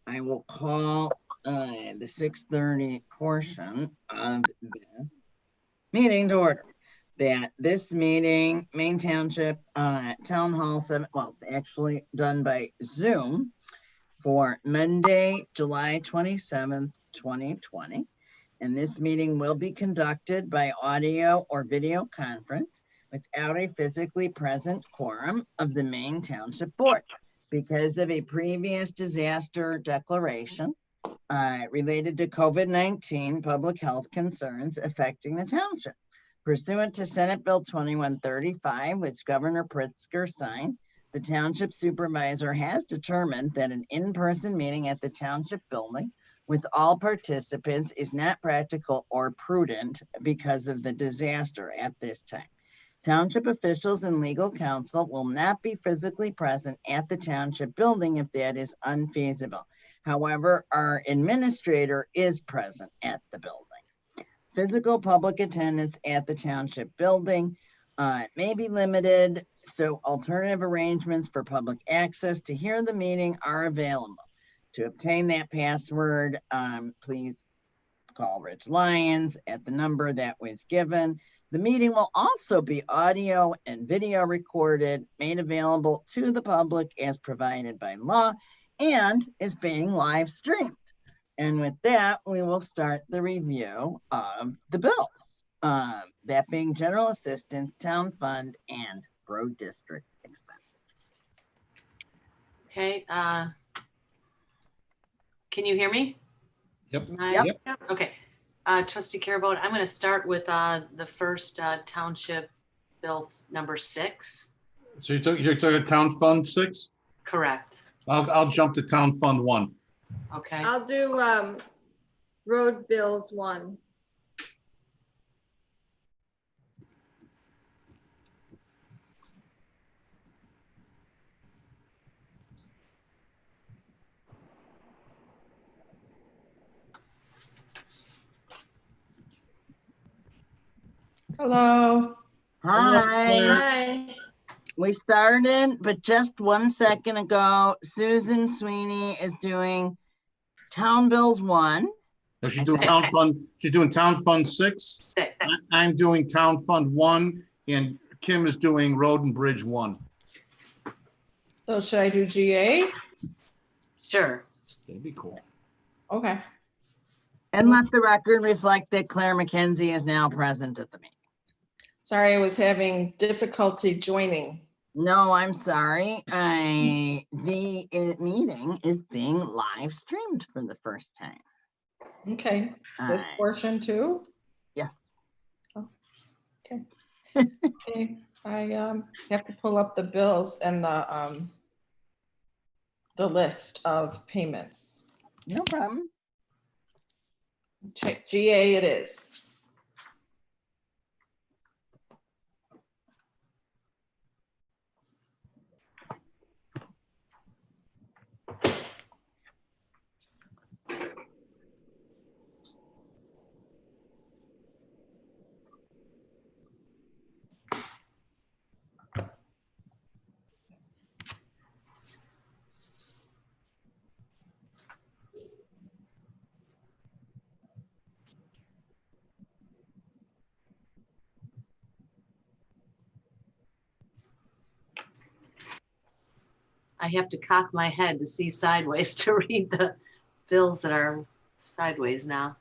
I will call the 6:30 portion of this meeting to order. That this meeting, Maine Township Town Hall 7, well, it's actually done by Zoom for Monday, July 27th, 2020. And this meeting will be conducted by audio or video conference without a physically present quorum of the Maine Township Board because of a previous disaster declaration related to COVID-19 public health concerns affecting the township. Pursuant to Senate Bill 2135, which Governor Pritzker signed, the township supervisor has determined that an in-person meeting at the township building with all participants is not practical or prudent because of the disaster at this time. Township officials and legal counsel will not be physically present at the township building if that is unfeasible. However, our administrator is present at the building. Physical public attendance at the township building may be limited, so alternative arrangements for public access to hear the meeting are available. To obtain that password, please call Rich Lyons at the number that was given. The meeting will also be audio and video recorded, made available to the public as provided by law, and is being live streamed. And with that, we will start the review of the bills, that being general assistance, town fund, and road district expenses. Okay. Can you hear me? Yep. Yep. Okay. Trustee Carabote, I'm going to start with the first township bill number 6. So you're talking town fund 6? Correct. I'll jump to town fund 1. Okay. I'll do road bills 1. Hello. Hi. Hi. We started, but just 1 second ago, Susan Sweeney is doing Town Bills 1. No, she's doing town fund. She's doing town fund 6. 6. I'm doing town fund 1, and Kim is doing road and bridge 1. So should I do GA? Sure. That'd be cool. Okay. And let the record reflect that Claire McKenzie is now present at the meeting. Sorry, I was having difficulty joining. No, I'm sorry. The meeting is being live streamed for the first time. Okay. This portion too? Yes. Okay. Okay. I have to pull up the bills and the list of payments. No problem. Check GA it is. I have to cock my head to see sideways to read the bills that are sideways now.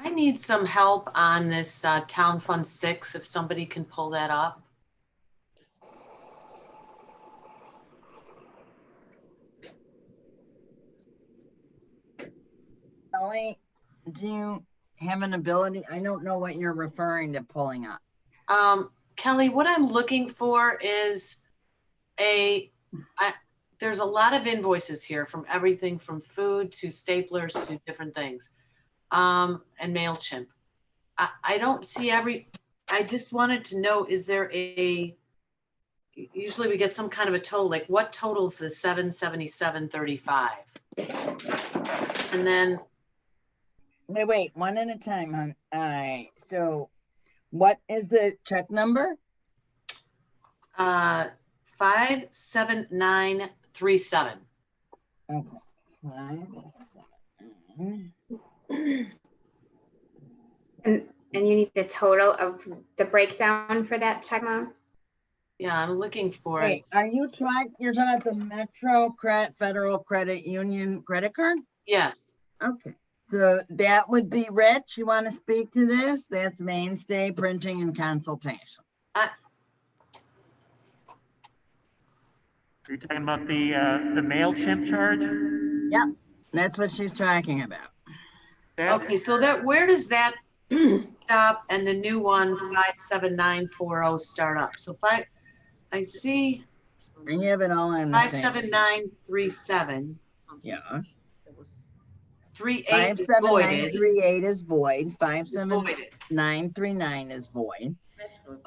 I need some help on this Town Fund 6, if somebody can pull that up. Ellie, do you have an ability? I don't know what you're referring to pulling up. Kelly, what I'm looking for is there's a lot of invoices here from everything from food to staplers to different things. And MailChimp. I don't see I just wanted to know, is there usually we get some kind of a total, like what totals the 777.35? And then. Wait, one at a time, hon. All right, so what is the check number? 57937. Okay. 579. And you need the total of the breakdown for that check amount? Yeah, I'm looking for Wait, it. are you're talking about the Metro Federal Credit Union credit card? Yes. Okay, so that would be Rich. You want to speak to this? That's Mainstay Printing and Consultation. Are you talking about the MailChimp charge? Yep, that's what she's talking about. That's, Okay, so where does that stop and the new one 57940 start up? So I see And you have it all in the same. 57937. Yeah. 38 is voided. 57938 is void. Voided. 57939 is void.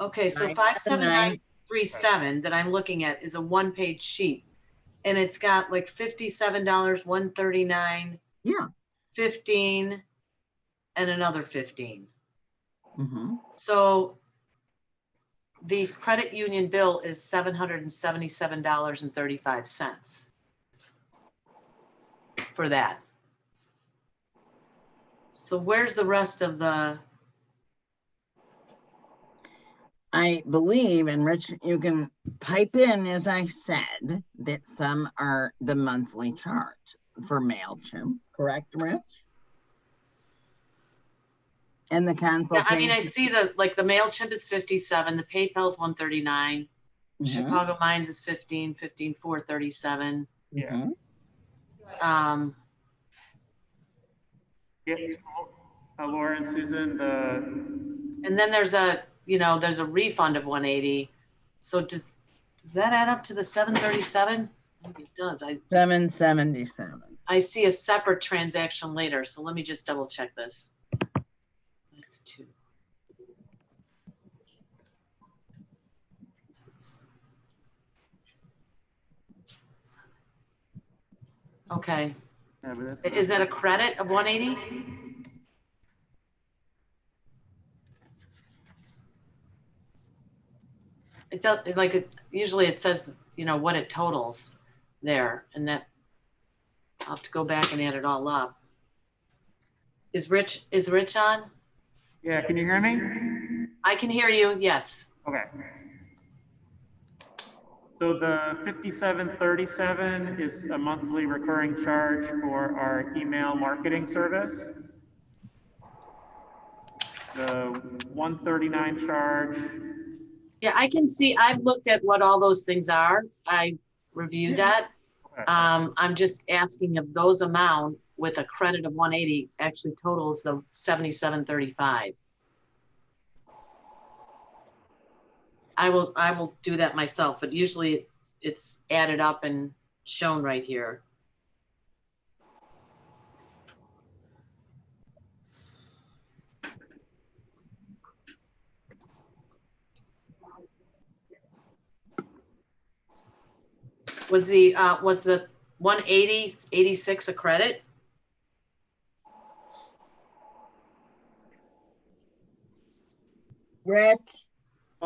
Okay, so 579 57937 that I'm looking at is a one-page sheet. And it's got like $57, $139, Yeah. 15, and another 15. Mm-hmm. So the credit union bill is $777.35 for that. So where's the rest of the? I believe, and Rich, you can pipe in, as I said, that some are the monthly charge for MailChimp, correct, Rich? And the Yeah, consultation. I mean, I see the MailChimp is 57, the PayPal's 139, Mhm, Chicago Mines is 15, 437. mhm. yes, Laura and Susan, And then there's a refund of 180. So does that add up to the 737? Maybe it does. 777. I see a separate transaction later. So let me just double check this. That's 2. Okay. yeah, but that's Is that a credit of 180? It does, usually it says, what it totals there, and that I'll have to go back and add it all up. Is Rich on? yeah, can you hear me? I can hear you, yes. Okay. So the 5737 is a monthly recurring charge for our email marketing service. The 139 charge, Yeah, I can see, I've looked at what all those things are. I reviewed that. okay. I'm just asking if those amount with a credit of 180 actually totals the 7735. I will do that myself, but usually it's added up and shown right here. Was the 180.86 a credit? Rich,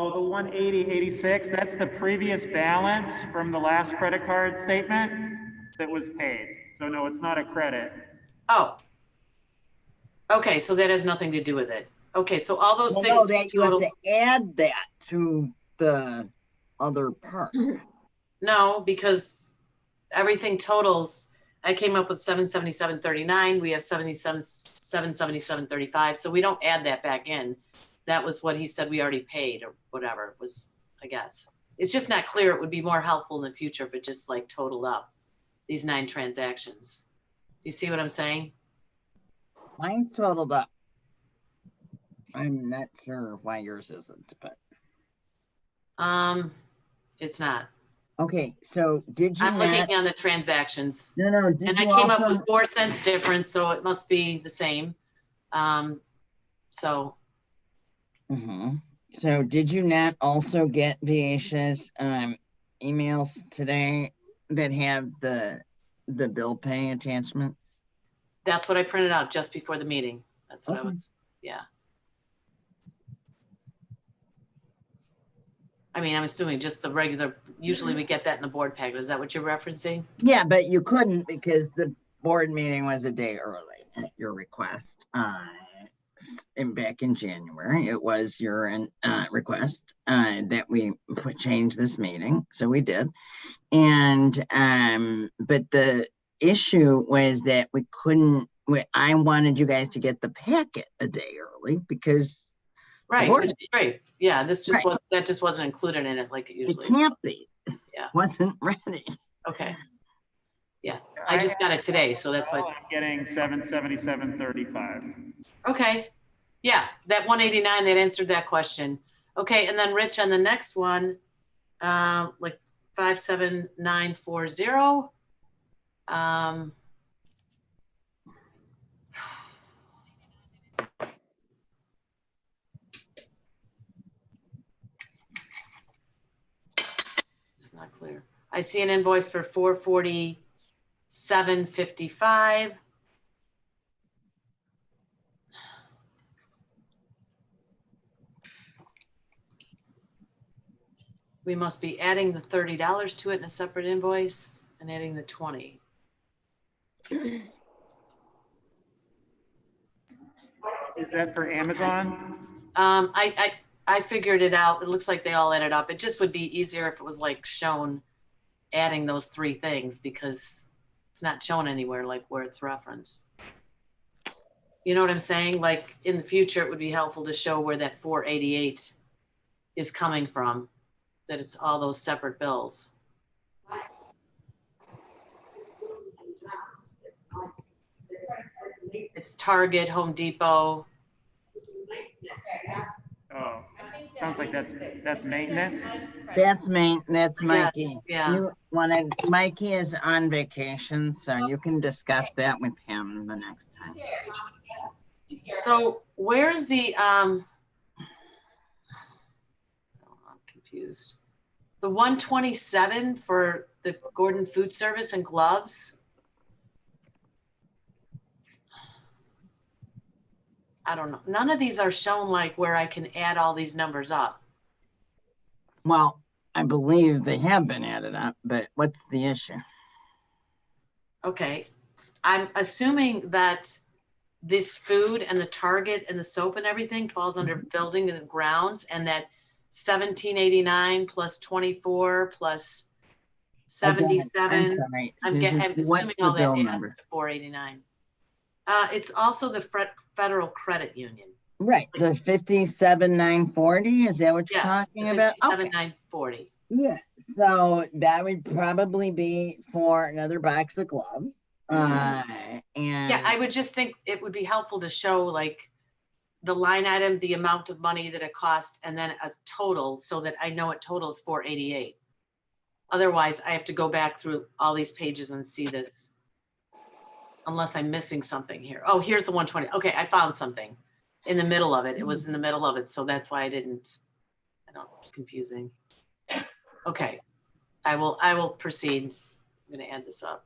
Oh, the 180.86, that's the previous balance from the last credit card statement that was paid. So no, it's not a credit. Oh. Okay, so that has nothing to do with it. Okay, so all those well, things. no, that you have total- to add that to the other part. No, because everything totals, I came up with 777.39. We have 77 $777.35. So we don't add that back in. That was what he said we already paid or whatever it was, I guess. It's just not clear. It would be more helpful in the future if it just like totaled up these 9 transactions. Do you see what I'm saying? Mine's totaled up. I'm not sure why yours isn't, but It's not. okay. So did you I'm not? looking on the transactions. No. Did And I you came also? up with 4 cents difference, so it must be the same. So Mhm. So did you not also get Viacia's emails today that have the bill pay attachments? that's what I printed out just before the meeting. That's what I Okay. was, yeah. I mean, I'm assuming just the regular, usually we get that in the board packet. Is that what you're referencing? Yeah, but you couldn't because the board meeting was a day early at your request. And back in January, it was your request that we change this meeting, so we did. And but the issue was that we couldn't. I wanted you guys to get the packet a day early because Right, board which is great. Yeah, this just Right. was, that just wasn't included in it like it it usually is. can't be. Yeah. Wasn't ready. Okay. Yeah, I just got it today, so that's Oh, why. I'm getting 777.35. Okay. Yeah, that 189, that answered that question. Okay, and then Rich on the next one, like 57940. It's not clear. I see an invoice for 447.55. We must be adding the $30 to it in a separate invoice and adding the 20. Is that for Amazon? I figured it out. It looks like they all added up. It just would be easier if it was like shown adding those 3 things because it's not shown anywhere like where it's referenced. You know what I'm saying? Like in the future, it would be helpful to show where that 488 is coming from, that it's all those separate bills. It's Target, Home Depot. Oh, sounds like that's maintenance. That's Mikey. Yeah. You wanted Mikey is on vacation, so you can discuss that with him the next time. So where's the, I'm confused. The 127 for the Gordon Food Service and gloves. I don't know. None of these are shown like where I can add all these numbers up. Well, I believe they have been added up, but what's the issue? Okay. I'm assuming that this food and the Target and the soap and everything falls under building and grounds, and that 1789 plus 24 plus 77. I'm assuming all that adds to 489. It's also the Federal Credit Union. Right, the 57,940, is that what you're Yes, talking about? Okay. 57,940. Yeah, so that would probably be for another box of gloves. And Yeah, I would just think it would be helpful to show like the line item, the amount of money that it cost, and then a total so that I know it totals 488. Otherwise, I have to go back through all these pages and see this. Unless I'm missing something here. Oh, here's the 120. Okay, I found something in the middle of it. It was in the middle of it, so that's why I don't, it's confusing. Okay, I will proceed. I'm gonna add this up.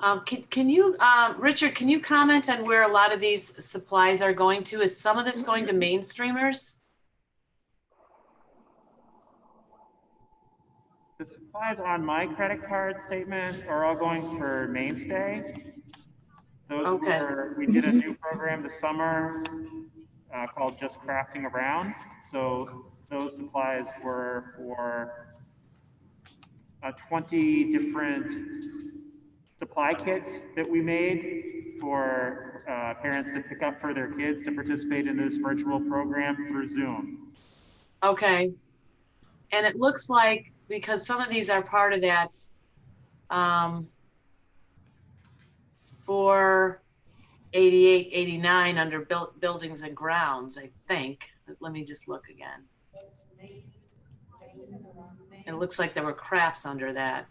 Can you, Richard, can you comment on where a lot of these supplies are going to? Is some of this going to mainstreamers? The supplies on my credit card statement are all going for Mainstay. Those Okay. we did a new program this summer called Just Crafting Around. So those supplies were for 20 different supply kits that we made for parents to pick up for their kids to participate in this virtual program through Zoom. Okay. And it looks like, because some of these are part of that, 488, 89 under buildings and grounds, I think. Let me just look again. It looks like there were crafts under that.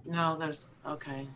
No, there's, okay.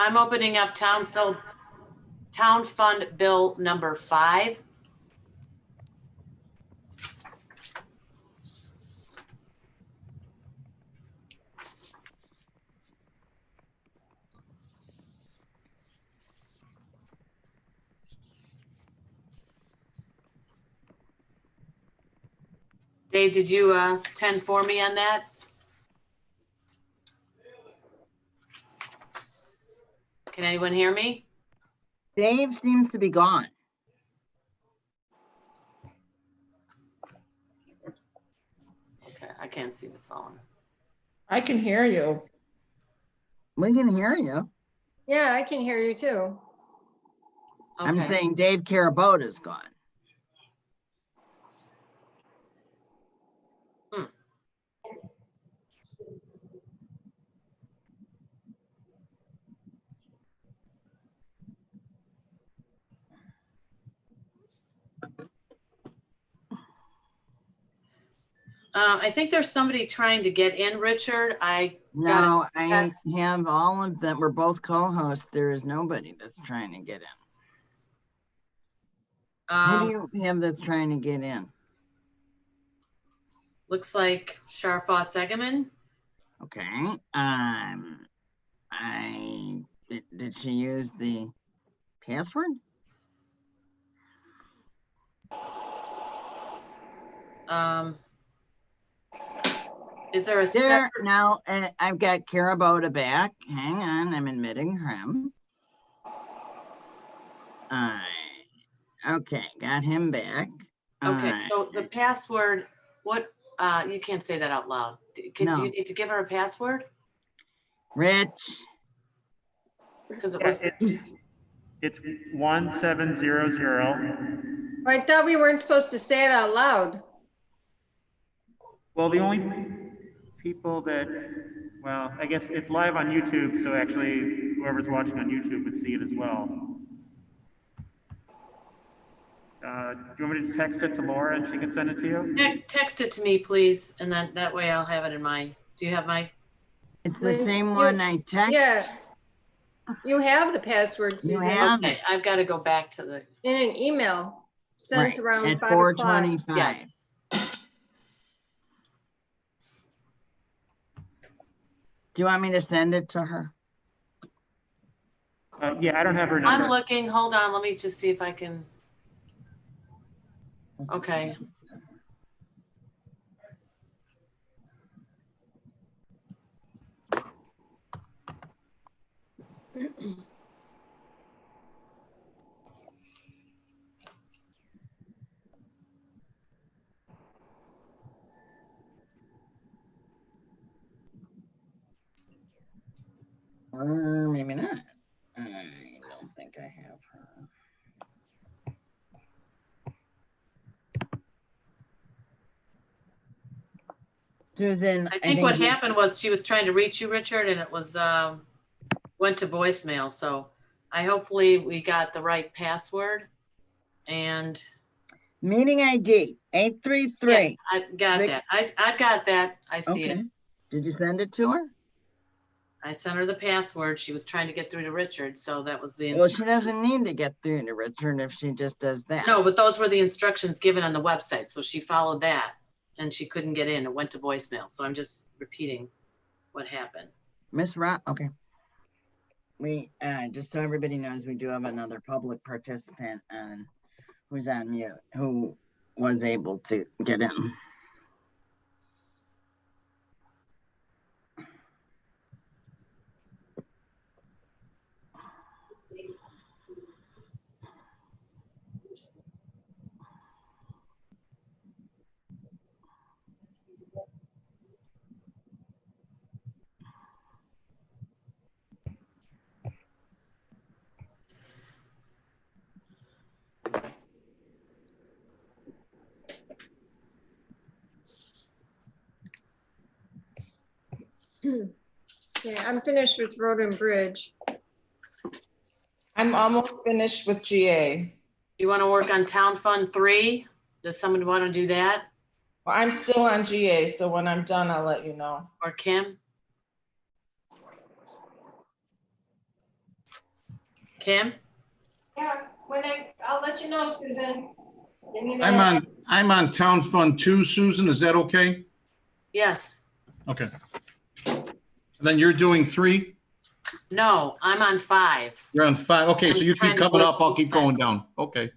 I'm opening up Town Fund Bill number 5. Dave, did you attend for me on that? Can anyone hear me? Dave seems to be gone. Okay, I can't see the phone. I can hear you. We can hear you. Yeah, I can hear you too. Okay. I'm saying Dave Carabota is gone. I think there's somebody trying to get in, Richard. No, I have all of them. We're both co-hosts. There is nobody that's trying to get in. Who do you have that's trying to get in? Looks like Sharfa Segaman. Okay. Did she use the password? Is there a There separate? now, I've got Carabota back. Hang on, I'm admitting him. Okay, got him back. Okay, so the password, what, you can't say that out loud. Do No. you need to give her a password? Rich. Because it Yeah, was, it's 1700. I thought we weren't supposed to say it out loud. Well, the only people that, well, I guess it's live on YouTube, so actually whoever's watching on YouTube would see it as well. Do you want me to text it to Laura and she can send it to you? text it to me, please, and then that way I'll have it in my, do you have my? It's the same one I text. Yeah. You have the password, You Susan, have Okay, it. I've got to go back to the, in an email sent Right, around at 5 o'clock. 4:25. yes. Do you want me to send it to her? Yeah, I don't have her number. I'm looking, hold on, let me just see if I can. Okay. Or maybe not. I don't think I have her. Susan, I think what you- happened was she was trying to reach you, Richard, and it was, went to voicemail. So hopefully we got the right password. And Meeting ID, 833. I got Six- that. I got that. I see it. Okay. Did you send it to her? I sent her the password. She was trying to get through to Richard, so that was the Well, she instruction. doesn't need to get through to Richard if she just does that. No, but those were the instructions given on the website. So she followed that and she couldn't get in. It went to voicemail. So I'm just repeating what happened. Miss Rock, okay. We, just so everybody knows, we do have another public participant and who's on mute, who was able to get in. Okay, I'm finished with Road and Bridge. I'm almost finished with GA. Do you want to work on Town Fund 3? Does someone want to do that? Well, I'm still on GA, so when I'm done, I'll let you know. Or Kim? Kim? Yeah, I'll let you know, Susan. Give me a I'm minute. I'm on Town Fund 2, Susan, is that okay? Yes. Okay. Then you're doing 3? No, I'm on 5. You're on 5, okay, so I'm you trying keep to coming work up, I'll keep with going down, okay.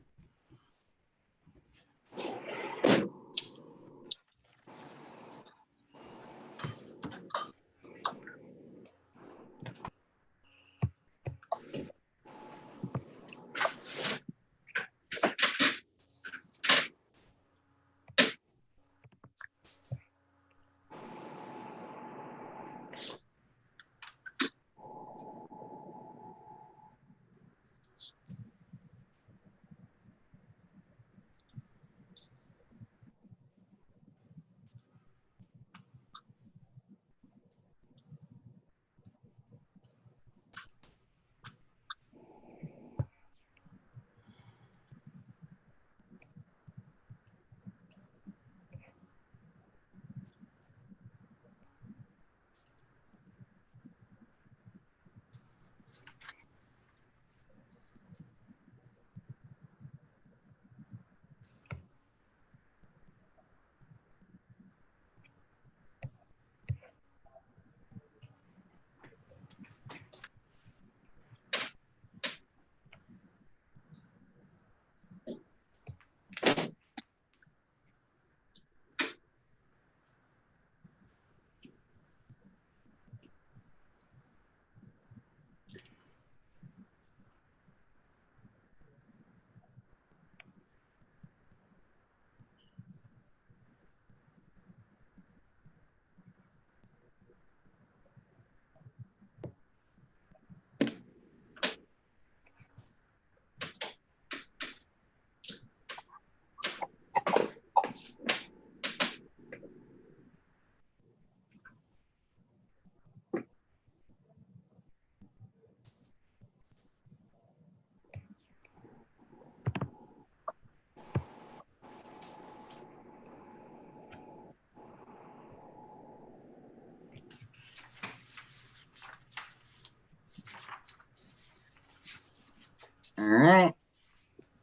All right,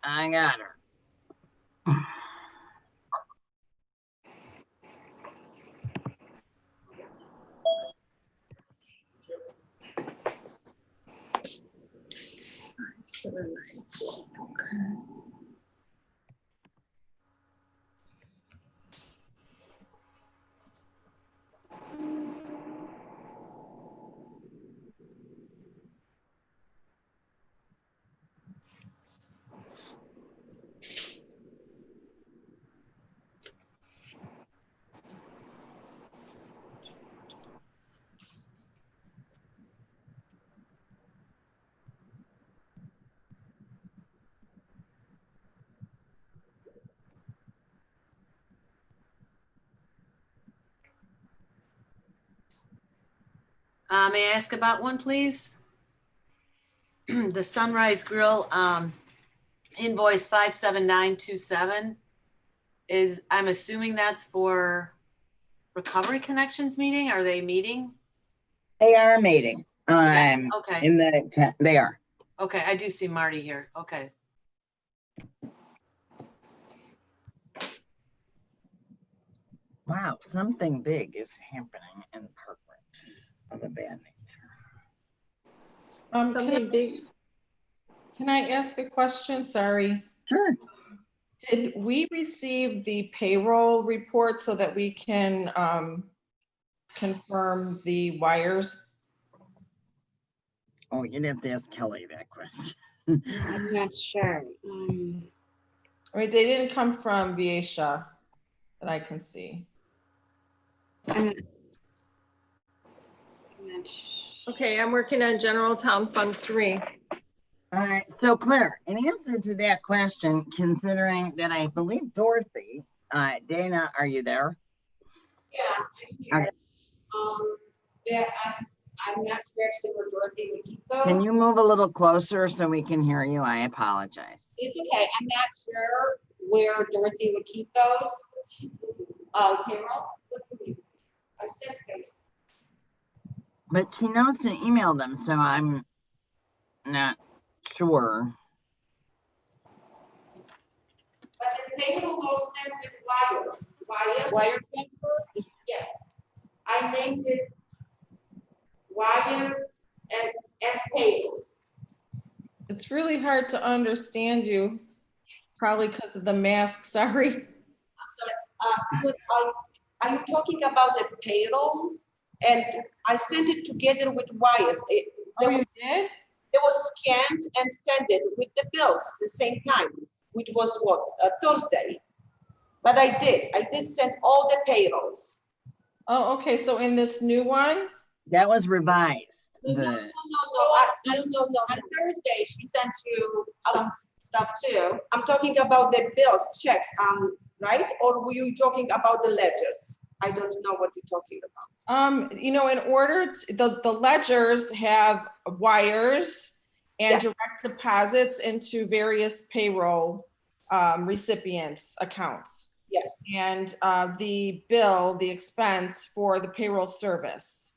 I got her. May I ask about one, please? The Sunrise Grill invoice 57927 is, I'm assuming that's for Recovery Connections meeting? Are they meeting? They are meeting. Okay, They are. okay, I do see Marty here. Okay. Wow, something big is happening in Parkland of a bad nature. Something big. Can I ask a question? Sorry. Sure. Did we receive the payroll report so that we can confirm the wires? Oh, you'd have to ask Kelly that question. I'm not sure. Or they didn't come from Viesha that I can see. I'm not sure. Okay, I'm working on General Town Fund 3. All right, so Claire, in answer to that question, considering that I believe Dorothy, Dana, are you there? Yeah, I'm here. Yeah, I'm not sure actually where Dorothy would keep those. Can you move a little closer so we can hear you? I apologize. It's okay. I'm not sure where Dorothy would keep those. Payroll. I said payroll. But she knows to email them, so I'm not sure. But the payroll goes sent with wire transfers. Yeah. I named it wire and payroll. It's really hard to understand you, probably because of the mask, sorry. So, are you talking about the payroll? And I sent it together with wires. Oh, you did? It was scanned and sent it with the bills the same time, which was what, Thursday. But I did send all the payrolls. Oh, okay, so in this new one? That was revised. No, The- no. On Thursday, she sent you some stuff too. I'm talking about the bills, checks, right? Or were you talking about the ledgers? I don't know what you're talking about. You know, in order to, the ledgers have wires and direct deposits into various payroll recipients' accounts. Yes. And the bill, the expense for the payroll service.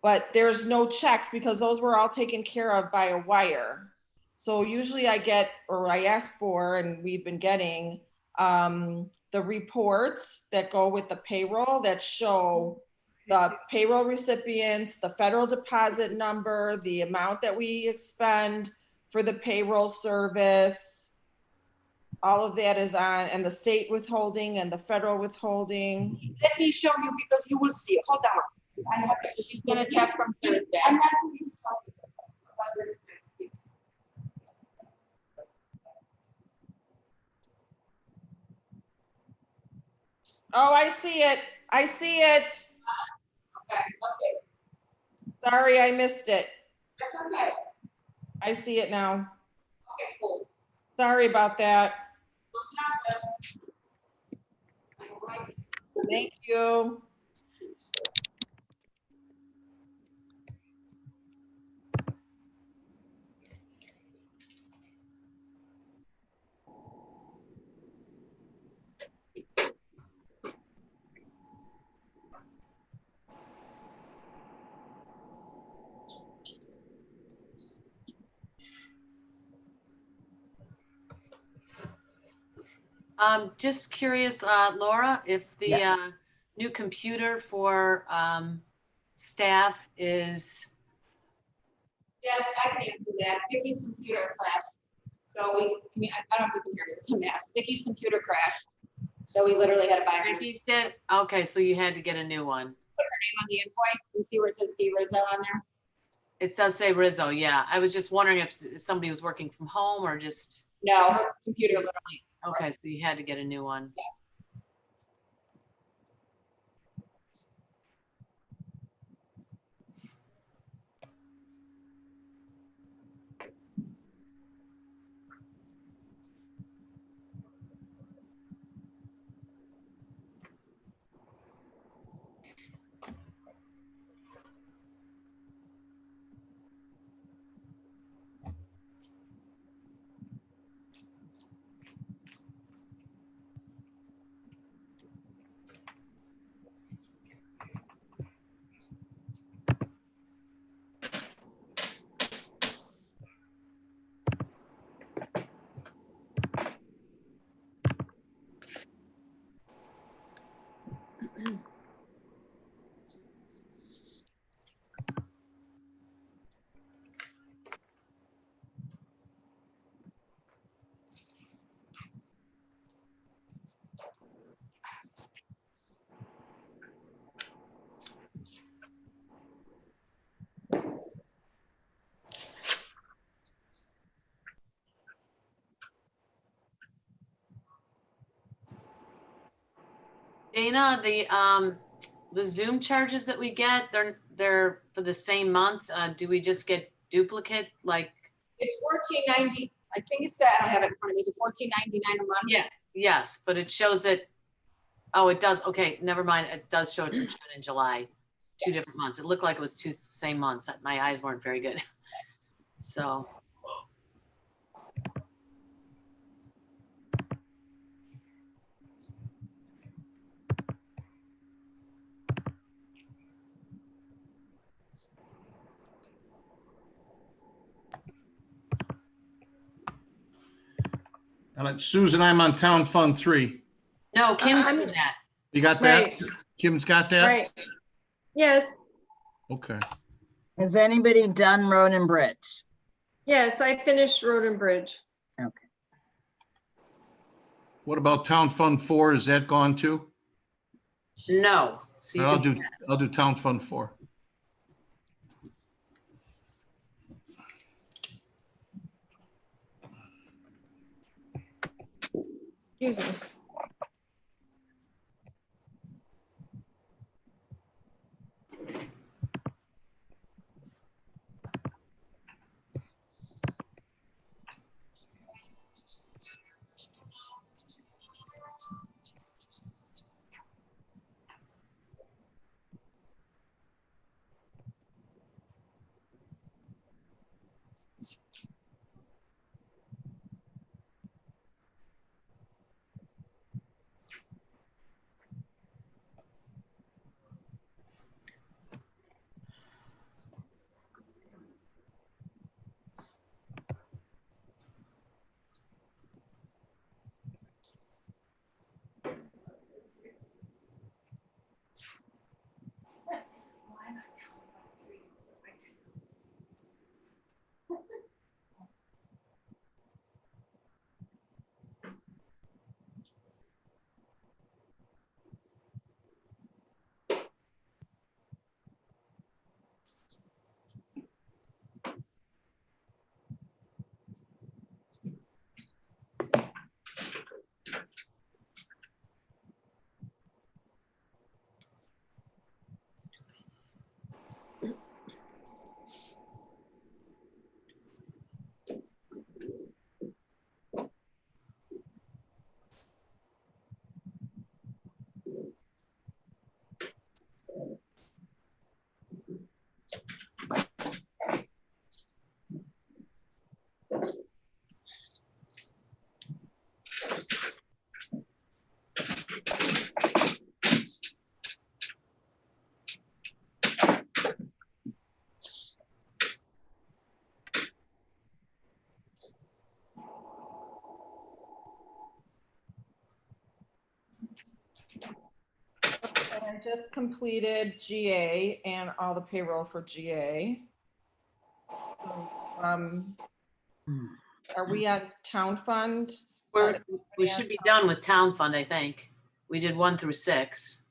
But there's no checks because those were all taken care of by a wire. So usually I get, or I ask for, and we've been getting the reports that go with the payroll that show the payroll recipients, the federal deposit number, the amount that we expend for the payroll service. All of that is on, and the state withholding and the federal withholding. Let me show you because you will see. Hold on. She's gonna check from Thursday. I'm not sure you're talking about this. Oh, I see it. I see it. Okay. Sorry, I missed it. That's okay. I see it now. Okay, cool. Sorry about that. No problem. Thank you. Just curious, Laura, if the new computer for staff is, Yes, I can answer that. Vicky's computer crashed. So I don't have to computer, it's a mess. Vicky's computer crashed. So we literally had to buy her a new Vicky's did? Okay, so you had to get a new one. name on the invoice. You see where it says B Rizzo on there? It does say Rizzo, yeah. I was just wondering if somebody was working from home or just, No, her computer literally. okay, so you had to get a new one. Dana, the Zoom charges that we get, they're for the same month. Do we just get duplicate, like? It's $14.90. I think it's that. I don't have it in front of me. Is it $14.99 a month? Yeah, yes, but it shows it. Oh, it does. Okay, never mind. It does show it for June and July, 2 different months. It looked like it was 2 same months. My eyes weren't very good. So. And Susan, I'm on Town Fund 3. No, Kim's I'm- doing that. You got that? Right, Kim's got that? right. Yes, Okay. Has anybody done Road and Bridge? yes, I finished Road and Bridge. Okay. What about Town Fund 4? Is that gone too? No. So you can, I'll do Town Fund 4. Excuse me. And I just completed GA and all the payroll for GA. So, are we on Town Fund? we should be done with Town Fund, I think. We did 1 through 6.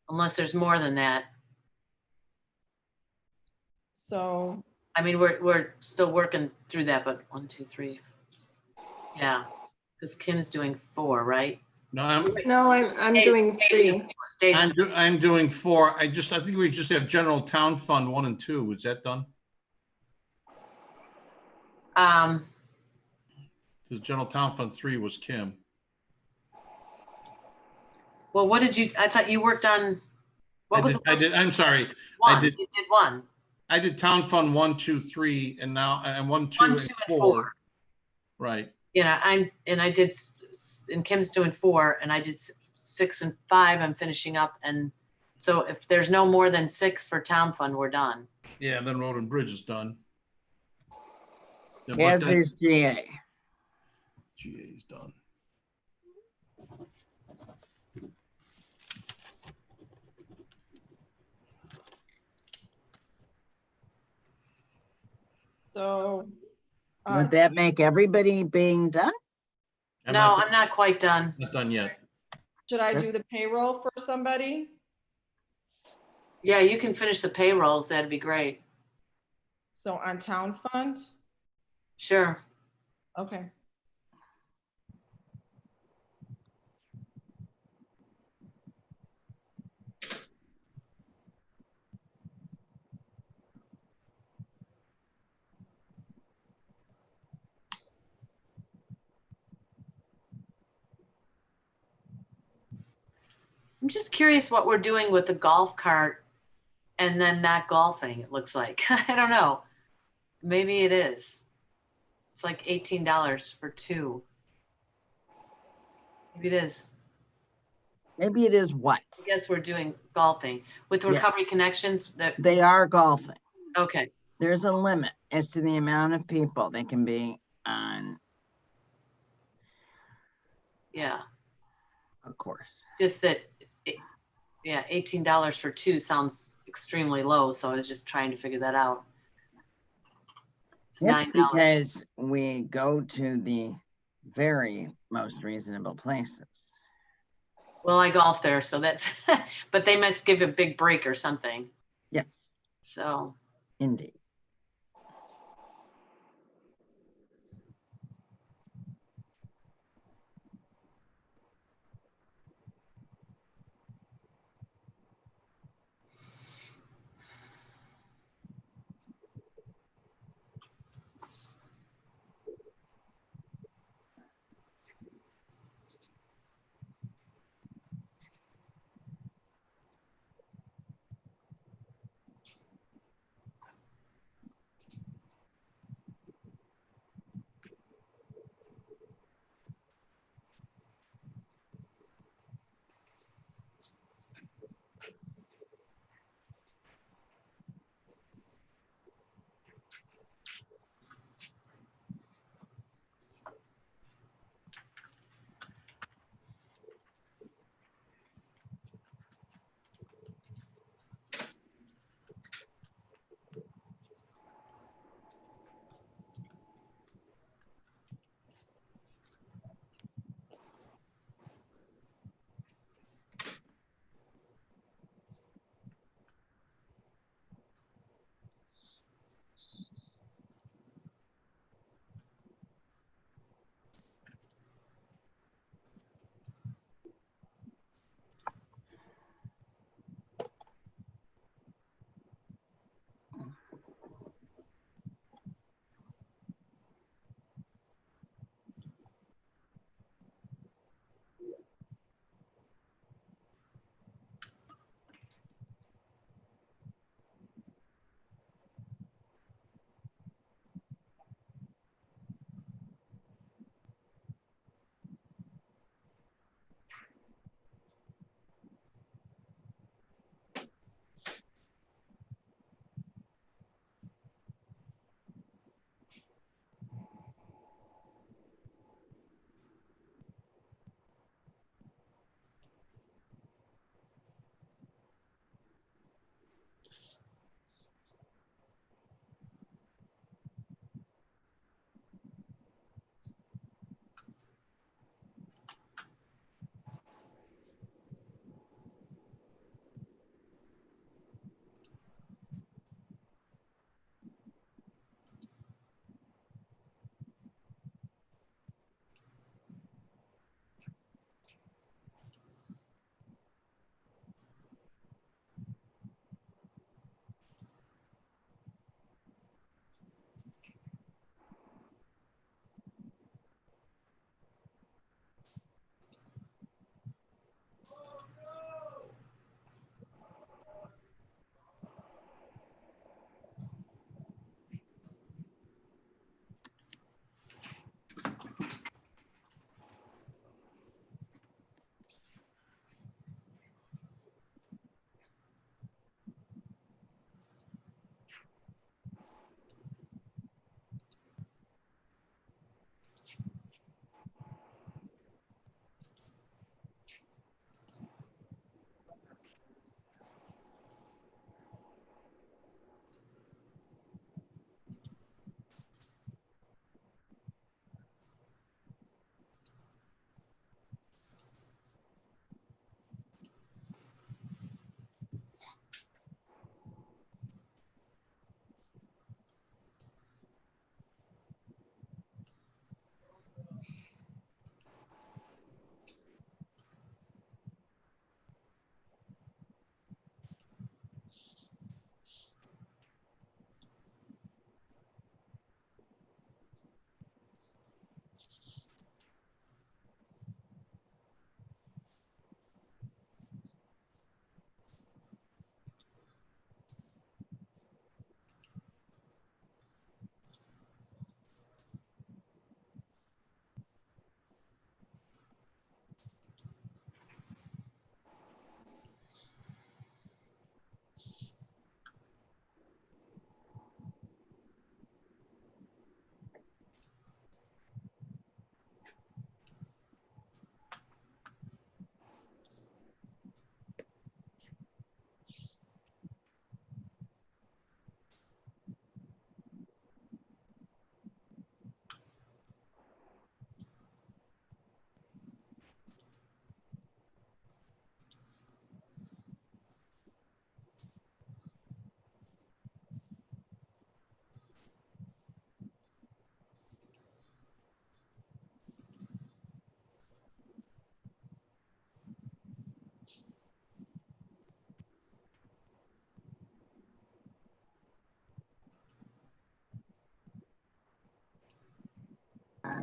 Unless there's more than that. So, I mean, we're still working through that, but 1, 2, 3. Yeah, because Kim's doing 4, right? No, No, I'm doing 3. I'm doing 4. I think we just have General Town Fund 1 and 2. Is that done? The General Town Fund 3 was Kim. Well, what did you, I thought you worked on, what was the first? I'm sorry. 1, I did. you did 1. I did Town Fund 1, 2, 3, and now, and 1, 2, 1, and 2, and 4. 4. Right. Yeah, I did, and Kim's doing 4, and I did 6 and 5. I'm finishing up, and so if there's no more than 6 for Town Fund, we're done. Yeah, then Road and Bridge is done. As is GA. GA is done. so. Would that make everybody being done? No, I'm not quite done. Not done yet. Should I do the payroll for somebody? Yeah, you can finish the payrolls. That'd be great. So on Town Fund? Sure. Okay. I'm just curious what we're doing with the golf cart and then not golfing, it looks like. I don't know. Maybe it is. It's like $18 for two. Maybe it is. Maybe it is what? I guess we're doing golfing with Yeah. Recovery Connections. That They are golfing. okay. There's a limit as to the amount of people they can be on Yeah. a course. Just that, yeah, $18 for two sounds extremely low. So I was just trying to figure that out. It's It's $9. because we go to the very most reasonable places. Well, I golf there, so that's, but they must give a big break or something. Yes, So, indeed.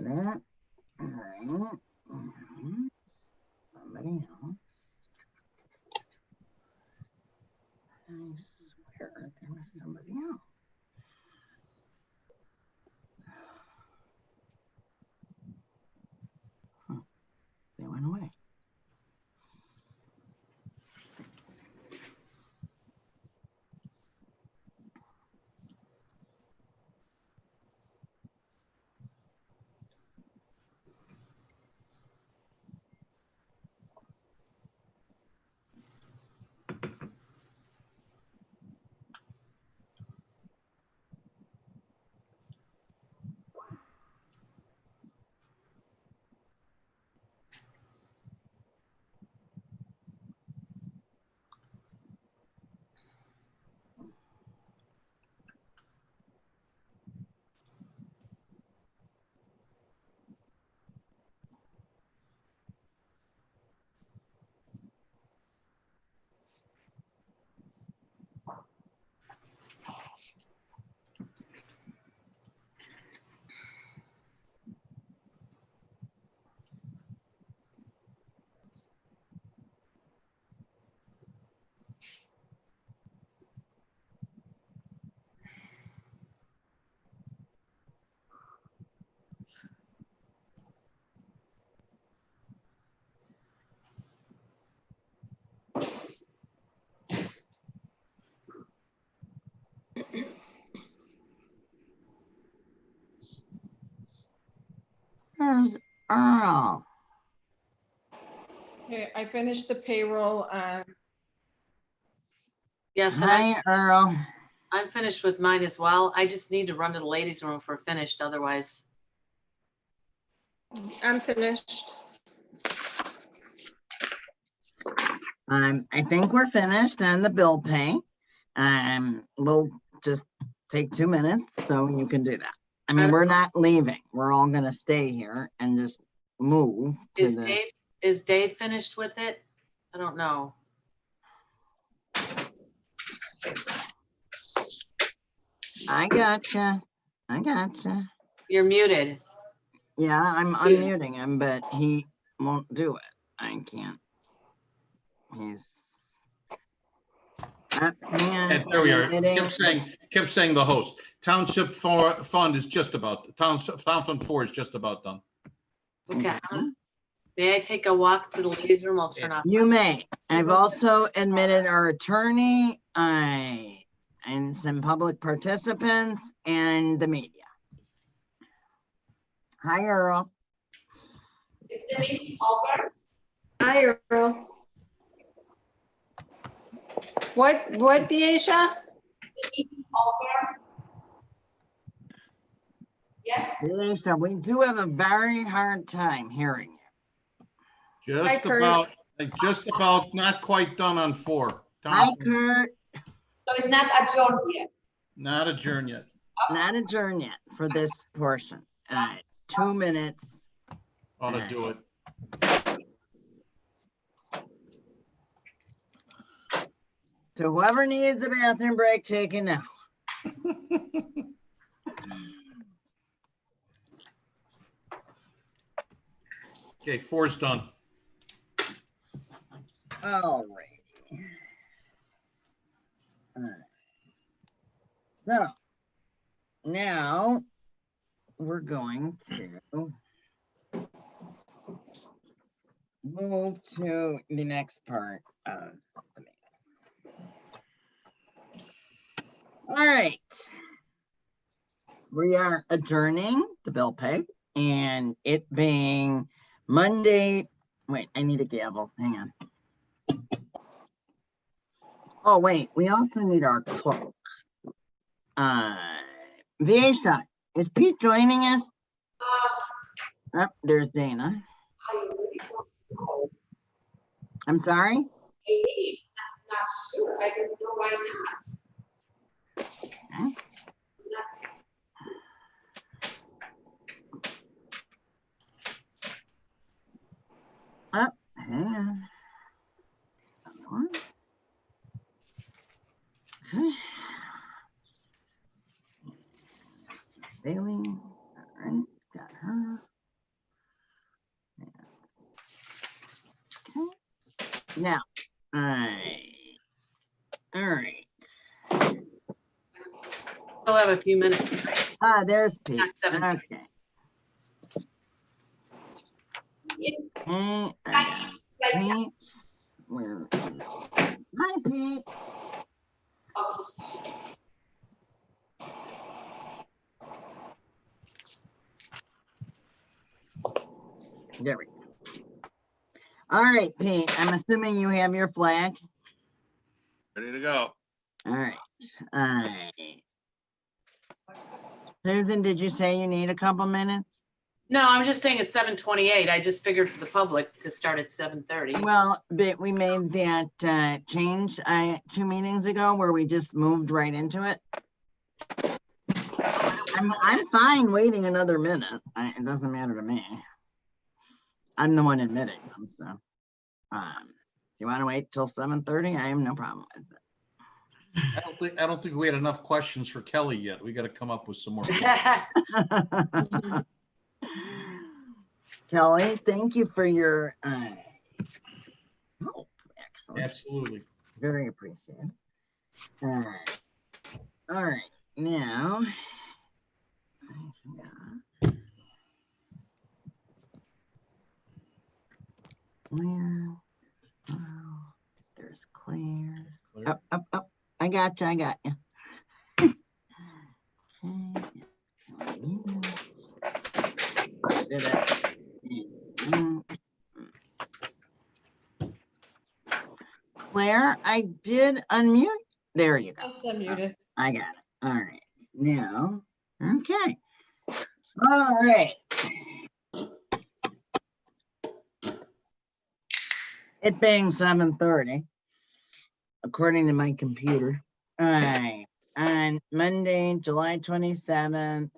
Got it. All right. Somebody else. I swear there was somebody else. Huh. They went away. There's Earl. Okay, I finished the payroll on, Yes, and Hi, Earl. I'm finished with mine as well. I just need to run to the ladies' room for finished, otherwise. I'm finished. I think we're finished on the bill pay. We'll just take 2 minutes so you can do that. I mean, we're not leaving. We're all gonna stay here and just move to the. Is Dave finished with it? I don't know. I gotcha. I gotcha. You're muted. Yeah, I'm unmuting him, but he won't do it. I can't. He's. hang on, And there we are. admitting. Kept saying the host. Township fund is just about, town fund 4 is just about done. Okay. May I take a walk to the ladies' room? I'll turn off. You may. I've also admitted our attorney, and some public participants and the media. Hi, Earl. Is the meeting over? Hi, Earl. What, Biesha? The meeting over? Yes? Lisa, we do have a very hard time hearing you. Hi, Kurt. Just about, not quite done on 4. Hi, Kurt. So it's not adjourned yet? Not adjourned yet. Not adjourned yet for this portion. 2 minutes. Ought to do it. So whoever needs a bathroom break, take it now. Okay, 4's done. All right. So now we're going to move to the next part of the meeting. All right. We are adjourning the bill pay, and it being Monday. Wait, I need a gavel. Hang on. Oh, wait, we also need our cloak. Viesha, is Pete joining us? Oh, there's Dana. I really don't know. I'm sorry? Not sure. I don't know why not. Okay. Oh, hang on. Another one. Okay. Bailey. All right, got her. All right. We'll have a few minutes. There's Pete. At 7:30. Okay. Pete. Where is it? Hi, Pete. There we go. All right, Pete, I'm assuming you have your flag. Ready to go. All right. All right. Susan, did you say you need a couple minutes? No, I'm just saying it's 7:28. I just figured for the public to start at 7:30. Well, but we made that change 2 meetings ago where we just moved right into it. I'm fine waiting another minute. It doesn't matter to me. I'm the one admitting them, so if you want to wait till 7:30, I have no problem with it. I don't think we had enough questions for Kelly yet. We got to come up with some more. Kelly, thank you for your help, actually. Absolutely. Very appreciated. All right, now. Claire. There's Claire. Up. I got you. Okay. Did it. Claire, I did unmute. There you go. Just unmuted. I got it. All right. Now, okay. All right. It being 7:30, according to my computer. All right. On Monday, July 27th,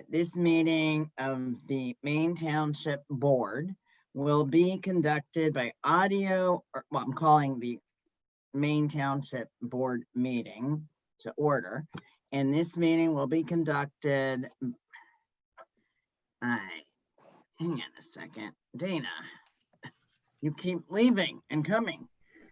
this meeting of the Maine Township Board will be conducted by audio, well, I'm calling the Maine Township Board meeting to order. And this meeting will be conducted, hang on a second, Dana, you keep leaving and coming.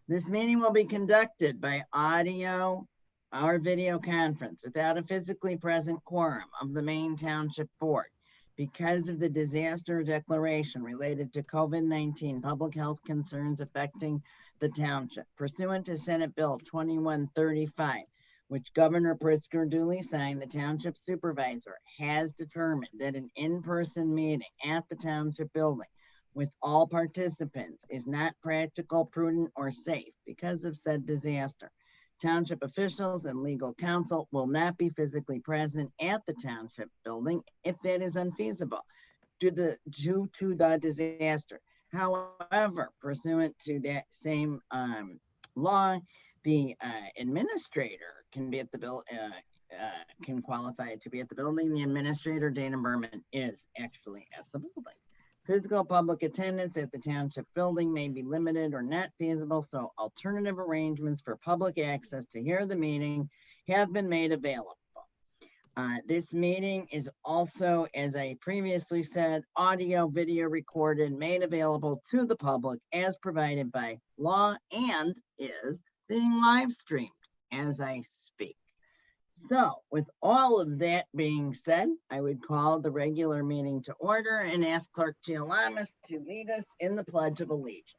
This meeting will be conducted by audio or video conference without a physically present quorum of the Maine Township Board because of the disaster declaration related to COVID-19 public health concerns affecting the township pursuant to Senate Bill 2135, which Governor Pritzker duly signed. The township supervisor has determined that an in-person meeting at the township building with all participants is not practical, prudent, or safe because of said disaster. Township officials and legal counsel will not be physically present at the township building if that is unfeasible due to the disaster. However, pursuant to that same law, the administrator can be at the can qualify to be at the building. The administrator, Dana Berman, is actually at the building. Physical public attendance at the township building may be limited or not feasible, so alternative arrangements for public access to hear the meeting have been made available. This meeting is also, as I previously said, audio, video recorded, made available to the public as provided by law and is being live streamed as I speak. So with all of that being said, I would call the regular meeting to order and ask Clerk Gialamas to lead us in the Pledge of Allegiance.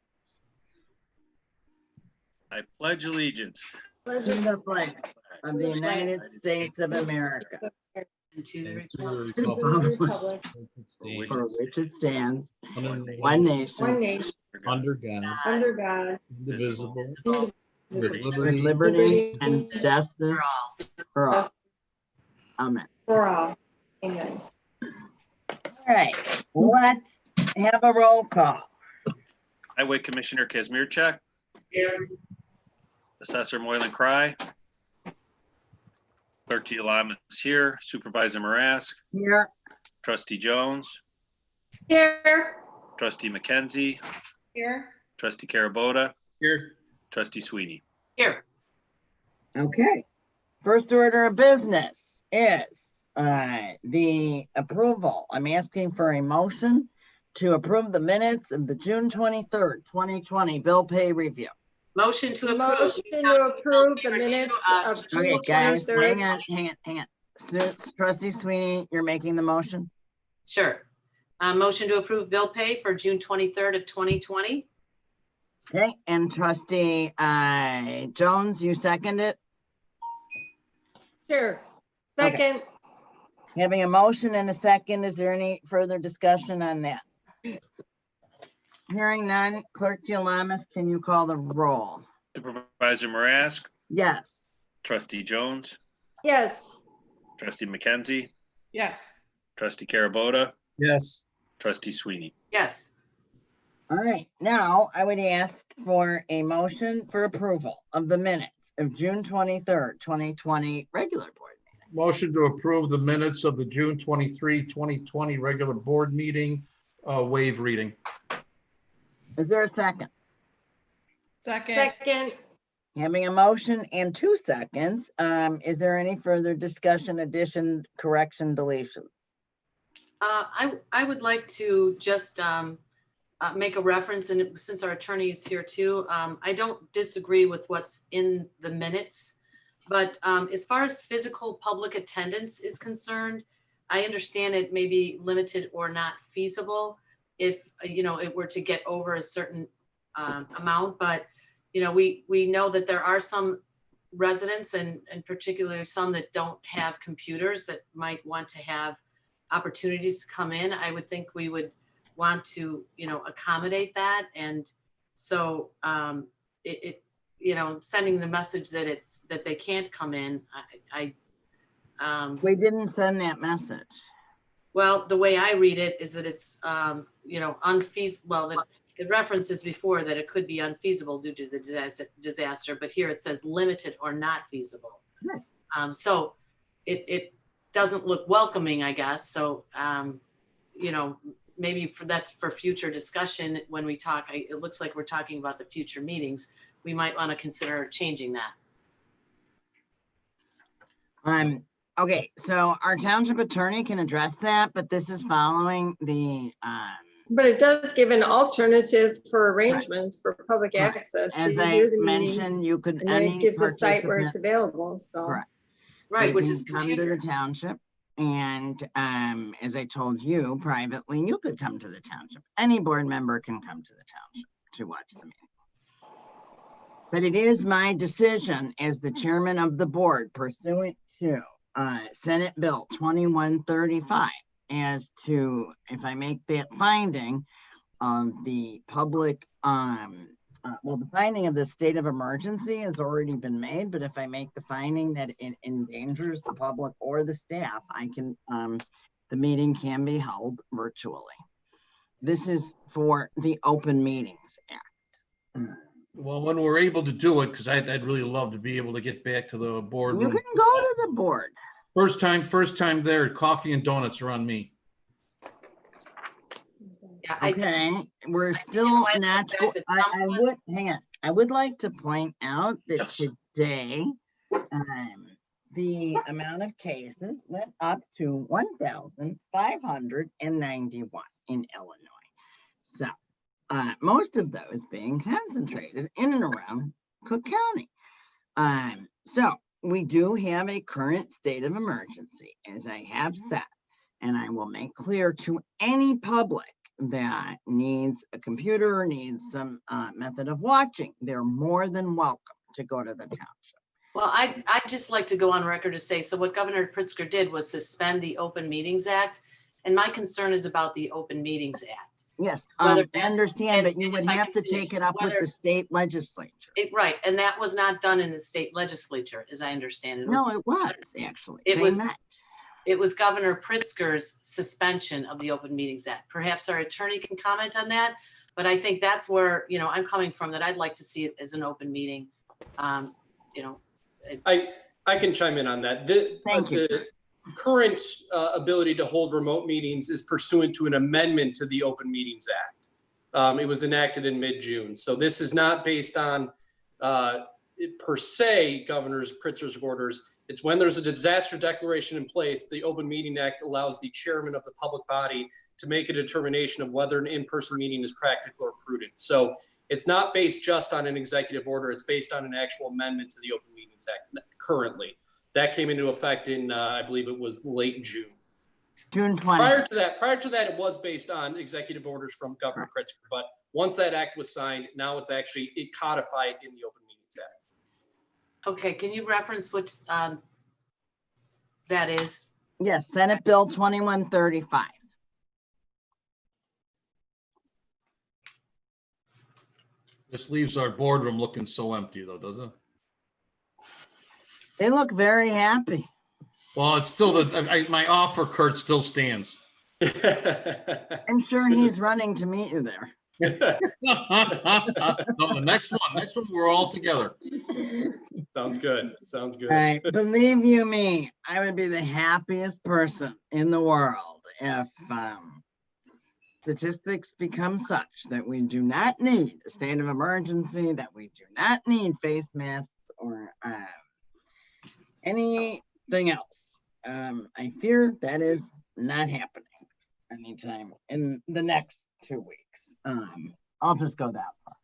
I pledge allegiance To the flag of the United States of America, And to the Republic, for which it stands, one one nation, nation, under under God, indivisible, with liberty and justice for all. Amen. for all. Amen. All right, let's have a roll call. Highway Commissioner Kazmierczak. Here. Assessor Moylan Cry. Clerk Gialamas is here. Supervisor Marask. Here. Trustee Jones. Here. Trustee McKenzie. Here. Trustee Carabota. Here. Trustee Sweeney. Here. Okay. First order of business is the approval. I'm asking for a motion to approve the minutes of the June 23rd, 2020 bill pay review. Motion to approve. Motion to approve the minutes of Okay, June guys, 23rd. hang on. Trustee Sweeney, you're making the motion? Sure. Motion to approve bill pay for June 23rd of 2020. Okay, and trustee Jones, you second it? Sure. Okay. Second, Having a motion and a second, is there any further discussion on that? Hearing none, Clerk Gialamas, can you call the roll? Supervisor Marask, Yes. Trustee Jones, yes. Trustee McKenzie, Yes. Trustee Carabota, Yes. Trustee Sweeney. Yes. All right, now I would ask for a motion for approval of the minutes of June 23rd, 2020 regular board meeting. Motion to approve the minutes of the June 23, 2020 regular board meeting, waive reading. Is there a second? Second. Second, Having a motion and 2 seconds, is there any further discussion, addition, correction, deletion? I would like to just make a reference, and since our attorney is here too, I don't disagree with what's in the minutes, but as far as physical public attendance is concerned, I understand it may be limited or not feasible if, it were to get over a certain amount, but, we know that there are some residents and particularly some that don't have computers that might want to have opportunities to come in. I would think we would want to, accommodate that. And so sending the message that they can't come in, We didn't send that message. well, the way I read it is that it's, unfeasible. Well, it references before that it could be unfeasible due to the disaster, but here it says limited or not feasible. Right. So it doesn't look welcoming, I guess. So, maybe that's for future discussion when we talk. It looks like we're talking about the future meetings. We might want to consider changing that. Okay, so our township attorney can address that, but this is following the, but it does give an alternative for arrangements for public Correct. access. to as I hear the meeting, mentioned, you could, And then any it gives a site where it's participant, available, so. correct. Right, They which can is come to computer. the township, and as I told you privately, you could come to the township. Any board member can come to the township to watch the meeting. But it is my decision as the chairman of the board pursuant to Senate Bill 2135 as to, if I make that finding of the public, well, the finding of the state of emergency has already been made, but if I make the finding that it endangers the public or the staff, I can, the meeting can be held virtually. This is for the Open Meetings Act. Well, when we're able to do it, because I'd really love to be able to get back to the You boardroom. can go to the board. First time there, coffee and donuts are on me. Yeah, Okay, we're I still think in not, light of the fact that I some of us- would, hang on, I would like to point out that Yes. today, the amount of cases went up to 1,591 in Illinois. So, most of those being concentrated in and around Cook County. So we do have a current state of emergency, as I have said, and I will make clear to any public that needs a computer, needs some method of watching, they're more than welcome to go to the township. Well, I'd just like to go on record to say, so what Governor Pritzker did was suspend the Open Meetings Act. And my concern is about the Open Meetings Act. Yes, Whether- I understand, but and you would if I have can to take finish, it up with whether- the state legislature. Right, and that was not done in the state legislature, as I understand it. No, it was actually. It They was- met. It was Governor Pritzker's suspension of the Open Meetings Act. Perhaps our attorney can comment on that, but I think that's where, I'm coming from, that I'd like to see it as an open meeting. I can chime in on that. Thank you. The current ability to hold remote meetings is pursuant to an amendment to the Open Meetings Act. It was enacted in mid-June. So this is not based on, per se governor's Pritzker's orders. It's when there's a disaster declaration in place, the Open Meeting Act allows the chairman of the public body to make a determination of whether an in-person meeting is practical or prudent. So it's not based just on an executive order. It's based on an actual amendment to the Open Meetings Act currently. That came into effect in, I believe it was late June. June 20. Prior to that, it was based on executive orders from Governor Pritzker. But once that act was signed, now it's actually codified in the Open Meetings Act. Okay, can you reference which that is? Yes, Senate Bill 2135. This leaves our boardroom looking so empty though, doesn't it? They look very happy. Well, it's still my offer, Kurt, still stands. I'm sure he's running to meet you there. No, the next one, we're all together. Sounds good. Sounds good. All right, believe you me, I would be the happiest person in the world if statistics become such that we do not need a state of emergency, that we do not need face masks or anything else. I fear that is not happening anytime in the next 2 weeks. I'll just go that far.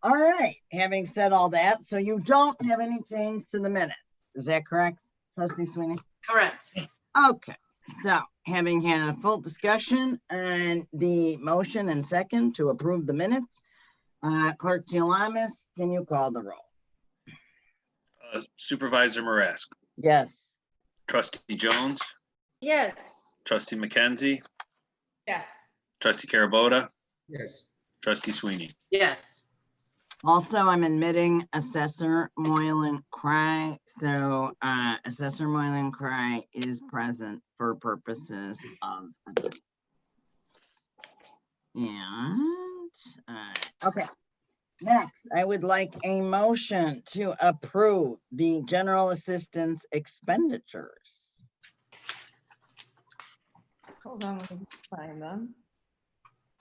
All right, having said all that, so you don't have any change to the minutes. Is that correct, Trustee Sweeney? Correct. Okay, so having had a full discussion on the motion and second to approve the minutes, Clerk Gialamas, can you call the roll? Supervisor Marask, Yes. Trustee Jones, Yes. Trustee McKenzie, Yes. Trustee Carabota, Yes. Trustee Sweeney. Yes. Also, I'm admitting Assessor Moylan Cry. So Assessor Moylan Cry is present for purposes of and okay. Next, I would like a motion to approve the general assistance expenditures. Hold on, let me find them.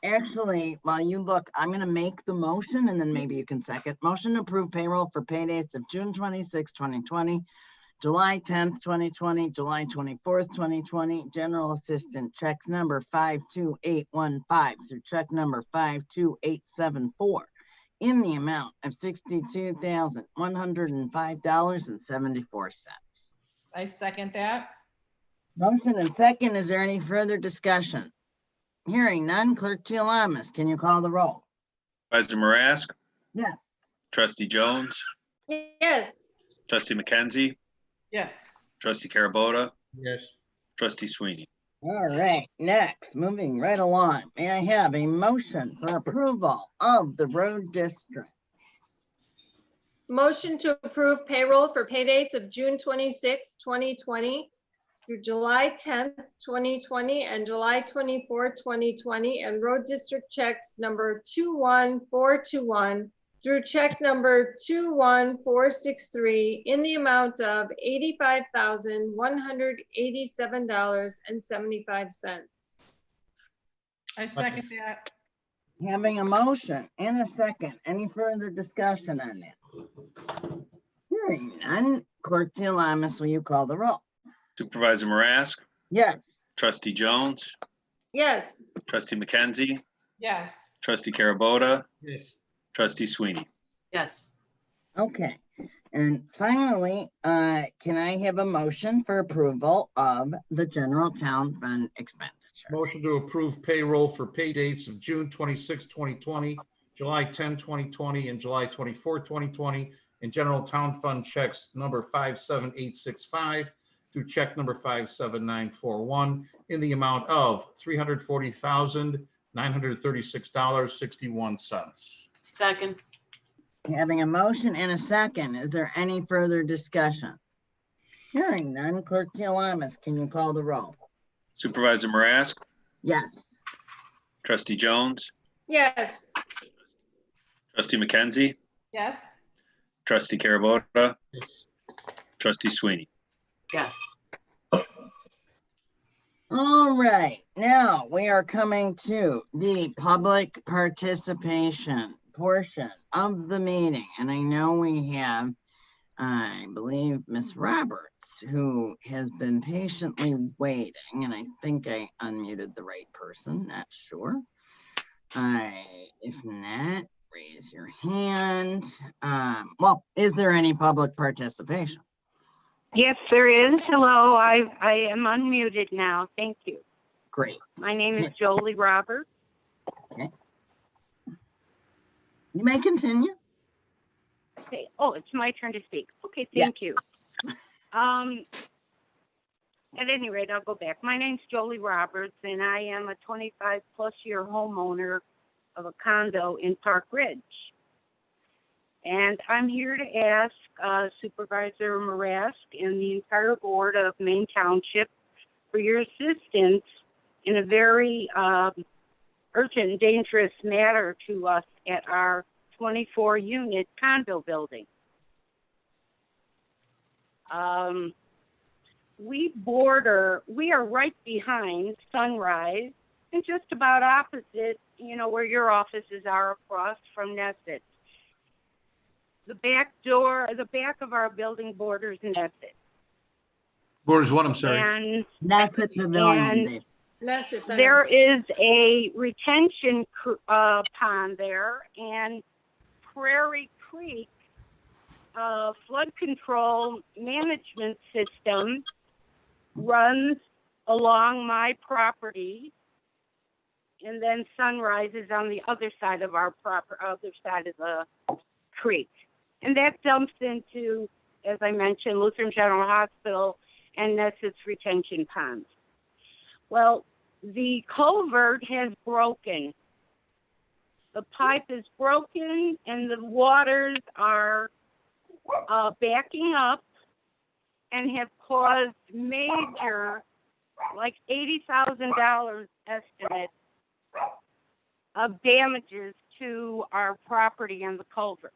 Actually, while you look, I'm going to make the motion and then maybe you can second. Motion to approve payroll for pay dates of June 26, 2020, July 10th, 2020, July 24th, 2020, general assistant checks number 52815 through check number 52874 in the amount of $62,105.74. I second that. Motion and second. Is there any further discussion? Hearing none, Clerk Gialamas, can you call the roll? Supervisor Marask, Yes. Trustee Jones, Yes. Trustee McKenzie, Yes. Trustee Carabota, Yes. Trustee Sweeney. All right, next, moving right along. May I have a motion for approval of the road district? Motion to approve payroll for pay dates of June 26, 2020 through July 10th, 2020 and July 24, 2020, and road district checks number 21421 through check number 21463 in the amount of $85,187.75. I second that. Having a motion and a second, any further discussion on that? Hearing none, Clerk Gialamas, will you call the roll? Supervisor Marask, Yes. Trustee Jones, Yes. Trustee McKenzie, Yes. Trustee Carabota, Yes. Trustee Sweeney. Yes. Okay, and finally, can I have a motion for approval of the general town fund expenditure? Motion to approve payroll for pay dates of June 26, 2020, July 10, 2020, and July 24, 2020, and general town fund checks number 57865 through check number 57941 in the amount of $340,936.61. Second. Having a motion and a second, is there any further discussion? Hearing none, Clerk Gialamas, can you call the roll? Supervisor Marask, Yes. Trustee Jones, Yes. Trustee McKenzie, Yes. Trustee Carabota, Yes. Trustee Sweeney. Yes. All right, now we are coming to the public participation portion of the meeting. And I know we have, I believe, Miss Roberts, who has been patiently waiting, and I think I unmuted the right person, not sure. If not, raise your hand. Well, is there any public participation? Yes, there is. Hello, I am unmuted now. Thank you. Great. My name is Jolie Roberts. Okay. You may continue. Okay. Oh, it's my turn to speak. Okay, thank you. At any rate, I'll go back. My name's Jolie Roberts, and I am a 25-plus year homeowner of a condo in Park Ridge. And I'm here to ask Supervisor Marask and the entire board of Maine Township for your assistance in a very urgent and dangerous matter to us at our 24-unit condo building. We are right behind Sunrise and just about opposite, you know, where your offices are across from Nesset. The back of our building borders Nesset. Borders what, I'm sorry? And Nesset Pavilion. There is a retention pond there, and Prairie Creek flood control management system runs along my property, and then Sunrise is on the other side of our other side of the creek. And that dumps into, as I mentioned, Lutheran General Hospital and Nesset's retention ponds. Well, the culvert has broken. The pipe is broken and the waters are backing up and have caused major, like $80,000 estimate of damages to our property and the culvert.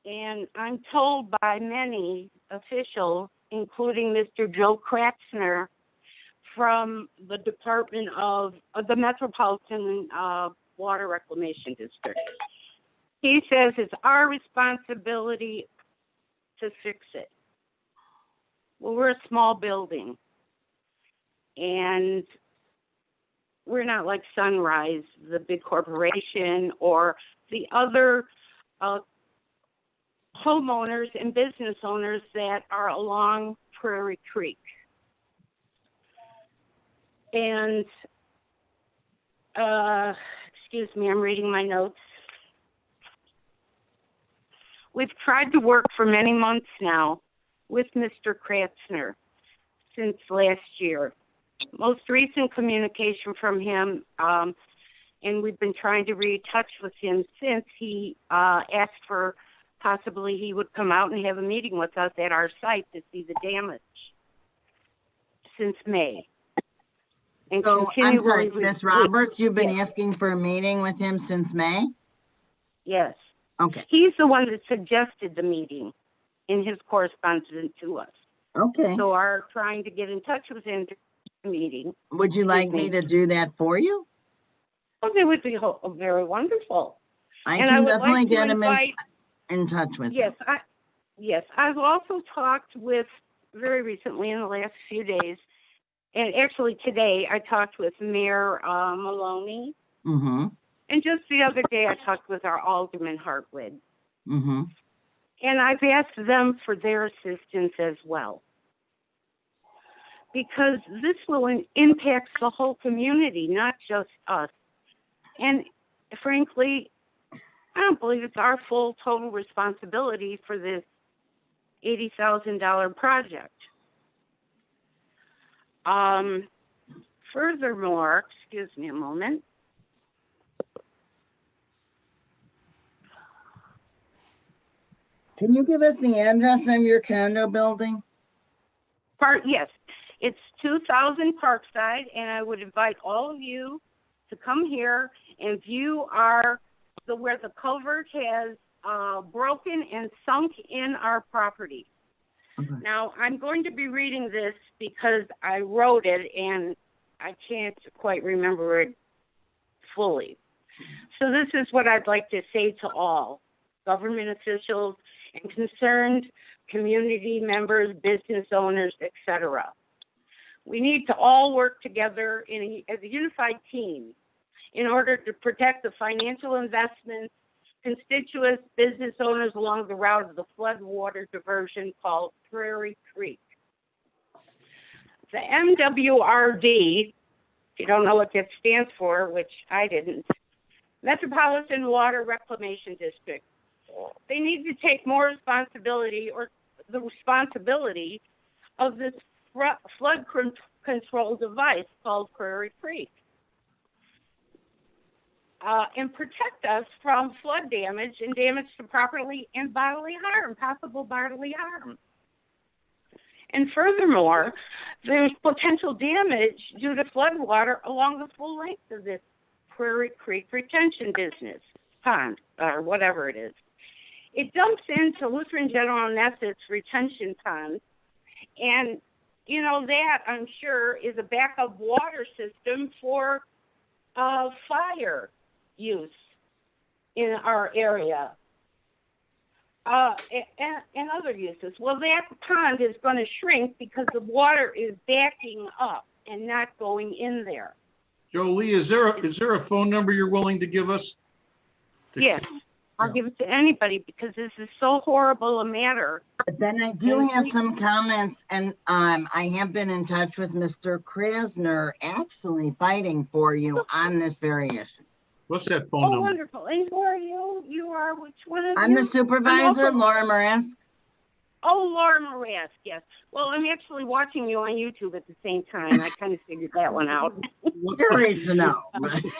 And I'm told by many officials, including Mr. Joe Kratzner from the Department of the Metropolitan Water Reclamation District. He says it's our responsibility to fix it. Well, we're a small building, and we're not like Sunrise, the big corporation, or the other homeowners and business owners that are along Prairie Creek. And, excuse me, I'm reading my notes. We've tried to work for many months now with Mr. Kratzner since last year. Most recent communication from him, and we've been trying to re-touch with him since he asked for possibly he would come out and have a meeting with us at our site to see the damage since May. And so, I'm sorry, Ms. Roberts, you've been asking for a meeting with him since May? Yes. Okay. He's the one that suggested the meeting in his correspondence to us. Okay. So our trying to get in touch with him to the meeting. Would you like me to do that for you? Oh, it would be very wonderful. I can definitely get him in touch with him. Yes, I've also talked with, very recently in the last few days, and actually today, I talked with Mayor Maloney. Mm-hmm. And just the other day, I talked with our Alderman Hartwood. Mm-hmm. And I've asked them for their assistance as well. Because this will impact the whole community, not just us. And frankly, I don't believe it's our full total responsibility for this $80,000 project. Furthermore, excuse me a moment. Can you give us the address of your condo building? Yes, it's 2000 Parkside, and I would invite all of you to come here and view where the culvert has broken and sunk in our property. Okay. Now, I'm going to be reading this because I wrote it and I can't quite remember it fully. So this is what I'd like to say to all government officials and concerned community members, business owners, etc. We need to all work together as a unified team in order to protect the financial investments, constituents, business owners along the route of the flood water diversion called Prairie Creek. The MWRD, if you don't know what that stands for, which I didn't, Metropolitan Water Reclamation District, they need to take more responsibility, or the responsibility of this flood control device called Prairie Creek, and protect us from flood damage and damage to property and bodily harm, possible bodily harm. And furthermore, there's potential damage due to flood water along the full length of this Prairie Creek retention business pond, or whatever it is. It dumps into Lutheran General Ness's retention pond, and you know that, I'm sure, is a backup water system for fire use in our area, and other uses. Well, that pond is going to shrink because the water is backing up and not going in there. Jolie, is there a phone number you're willing to give us? Yes, I'll give it to anybody because this is so horrible a matter. But then I do have some comments, and I have been in touch with Mr. Krasner, actually fighting for you on this very issue. What's that phone Oh, number? wonderful. And who are you? You are which one of I'm you? the supervisor, Laura Morask. Oh, Laura Morask, yes. Well, I'm actually watching you on YouTube at the same time. I kind of figured that one out. Great to know.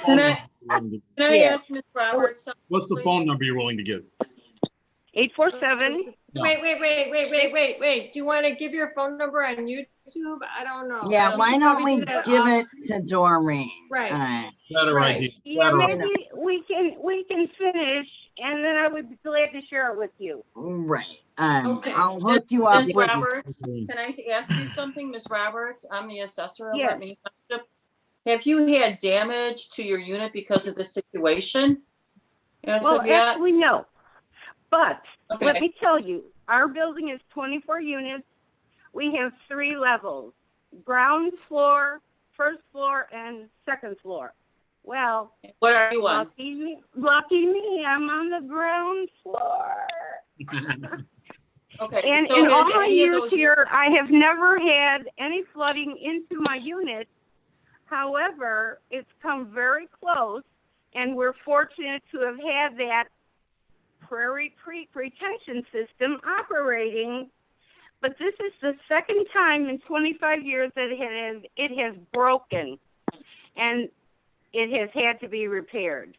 Can I ask Ms. Roberts something? What's the phone number you're willing to give? 847. Wait. Do you want to give your phone number on YouTube? I don't know. Yeah, why don't we that give off- it to Doreen? Right. Better idea. Yeah, Better idea. maybe we can finish, and then I would be glad to share it with you. Right. Okay. I'll hook you up Ms. with. Roberts, can I ask you something, Ms. Roberts? I'm the assessor Yes. of Maine Township. Have you had damage to your unit because of this situation? As Well, of yet? actually, no. But Okay. let me tell you, our building is 24 units. We have 3 levels: ground floor, first floor, and second floor. Well, What are you on? lucky me, I'm on the ground floor. Okay. And so in has all my any of years those- here, I have never had any flooding into my unit. However, it's come very close, and we're fortunate to have had that Prairie Creek retention system operating. But this is the second time in 25 years that it has broken, and it has had to be repaired.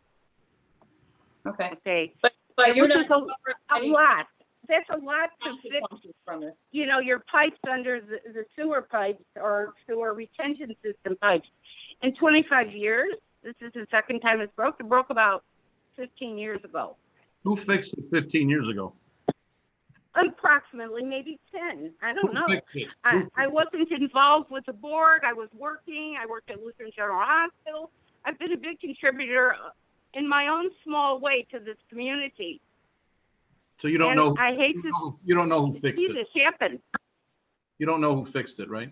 Okay. Okay. But you're Which not is covering a any lot. That's a lot to fix. consequences from this. You know, your pipes under the sewer pipes or sewer retention system pipes. In 25 years, this is the second time it's broke. It broke about 15 years ago. Who fixed it 15 years ago? Approximately, maybe 10. I don't Who know. fixed it? I wasn't involved with the board. I was working. I worked at Lutheran General Hospital. I've been a big contributor in my own small way to this community. So you don't And know. I hate You don't know who to fixed see it. this happen. You don't know who fixed it, right?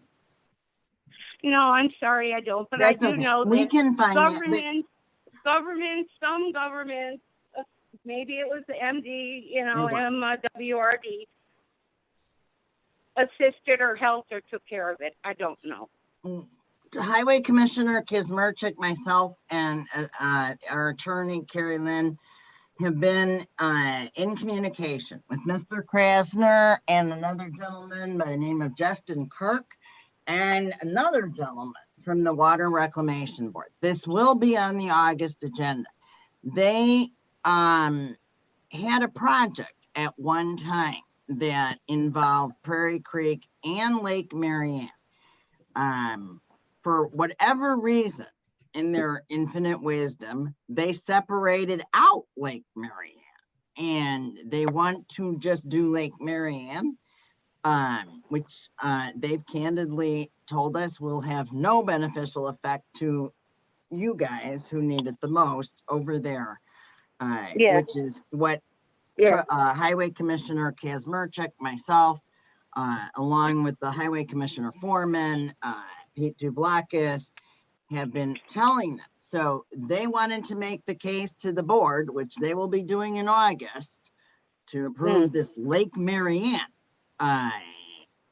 No, I'm sorry, I don't. But That's I do okay. know We that can find it. some governments, maybe it was the MD, Right. MWRD, assisted or helped or took care of it. I don't know. Highway Commissioner Kizmerchik, myself, and our attorney, Carrie Lynn, have been in communication with Mr. Krasner and another gentleman by the name of Justin Kirk and another gentleman from the Water Reclamation Board. This will be on the August agenda. They had a project at one time that involved Prairie Creek and Lake Marianne. For whatever reason, in their infinite wisdom, they separated out Lake Marianne, and they want to just do Lake Marianne, which they've candidly told us will have no beneficial effect to you guys who need it the most over there, Yes. which is what Yes. Highway Commissioner Kazmerchuk, myself, along with the Highway Commissioner Foreman, Pete Dublakis, have been telling them. So they wanted to make the case to the board, which they will be doing in August, to approve this Lake Marianne,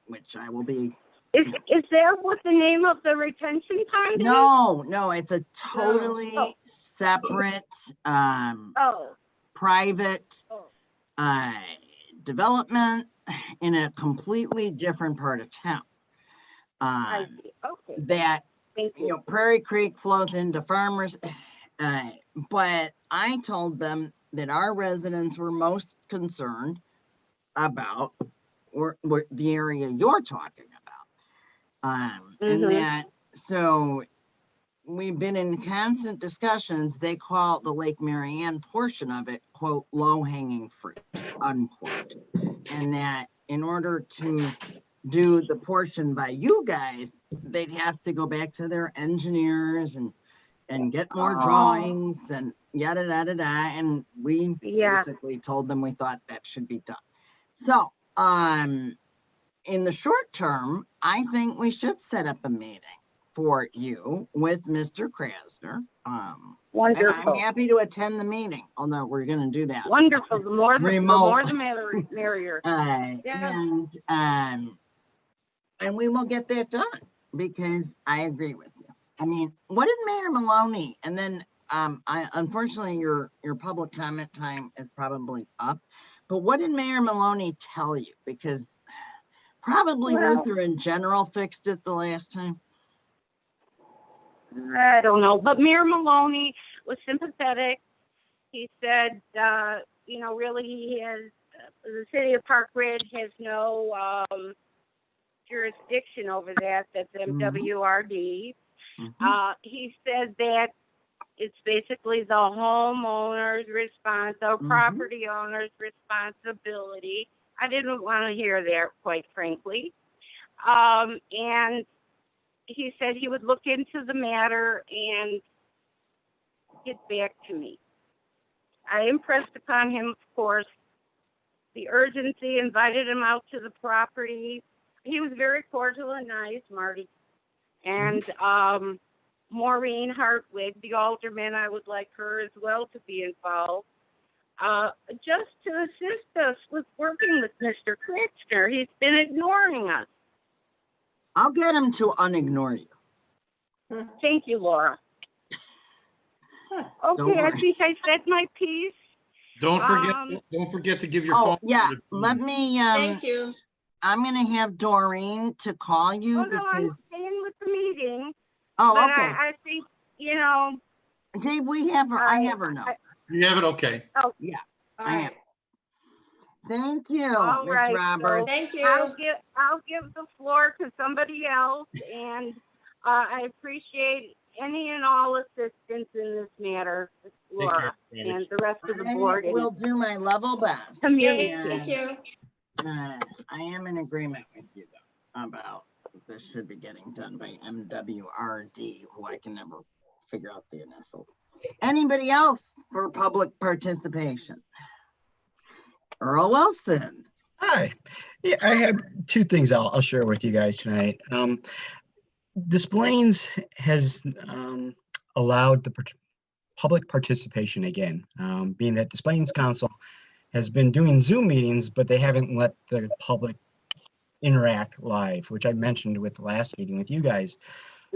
which I will be. Is that what the name of the retention pond is? No, it's a totally separate, private development in a completely different part of town. I see. Okay. That, Thank you. you know, Prairie Creek flows into Farmers, but I told them that our residents were most concerned about or the area you're talking about. And that, so we've been in constant discussions. They call the Lake Marianne portion of it, quote, low hanging fruit, unquote. And that in order to do the portion by you guys, they'd have to go back to their engineers and get more drawings and yada, yada, yada. And we basically told them we thought that should be done. So, in the short term, I think we should set up a meeting for you with Mr. Krasner. Wonderful. And I'm happy to attend the meeting, although we're going to do that. Wonderful. The more the merrier. And we will get that done because I agree with you. I mean, what did Mayor Maloney? And then, unfortunately, your public comment time is probably up. But what did Mayor Maloney tell you? Because probably Luther in general fixed it the last time. I don't know, but Mayor Maloney was sympathetic. He said, you know, really he has, the city of Park Ridge has no jurisdiction over that. That's MWRD. He said that it's basically the homeowner's response or property owner's responsibility. I didn't want to hear that, quite frankly. And he said he would look into the matter and get back to me. I impressed upon him, of course, the urgency, invited him out to the property. He was very cordial and nice, Marty. And Maureen Hartwig, the alderman, I would like her as well to be involved, just to assist us with working with Mr. Krasner. He's been ignoring us. I'll get him to unignore you. Thank you, Laura. Okay, I think I said my piece. Don't forget to give your phone. Yeah, let me. Thank you. I'm gonna have Doreen to call you No, I'm because. staying with the meeting. Oh, but okay. I think, you know. Dave, we have her. I have her now. You have it, okay. Oh, yeah. All I right. am. Thank you, All Miss right, Roberts. so Thank you. I'll give the floor to somebody else, and I appreciate any and all assistance in this matter, Laura, and the rest of the board. I will do my level best. Thank you. I am in agreement with you though about this should be getting done by MWRD, who I can never figure out the initials. Anybody else for public participation? Earl Wilson. Hi. Yeah, I have two things I'll share with you guys tonight. Des Plaines has allowed the public participation again, being that Des Plaines Council has been doing Zoom meetings, but they haven't let the public interact live, which I mentioned with the last meeting with you guys.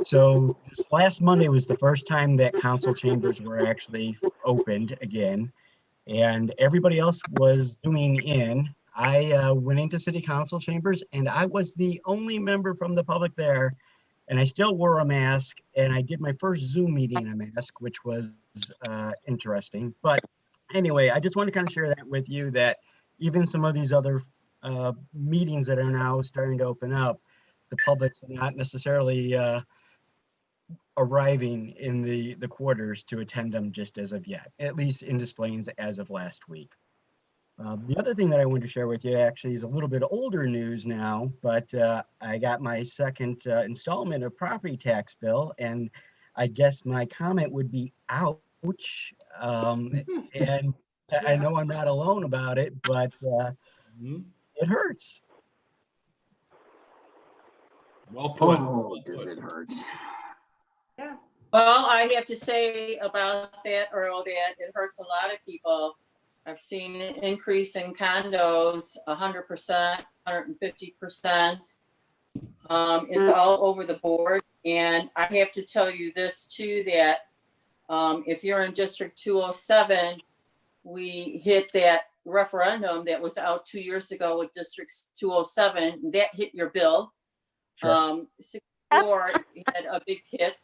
So this last Monday was the first time that council chambers were actually opened again, and everybody else was zooming in. I went into city council chambers and I was the only member from the public there, and I still wore a mask, and I did my first Zoom meeting in a mask, which was interesting. But anyway, I just want to kind of share that with you, that even some of these other meetings that are now starting to open up, the public's not necessarily arriving in the quarters to attend them just as of yet, at least in Des Plaines as of last week. The other thing that I wanted to share with you actually is a little bit older news now, but I got my second installment of property tax bill, and I guess my comment would be ouch. And I know I'm not alone about it, but it hurts. Well put. Oh, does it hurt? Yeah. Well, I have to say about that, Earl, that it hurts a lot of people. I've seen an increase in condos, 100%, 150%. It's all over the board. And I have to tell you this too, that if you're in District 207, we hit that referendum that was out 2 years ago with District 207. That hit your bill. Sure. 64 had a big hit.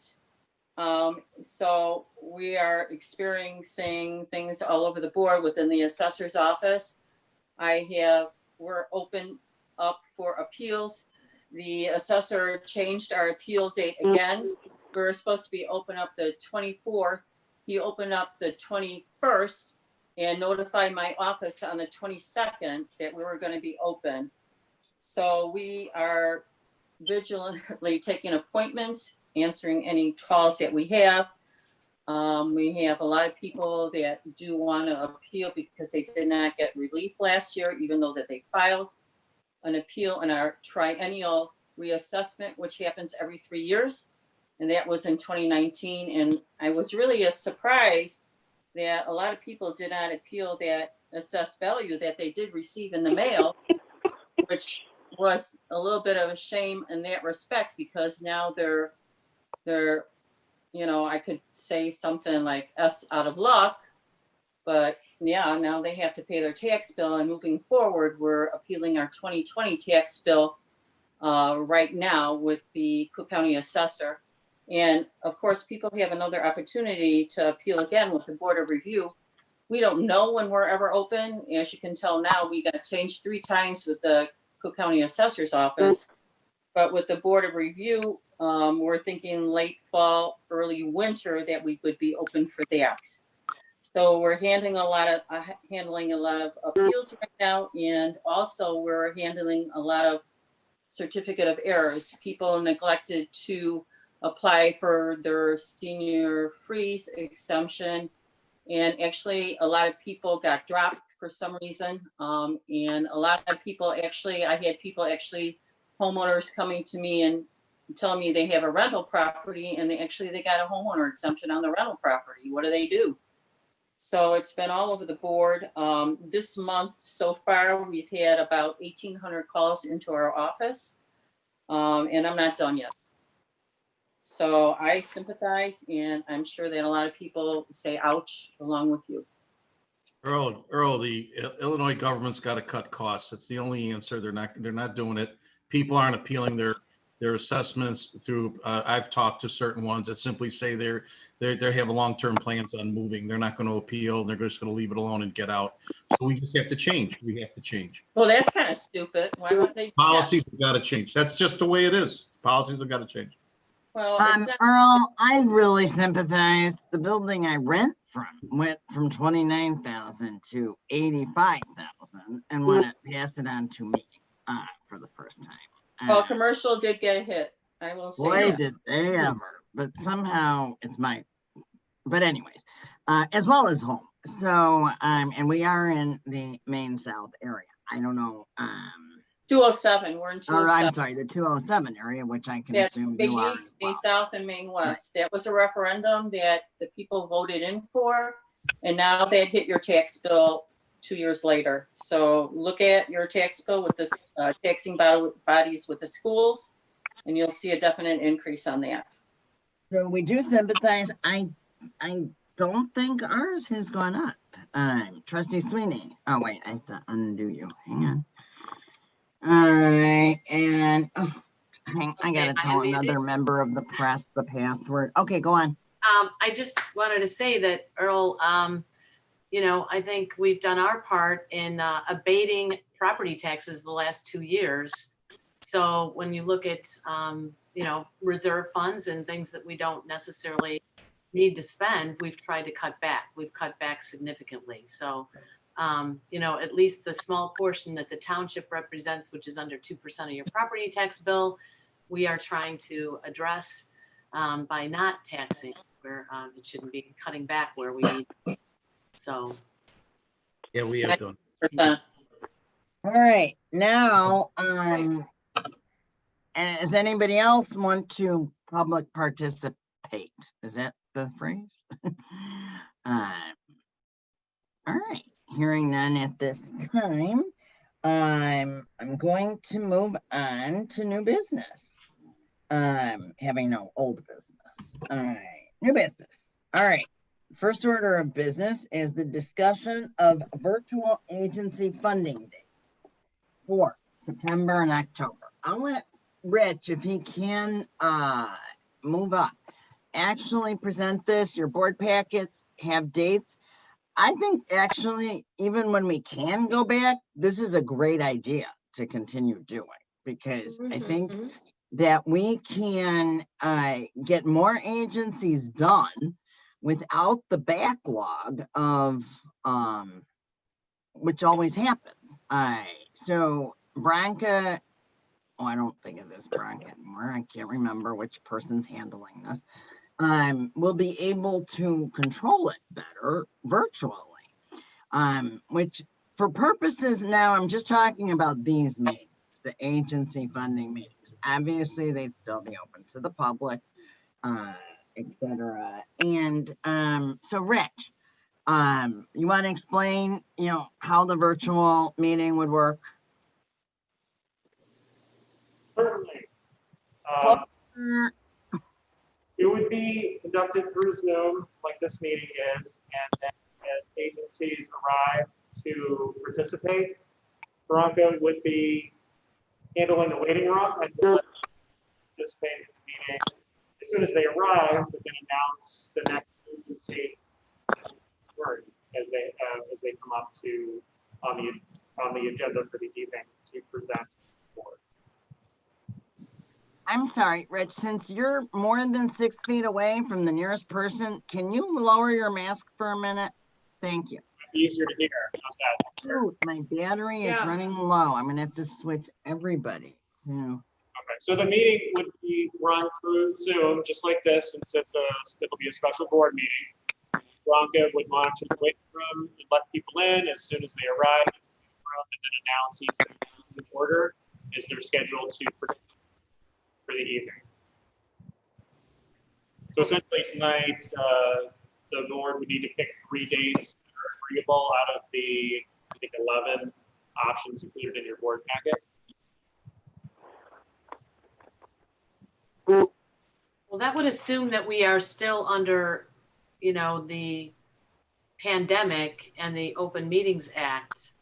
So we are experiencing things all over the board within the assessor's office. We're open up for appeals. The assessor changed our appeal date again. We were supposed to be open up the 24th. He opened up the 21st and notified my office on the 22nd that we were going to be open. So we are vigilantly taking appointments, answering any calls that we have. We have a lot of people that do want to appeal because they did not get relief last year, even though that they filed an appeal in our triennial reassessment, which happens every 3 years. And that was in 2019. And I was really surprised that a lot of people did not appeal that assessed value that they did receive in the mail, which was a little bit of a shame in that respect, because now they're, I could say something like S out of luck, but yeah, now they have to pay their tax bill. And moving forward, we're appealing our 2020 tax bill right now with the Cook County Assessor. And of course, people have another opportunity to appeal again with the Board of Review. We don't know when we're ever open. As you can tell now, we got changed 3 times with the Cook County Assessor's Office. But with the Board of Review, we're thinking late fall, early winter that we would be open for that. So we're handling a lot of appeals right now, and also we're handling a lot of certificate of errors. People neglected to apply for their senior freeze exemption, and actually a lot of people got dropped for some reason. And a lot of people actually, I had people actually, homeowners coming to me and telling me they have a rental property and they got a homeowner exemption on the rental property. What do they do? So it's been all over the board. This month so far, we've had about 1,800 calls into our office, and I'm not done yet. So I sympathize, and I'm sure that a lot of people say ouch along with you. Earl, the Illinois government's got to cut costs. That's the only answer. They're not doing it. People aren't appealing their assessments through. I've talked to certain ones that simply say they have long-term plans on moving. They're not going to appeal. They're just going to leave it alone and get out. So we just have to change. We have to change. Well, that's kind of stupid. Why don't they? Policies have got to change. That's just the way it is. Policies have got to change. Well, Earl, I really sympathize. The building I rent from went from 29,000 to 85,000, and when it passed it on to me for the first time. Well, commercial did get a hit. I will say Boy, that. did they ever. But somehow it's but anyways, as well as home. So, and we are in the Maine South area. I don't know. 207. We're in 207. Or I'm sorry, the 207 area, which I can assume Maine you are. East, Maine South, and Maine West. That was a referendum that the people voted in for, and now that hit your tax bill 2 years later. So look at your tax bill with the taxing bodies with the schools, and you'll see a definite increase on that. So we do sympathize. I don't think ours has gone up. Trustee Sweeney. Oh wait, I have to undo you. Hang on. All right, and I gotta tell another member of the press the password. Okay, go on. I just wanted to say that, Earl, I think we've done our part in abating property taxes the last 2 years. So when you look at, reserve funds and things that we don't necessarily need to spend, we've tried to cut back. We've cut back significantly. So, at least the small portion that the township represents, which is under 2% of your property tax bill, we are trying to address. by not taxing where it shouldn't be, cutting back where we need. So. Yeah, we have done. All right, now, and does anybody else want to public participate? Is that the phrase? All right, hearing none at this time, I'm going to move on to new business. Having no old business. All right, new business. All right, first order of business is the discussion of virtual agency funding day for September and October. I'll let Rich, if he can move up, actually present this. Your board packets have dates. I think actually, even when we can go back, this is a great idea to continue doing, because I think that we can get more agencies done without the backlog of which always happens. So Bronca, oh, I don't think of this Bronca anymore. I can't remember which person's handling this. Will be able to control it better virtually, which for purposes now, I'm just talking about these meetings, the agency funding meetings. Obviously, they'd still be open to the public, etc. And so, Rich, you want to explain, how the virtual meeting would work? Certainly. It would be conducted through Zoom, like this meeting is, and then as agencies arrive to participate, Bronco would be handling the waiting room and will participate in the meeting. As soon as they arrive, we can announce the next agency as they come up to on the agenda for the evening to present to the board. I'm sorry, Rich, since you're more than 6 feet away from the nearest person, can you lower your mask for a minute? Thank you. Easier to hear. Ooh, my battery is running low. I'm gonna have to switch everybody. Okay, so the meeting would be run through Zoom, just like this, and since it'll be a special board meeting, Bronco would monitor the waiting room and let people in as soon as they arrive in the room, and then announce each order as they're scheduled to for the evening. So essentially tonight, the board would need to pick 3 dates that are agreeable out of the, I think, 11 options included in your board packet. Well, that would assume that we are still under, the pandemic and the Open Meetings Act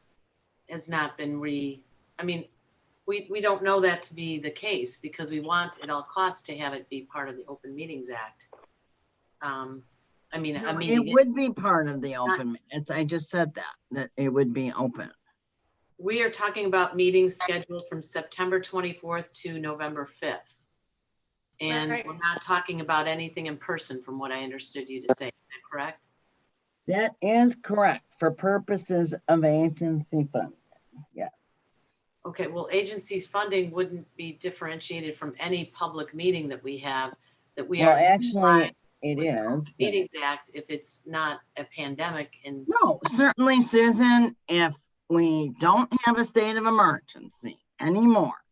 has not been we don't know that to be the case because we want at all costs to have it be part of the Open Meetings Act. It would be part of the open. I just said that it would be open. We are talking about meetings scheduled from September 24th to November 5th. And we're not talking about anything in person from what I understood you to say. Is that correct? That is correct for purposes of agency funding. Yes. Okay, well, agencies funding wouldn't be differentiated from any public meeting that we have that we are. Well, actually, it is. Meetings Act if it's not a pandemic. And no, certainly, Susan, if we don't have a state of emergency anymore,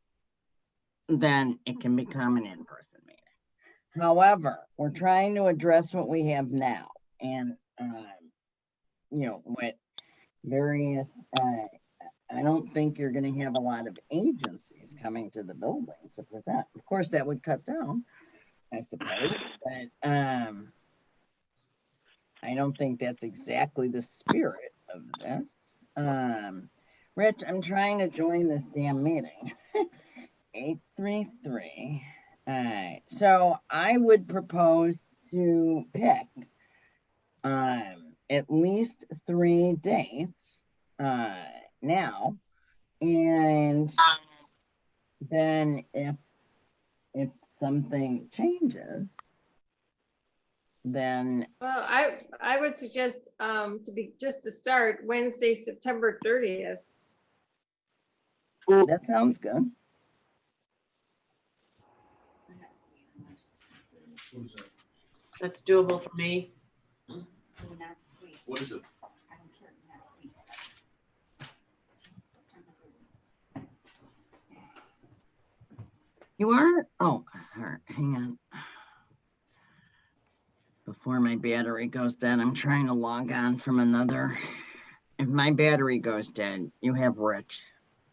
then it can become an in-person meeting. However, we're trying to address what we have now, and with various. I don't think you're going to have a lot of agencies coming to the building to present. Of course, that would cut down, I suppose, but I don't think that's exactly the spirit of this. Rich, I'm trying to join this damn meeting. 833. All right, so I would propose to pick at least 3 dates now, and then if something changes, then well, I would suggest to start Wednesday, September 30th. That sounds good. That's doable for me. What is it? You are? Oh, all right, hang on. Before my battery goes dead, I'm trying to log on from another. If my battery goes dead, you have Rich.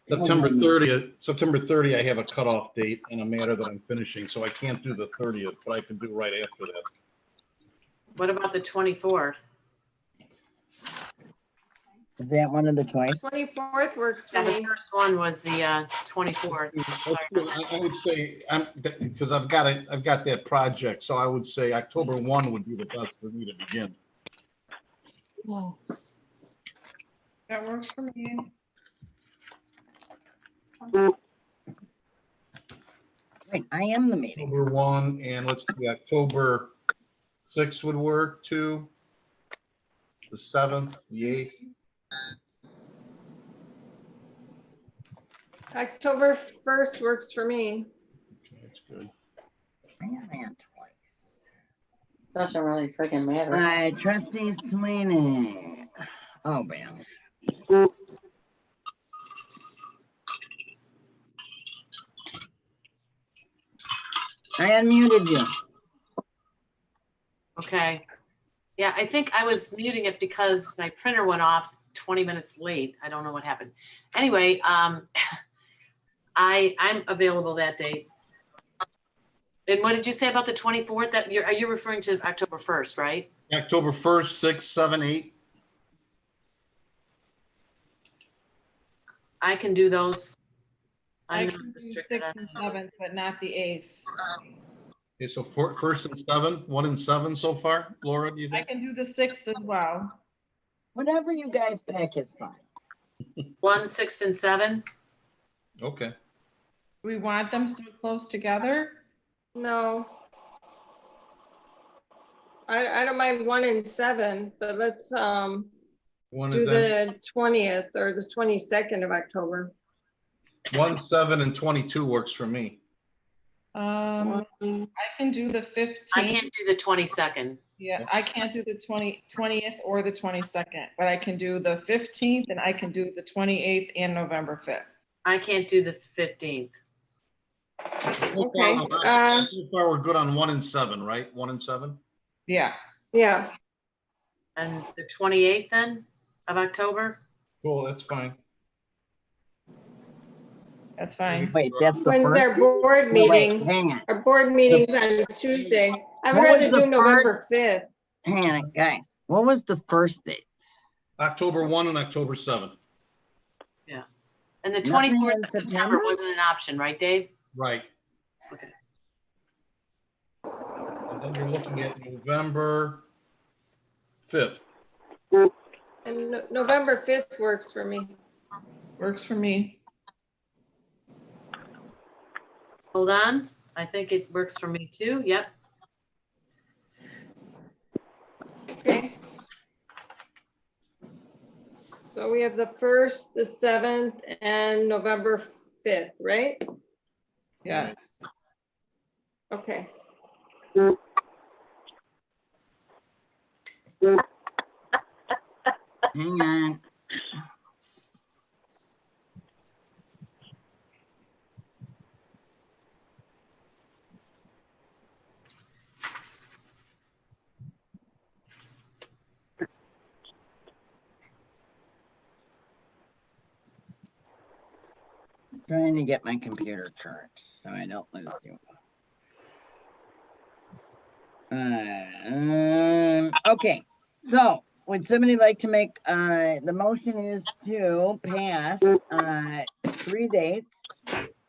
September 30th, September 30th, I have a cutoff date in a matter that I'm finishing, so I can't do the 30th, but I can do right after that. What about the 24th? Is that one of the choice? 24th works for Yeah, the me. first one was the 24th. I would say, because I've got that project, so I would say October 1 would be the best for me to begin. That works for me. Wait, I am the meeting. October 1, and let's see, October 6th would work too. The 7th, the 8th. October 1st works for me. Okay, that's good. Doesn't really friggin' matter. Trustee Sweeney. Oh, man. I unmuted you. Okay. Yeah, I think I was muting it because my printer went off 20 minutes late. I don't know what happened. Anyway, I'm available that day. And what did you say about the 24th? Are you referring to October 1st, right? October 1st, 6th, 7th, 8th. I can do those. I I'm can not do restricted 6th and 7th, but not the 8th. Okay, so 1st and 7th, 1 and 7 so far. Laura, do you I think? can do the 6th as well. Whatever you guys pick is fine. 1, 6, and 7. Okay. Do we want them so close together? No. I don't mind 1 and 7, but let's One do of them, the 20th or the 22nd of October. 1, 7, and 22 works for me. I can do the 15th. I can't do the 22nd. Yeah, I can't do the 20th or the 22nd, but I can do the 15th and I can do the 28th and November 5th. I can't do the 15th. Okay. So far, we're good on 1 and 7, right? 1 and 7? Yeah. Yeah. And the 28th then of October? Cool, that's fine. That's fine. Wait, that's the When's first? our board Wait, meeting? hang on. Our board meeting's on Tuesday. I would What was rather the do November first- 5th. Hang on, guys. What was the first date? October 1 and October 7. Yeah. And the Nothing 24th in of September September? wasn't an option, right, Dave? Right. Okay. And then you're looking at November 5th. And November 5th works for me. Works for me. Hold on. I think it works for me too. Yep. Okay. So we have the 1st, the 7th, and November 5th, right? Yes. Okay. Hang on. Trying to get my computer charged so I don't lose you. Okay, so would somebody like to make, the motion is to pass 3 dates.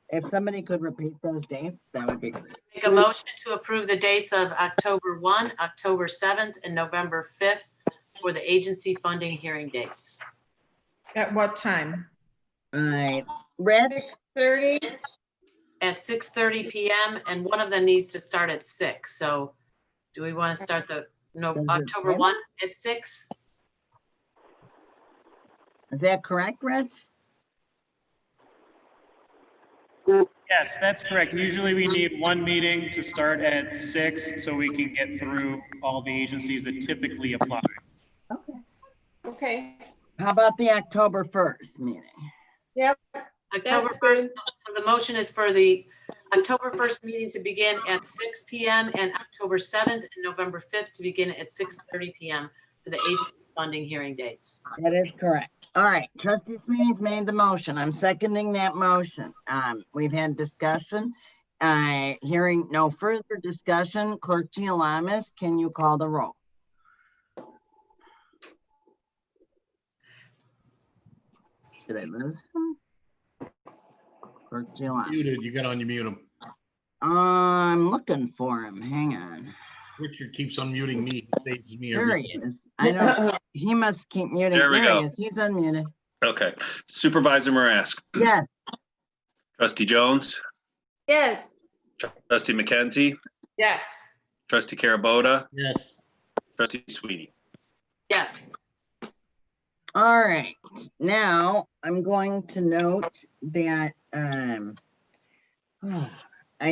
If somebody could repeat those dates, that would be great. Make a motion to approve the dates of October 1, October 7th, and November 5th for the agency funding hearing dates. At what time? Red? 6:30. At 6:30 p.m. and one of them needs to start at 6. So do we want to start the October 1 at 6? Is that correct, Reg? Yes, that's correct. Usually we need one meeting to start at 6 so we can get through all the agencies that typically apply. Okay, How about the October 1st meeting? yep, October That's 1st, good. so the motion is for the October 1st meeting to begin at 6 PM and October 7th and November 5th to begin at 6:30 PM for the agency funding hearing dates. That is correct. All right, trustee Sweeney's made the motion. I'm seconding that motion. We've had discussion. Hearing no further discussion, Clerk Gialamas, can you call the roll? Did I lose him? Clerk Gialamas. Muted, you got on, you mute him. I'm looking for him. Hang on. Richard keeps unmuting me. Saves me There every. he is. I know. He must keep muting. There we There go. he is. He's unmuted. Okay. Supervisor Marask, Yes. Trustee Jones, yes. Trustee McKenzie, Yes. Trustee Carabota, Yes. Trustee Sweeney. Yes. All right. Now I'm going to note that I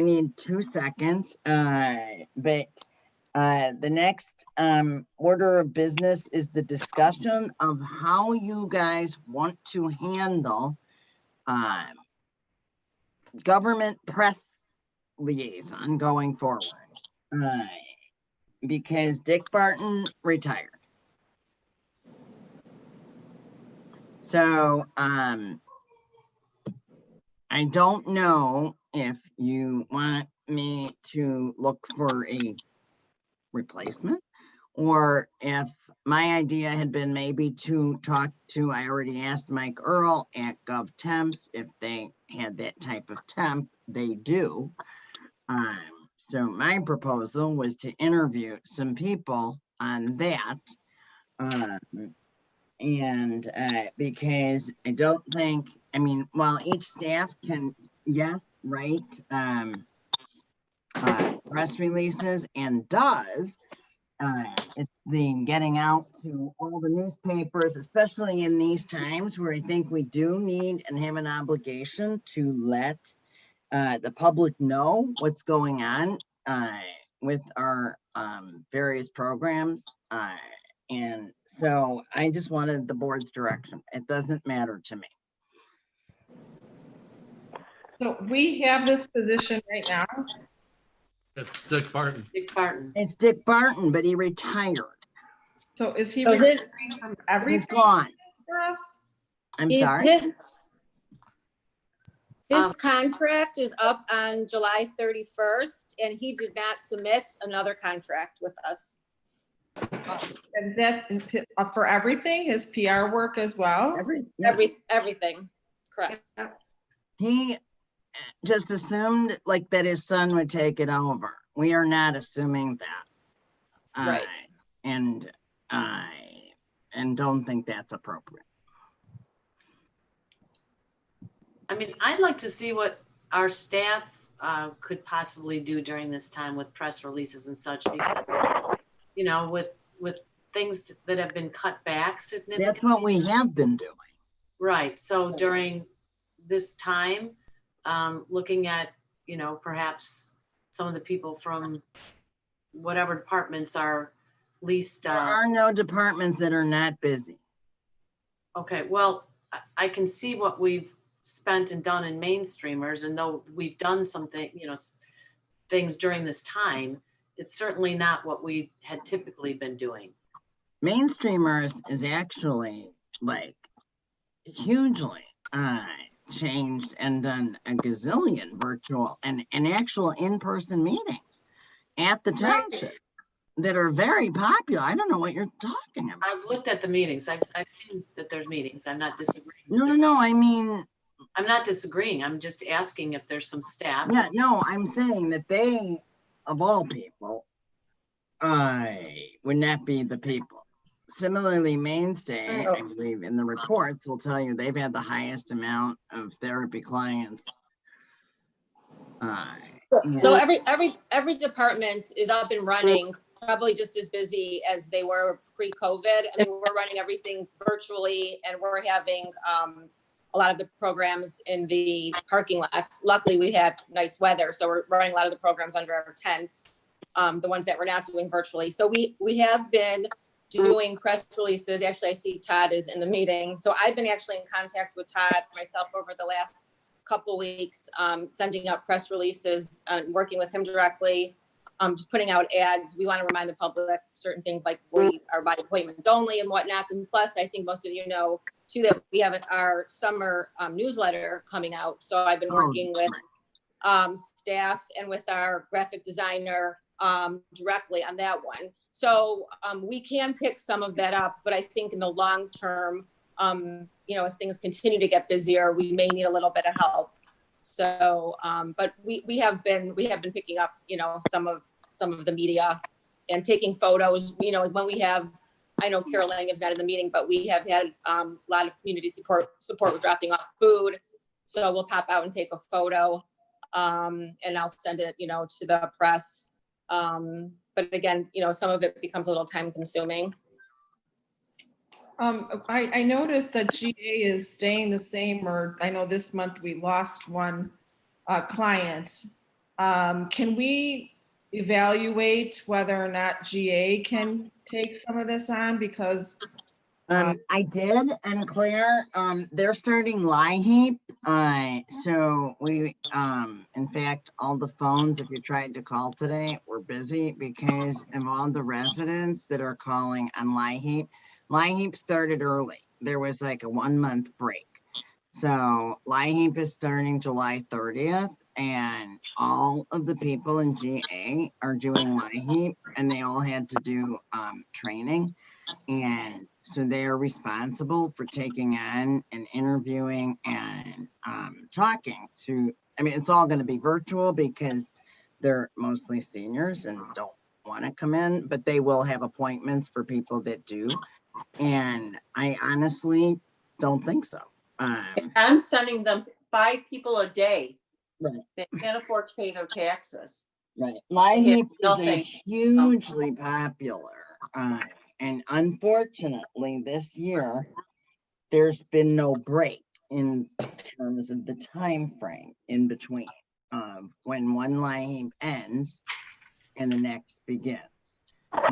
need 2 seconds. But the next order of business is the discussion of how you guys want to handle government press liaison going forward. Because Dick Barton retired. So I don't know if you want me to look for a replacement, or if my idea had been maybe to talk to, I already asked Mike Earl at GovTemps if they had that type of temp. They do. So my proposal was to interview some people on that. Because I don't think, I mean, while each staff can, yes, write press releases and does, it's the getting out to all the newspapers, especially in these times where I think we do need and have an obligation to let the public know what's going on with our various programs. And so I just wanted the board's direction. It doesn't matter to me. So we have this position right now. That's Dick Barton. Dick Barton. It's Dick Barton, but he retired. So is he So his- retiring from He's everything gone. for us? I'm He's- sorry. His contract is up on July 31st, and he did not submit another contract with us. Is that for everything, his PR work as well? Everything, correct. He just assumed like that his son would take it over. We are not assuming that. Right. And don't think that's appropriate. I mean, I'd like to see what our staff could possibly do during this time with press releases and such, because, you know, with things that have been cut back significantly. That's what we have been doing. Right. So during this time, looking at, you know, perhaps some of the people from whatever departments are least. There are no departments that are not busy. Okay, well, I can see what we've spent and done in mainstreamers, and though we've done something, you know, things during this time, it's certainly not what we had typically been doing. Mainstreamers is actually like hugely changed and done a gazillion virtual and actual in-person meetings at the township that are very popular. I don't know what you're talking about. I've looked at the meetings. I've seen that there's meetings. I'm not disagreeing. No, I mean, I'm not disagreeing. I'm just asking if there's some staff. yeah, no, I'm saying that they, of all people, would not be the people. Similarly, Mainstay, I believe in the reports will tell you they've had the highest amount of therapy clients. So every department is up and running, probably just as busy as they were pre-COVID. I mean, we're running everything virtually, and we're having a lot of the programs in the parking lot. Luckily, we had nice weather, so we're running a lot of the programs under our tents, the ones that we're not doing virtually. So we have been doing press releases. Actually, I see Todd is in the meeting. So I've been actually in contact with Todd myself over the last couple weeks, sending out press releases, working with him directly, just putting out ads. We want to remind the public certain things like we are by appointment only and whatnot. And plus, I think most of you know too that we have our summer newsletter coming out. So I've been working with staff and with our graphic designer directly on that one. So we can pick some of that up, but I think in the long term, you know, as things continue to get busier, we may need a little bit of help. So, but we have been picking up, you know, some of the media and taking photos. You know, when we have, I know Carol Lang is not in the meeting, but we have had a lot of community support with dropping off food. So we'll pop out and take a photo, and I'll send it, you know, to the press. But again, you know, some of it becomes a little time consuming. I noticed that GA is staying the same, or I know this month we lost one client. Can we evaluate whether or not GA can take some of this on? Because I did, and Claire, they're starting LIHEAP. So we, in fact, all the phones, if you tried to call today, were busy because of all the residents that are calling on LIHEAP. LIHEAP started early. There was like a 1 month break. So LIHEAP is starting July 30th, and all of the people in GA are doing LIHEAP, and they all had to do training. And so they are responsible for taking on and interviewing and talking to, I mean, it's all going to be virtual because they're mostly seniors and don't want to come in, but they will have appointments for people that do. And I honestly don't think so. I'm sending them 5 people a day. Right. They can't afford to pay their taxes. Right. LIHEAP is hugely popular. And unfortunately, this year, there's been no break in terms of the time frame in between when one LIHEAP ends and the next begins.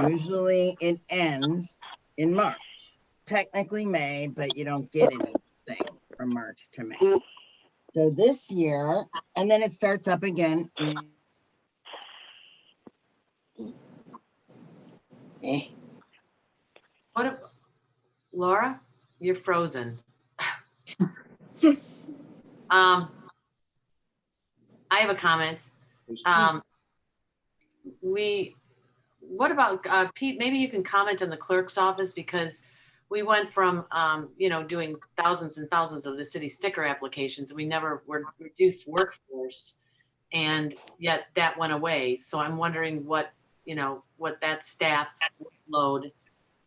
Usually it ends in March, technically May, but you don't get anything from March to May. So this year, and then it starts up again in What if, Laura, you're frozen. I have a comment. What about Pete, maybe you can comment on the clerk's office, because we went from, you know, doing thousands and thousands of the city sticker applications, and we never were reduced workforce, and yet that went away. So I'm wondering what, you know, what that staff load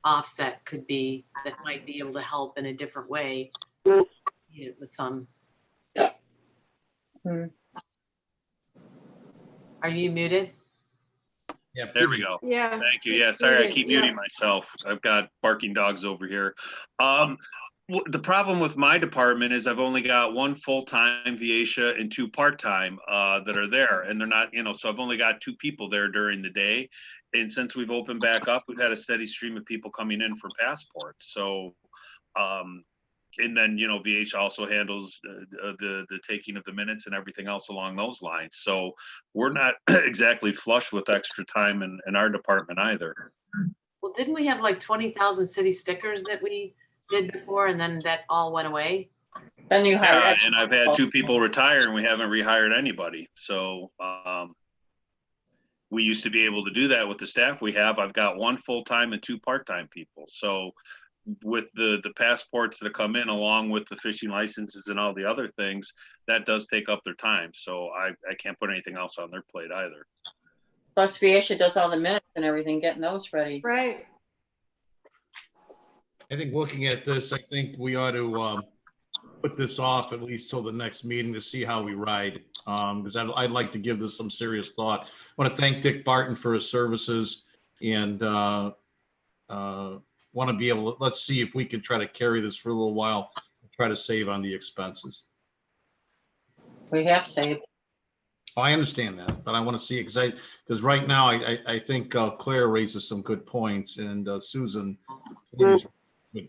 offset could be that might be able to help in a different way, you know, with some. Are you muted? Yeah, there we go. Yeah. Thank you. Yeah, sorry, I keep muting myself. I've got barking dogs over here. The problem with my department is I've only got 1 full-time Viatia and 2 part-time that are there, and they're not, you know, so I've only got 2 people there during the day. And since we've opened back up, we've had a steady stream of people coming in for passports. So, and then, you know, VH also handles the taking of the minutes and everything else along those lines. So we're not exactly flush with extra time in our department either. Well, didn't we have like 20,000 city stickers that we did before, and then that all went away? Then you hire and I've had 2 people retire and we haven't rehired anybody. So we used to be able to do that with the staff we have. I've got 1 full-time and 2 part-time people. So with the passports that come in along with the fishing licenses and all the other things, that does take up their time. So I can't put anything else on their plate either. Plus Viatia does all the minutes and everything, getting those ready. Right. I think looking at this, I think we ought to put this off at least till the next meeting to see how we ride. Because I'd like to give this some serious thought. I want to thank Dick Barton for his services, and want to be able to, let's see if we can try to carry this for a little while try to save on the expenses. We have saved. Oh, I understand that, but I want to see because right now I think Claire raises some good points, and Susan. Good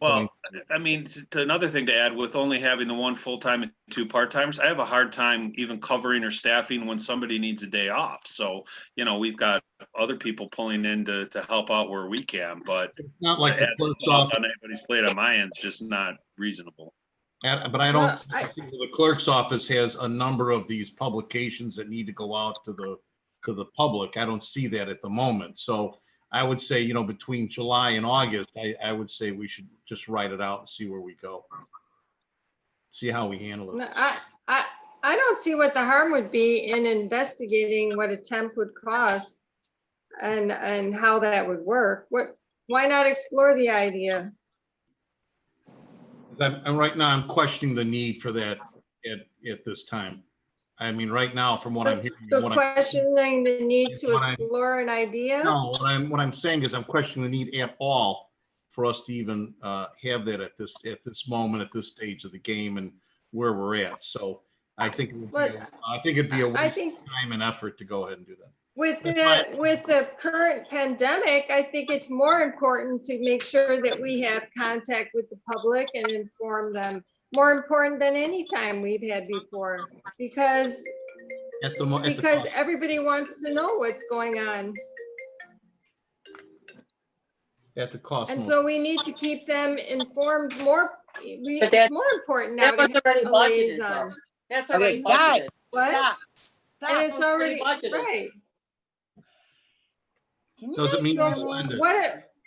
Well, point. I mean, to another thing to add, with only having the one full-time and two part-timers, I have a hard time even covering or staffing when somebody needs a day off. So, you know, we've got other people pulling in to help out where we can, but it's not like to the add some clerk's balls office. on anybody's plate on my end is just not reasonable. But I don't, Well, the clerk's office has a number of these publications that need to go out to the public. I don't see that at the moment. So I would say, you know, between July and August, I would say we should just write it out and see where we go. See how we handle no, it. I don't see what the harm would be in investigating what a temp would cost and how that would work. Why not explore the idea? I'm right now, I'm questioning the need for that at this time. I mean, right now, from what I'm hearing. So questioning the need to explore an idea? No, what I'm saying is I'm questioning the need at all for us to even have that at this moment, at this stage of the game and where we're at. So I think it'd be a waste of time and effort to go ahead and do that. With the current pandemic, I think it's more important to make sure that we have contact with the public and inform them. More important than any time we've had before, because everybody wants to know what's going on. At the cost. And so we need to keep them informed more. It's more important now. That was already budgeted, though. That's already budgeted. What? Stop. And it's already budgeted. right. Doesn't mean So spend it.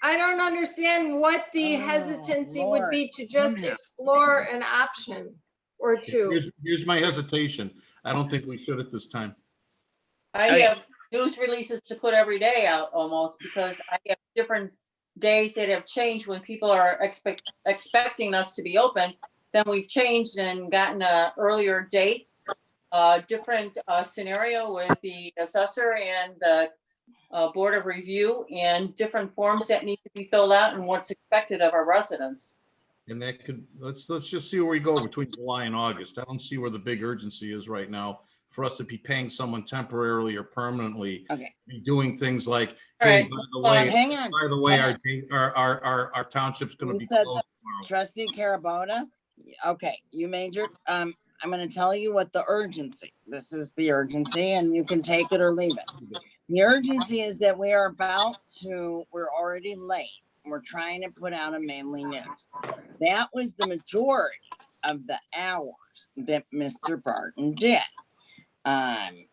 I don't understand what the hesitancy would be to just explore an option or two. Here's my hesitation. I don't think we should at this time. I have news releases to put every day out almost, because I have different days that have changed when people are expecting us to be open. Then we've changed and gotten an earlier date, different scenario with the assessor and the board of review, and different forms that need to be filled out and what's expected of our residents. And that could, let's just see where we go between July and August. I don't see where the big urgency is right now for us to be paying someone temporarily or permanently. Okay. Be doing things like, All hey, right. by the way, Hang on. by the way, Hang our township's going to You be said closed tomorrow. Trustee Carabota, okay, you made your, I'm gonna tell you what the urgency, this is the urgency, and you can take it or leave it. The urgency is that we're already late. We're trying to put out a mainly news. That was the majority of the hours that Mr. Barton did.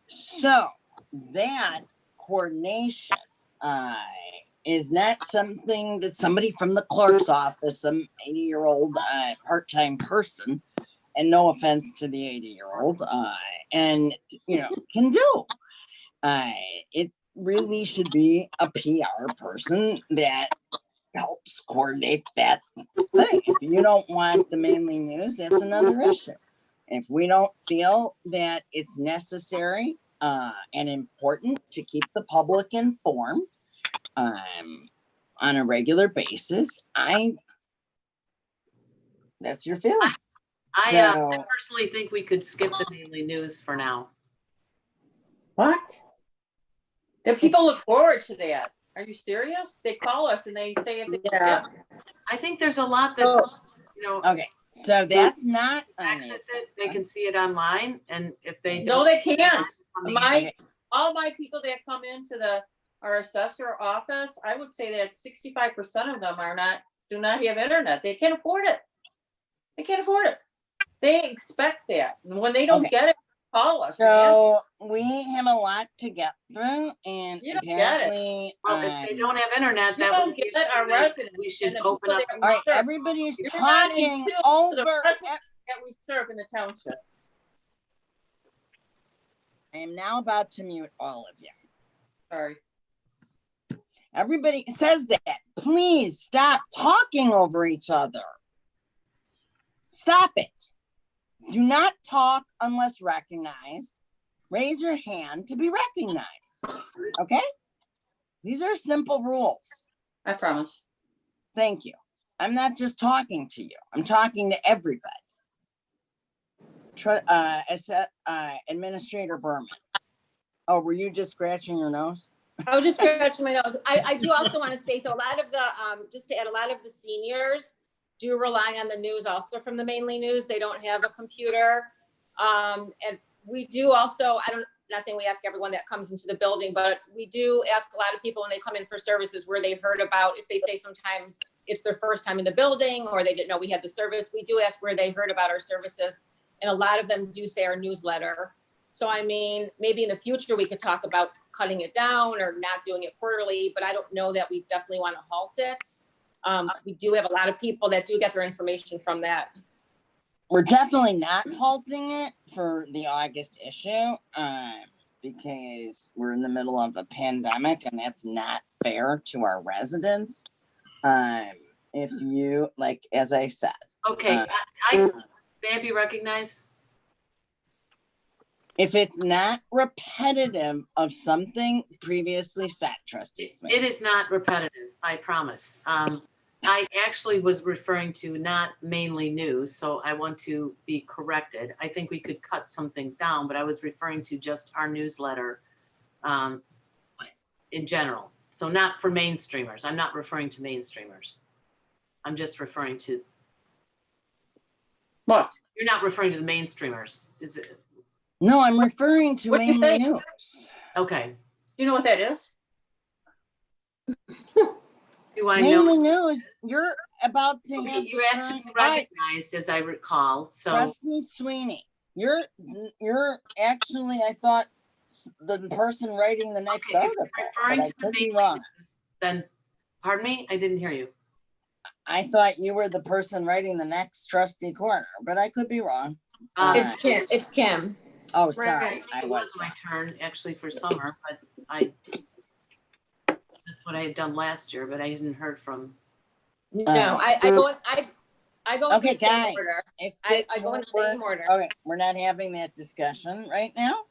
So that coordination is not something that somebody from the clerk's office, some 80-year-old part-time person, and no offense to the 80-year-old, and can do. It really should be a PR person that helps coordinate that thing. If you don't want the mainly news, that's another issue. If we don't feel that it's necessary and important to keep the public informed on a regular basis, that's your feeling. I personally think we could skip the daily news for now. What? The people look forward to that. Are you serious? They call us and they say if they I think there's a lot that Okay, so that's not access it. They can see it online, and if they No, they can't. Okay. All my people that come into our assessor office, I would say that 65% of them do not have internet. They can't afford it. They can't afford it. They expect that. When they don't get it, call us. So we have a lot to get through, and You don't get it. apparently, Well, if they don't have internet, You that don't was the get issue. our residents We should and the open people up. that all right, serve. everybody's You're not in talking tune to over. the residents that we serve in the township. I am now about to mute all of you. Sorry. Everybody says that. Please stop talking over each other. Stop it. Do not talk unless recognized. Raise your hand to be recognized. Okay? These are simple rules. I promise. Thank you. I'm not just talking to you. I'm talking to everybody. Administrator Berman. Oh, were you just scratching your nose? I was just scratching my nose. I do also want to state though, a lot of the, just to add, a lot of the seniors do rely on the news also from the Mainly News. They don't have a computer. And we do also, not saying we ask everyone that comes into the building, but we do ask a lot of people when they come in for services where they've heard about, if they say sometimes it's their first time in the building or they didn't know we had the service, we do ask where they heard about our services. And a lot of them do say our newsletter. So I mean, maybe in the future we could talk about cutting it down or not doing it quarterly, but I don't know that we definitely want to halt it. We do have a lot of people that do get their information from that. We're definitely not halting it for the August issue because we're in the middle of a pandemic and that's not fair to our residents. If you, like, as I said. Okay, may I be recognized? If it's not repetitive of something previously said, Trustee Smith. It is not repetitive, I promise. I actually was referring to not mainly news, so I want to be corrected. I think we could cut some things down, but I was referring to just our newsletter in general. So not for mainstreamers. I'm not referring to mainstreamers. I'm just referring to. What? You're not referring to the mainstreamers, is it? No, I'm referring to Mainly News. Okay. Do you know what that is? Do I Mainly know? News, you're about to have. You asked to be recognized, as I recall. So Trustee Sweeney, you're actually, I thought, the person writing the next article. Referring to I could the be wrong. Then, pardon me, I didn't hear you. I thought you were the person writing the next trustee corner, but I could be wrong. It's Kim. It's Kim. Oh, sorry. Right. It was my turn actually for summer, but that's what I had done last year, but I hadn't heard from. No, I go in Okay, the same guys. order. I go in the same order. Okay, we're not having that discussion right now.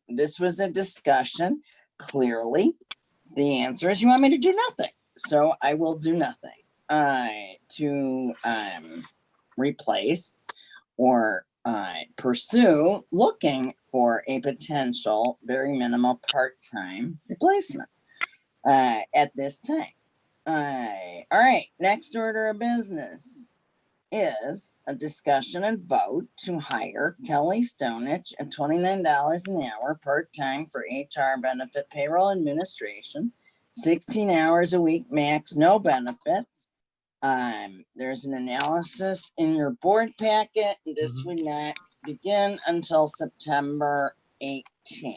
This was a discussion. Clearly, the answer is you want me to do nothing. So I will do nothing to replace or pursue looking for a potential very minimal part-time replacement at this time. All right, next order of business is a discussion and vote to hire Kelly Stonich at $29 an hour part-time for HR benefit payroll administration, 16 hours a week max, no benefits. There's an analysis in your board packet. This would not begin until September 18th.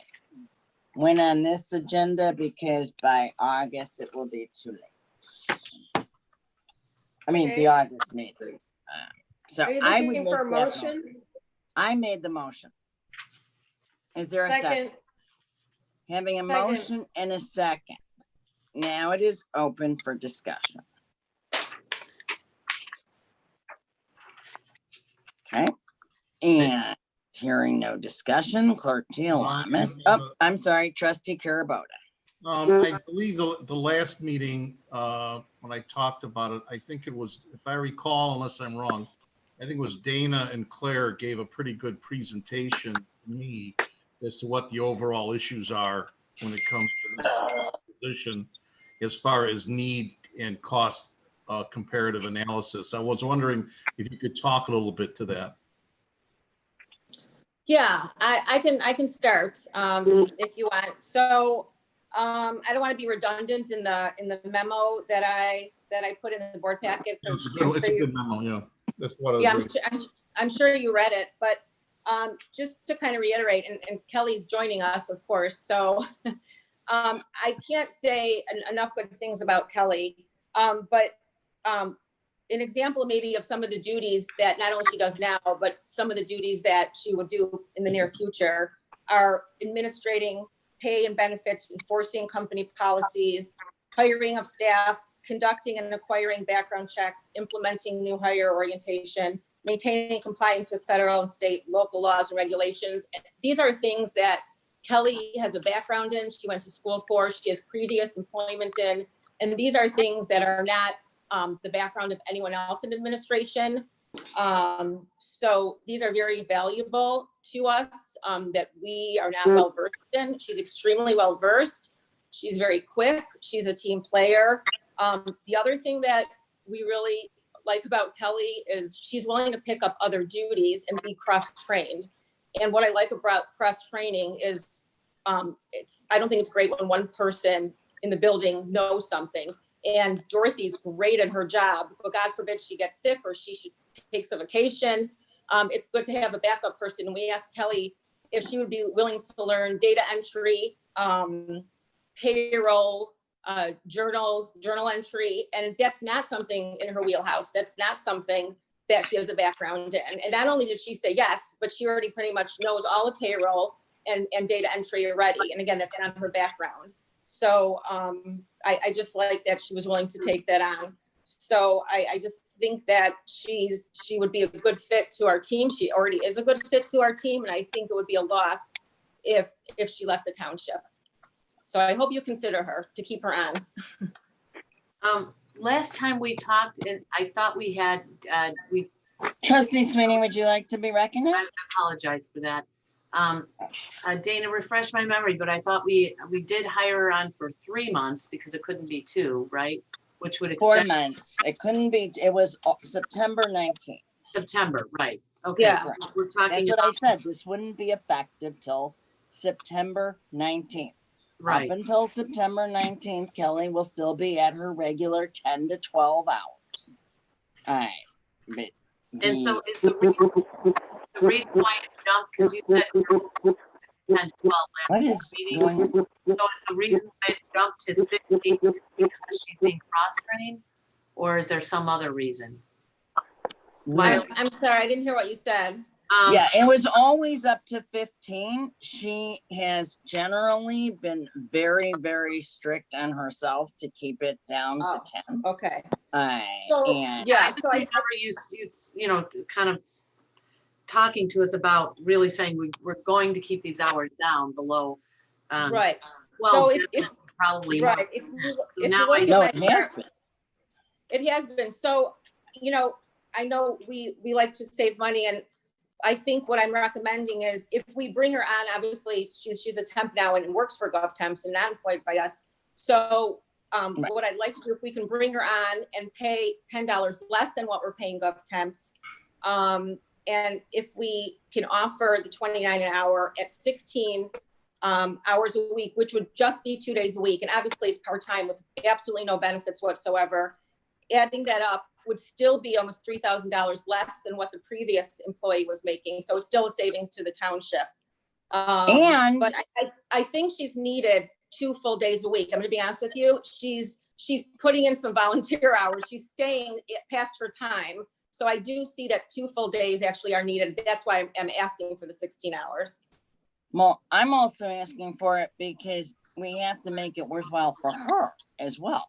When on this agenda, because by August it will be too late. I mean, Okay. the August meeting. So Are you I would looking make for a that motion? I made the motion. Is there a second? Having a Second. motion and a second. Now it is open for discussion. Okay. And hearing no discussion, Clerk Gialamas. Oh, I'm sorry, Trustee Carabota. I believe the last meeting, when I talked about it, I think it was, if I recall, unless I'm wrong, I think it was Dana and Claire gave a pretty good presentation to me as to what the overall issues are when it comes to this position as far as need and cost comparative analysis. I was wondering if you could talk a little bit to that. Yeah, I can start if you want. So I don't want to be redundant in the memo that I put in the board packet. It's a good memo, yeah. That's what I was Yeah, I'm sure you read it, but just to kind of reiterate, and Kelly's joining us, of course. So I can't say enough good things about Kelly, but an example maybe of some of the duties that not only she does now, but some of the duties that she would do in the near future are administrating pay and benefits, enforcing company policies, hiring of staff, conducting and acquiring background checks, implementing new hire orientation, maintaining compliance with federal and state, local laws and regulations. And these are things that Kelly has a background in, she went to school for, she has previous employment in, and these are things that are not the background of anyone else in administration. So these are very valuable to us that we are not well versed in. She's extremely well versed. She's very quick. She's a team player. The other thing that we really like about Kelly is she's willing to pick up other duties and be cross-trained. And what I like about cross-training is I don't think it's great when one person in the building knows something. And Dorothy's great at her job, but God forbid she gets sick or she takes a vacation. It's good to have a backup person. And we asked Kelly if she would be willing to learn data entry, payroll, journal entry. And that's not something in her wheelhouse. That's not something that she has a background in. And not only did she say yes, but she already pretty much knows all the payroll and data entry already. And again, that's not her background. So I just like that she was willing to take that on. So I just think that she would be a good fit to our team. She already is a good fit to our team. And I think it would be a loss if she left the township. So I hope you consider her to keep her on. Last time we talked, and I thought we had, Trustee Sweeney, would you like to be recognized? I apologize for that. Dana, refresh my memory, but I thought we did hire her on for 3 months because it couldn't be 2, right? Which would extend 4 months. It couldn't be, it was September 19th. September, right? Okay. Yeah. We're talking That's what about, I said. This wouldn't be effective till September 19th. right? Up until September 19th, Kelly will still be at her regular 10 to 12 hours. All right. But And so is the reason why it jumped, because you said 10 to 12 what last is meeting. going on? So is the reason why it jumped to 16 because she's being cross-trained, or is there some other reason? I'm sorry, I didn't hear what you said. Yeah, it was always up to 15. She has generally been very, very strict on herself to keep it down to 10. Okay. So I remember you kind of talking to us about really saying we're going to keep these hours down below. Right. Well, So if probably right. more. If you now look I at know my it has been. It has been. So, I know we like to save money, and I think what I'm recommending is if we bring her on, obviously she's a temp now and works for GovTemps and not employed by us. So what I'd like to do, if we can bring her on and pay $10 less than what we're paying GovTemps, and if we can offer the $29 an hour at 16 hours a week, which would just be 2 days a week, and obviously it's part-time with absolutely no benefits whatsoever, adding that up would still be almost $3,000 less than what the previous employee was making. So it's still a savings to the township. But I think she's needed 2 full days a week. I'm gonna be honest with you. She's putting in some volunteer hours. She's staying past her time. So I do see that 2 full days actually are needed. That's why I'm asking for the 16 hours. Well, I'm also asking for it because we have to make it worthwhile for her as well.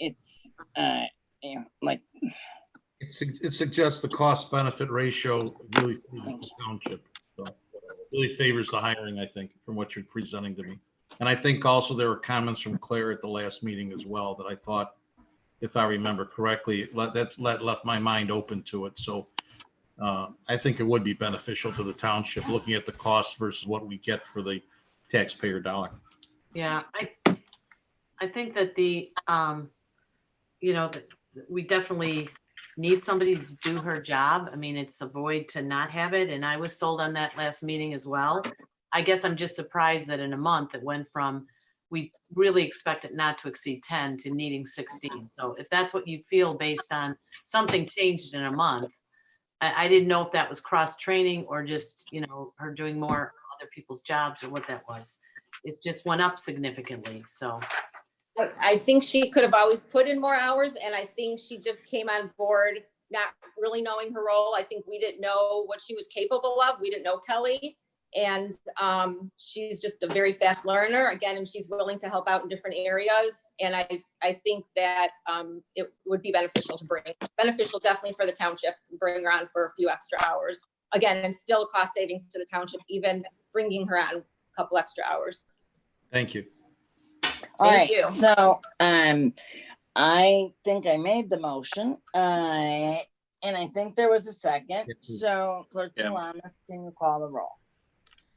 It's like it suggests the cost benefit ratio really favors the township. So really favors the hiring, I think, from what you're presenting to me. And I think also there were comments from Claire at the last meeting as well that I thought, if I remember correctly, left my mind open to it. So I think it would be beneficial to the township looking at the cost versus what we get for the taxpayer dollar. Yeah, I think that we definitely need somebody to do her job. I mean, it's a void to not have it. And I was sold on that last meeting as well. I guess I'm just surprised that in a month it went from, we really expect it not to exceed 10 to needing 16. So if that's what you feel based on something changed in a month, I didn't know if that was cross training or just, her doing more other people's jobs or what that was. It just went up significantly. So I think she could have always put in more hours, and I think she just came on board not really knowing her role. I think we didn't know what she was capable of. We didn't know Kelly, and she's just a very fast learner again, and she's willing to help out in different areas. And I think that it would be beneficial definitely for the township to bring her on for a few extra hours again, and still cost savings to the township, even bringing her on a couple extra hours. Thank you. All right. you. So I think I made the motion. And I think there was a second. So Clerk Talamas, can you call the roll?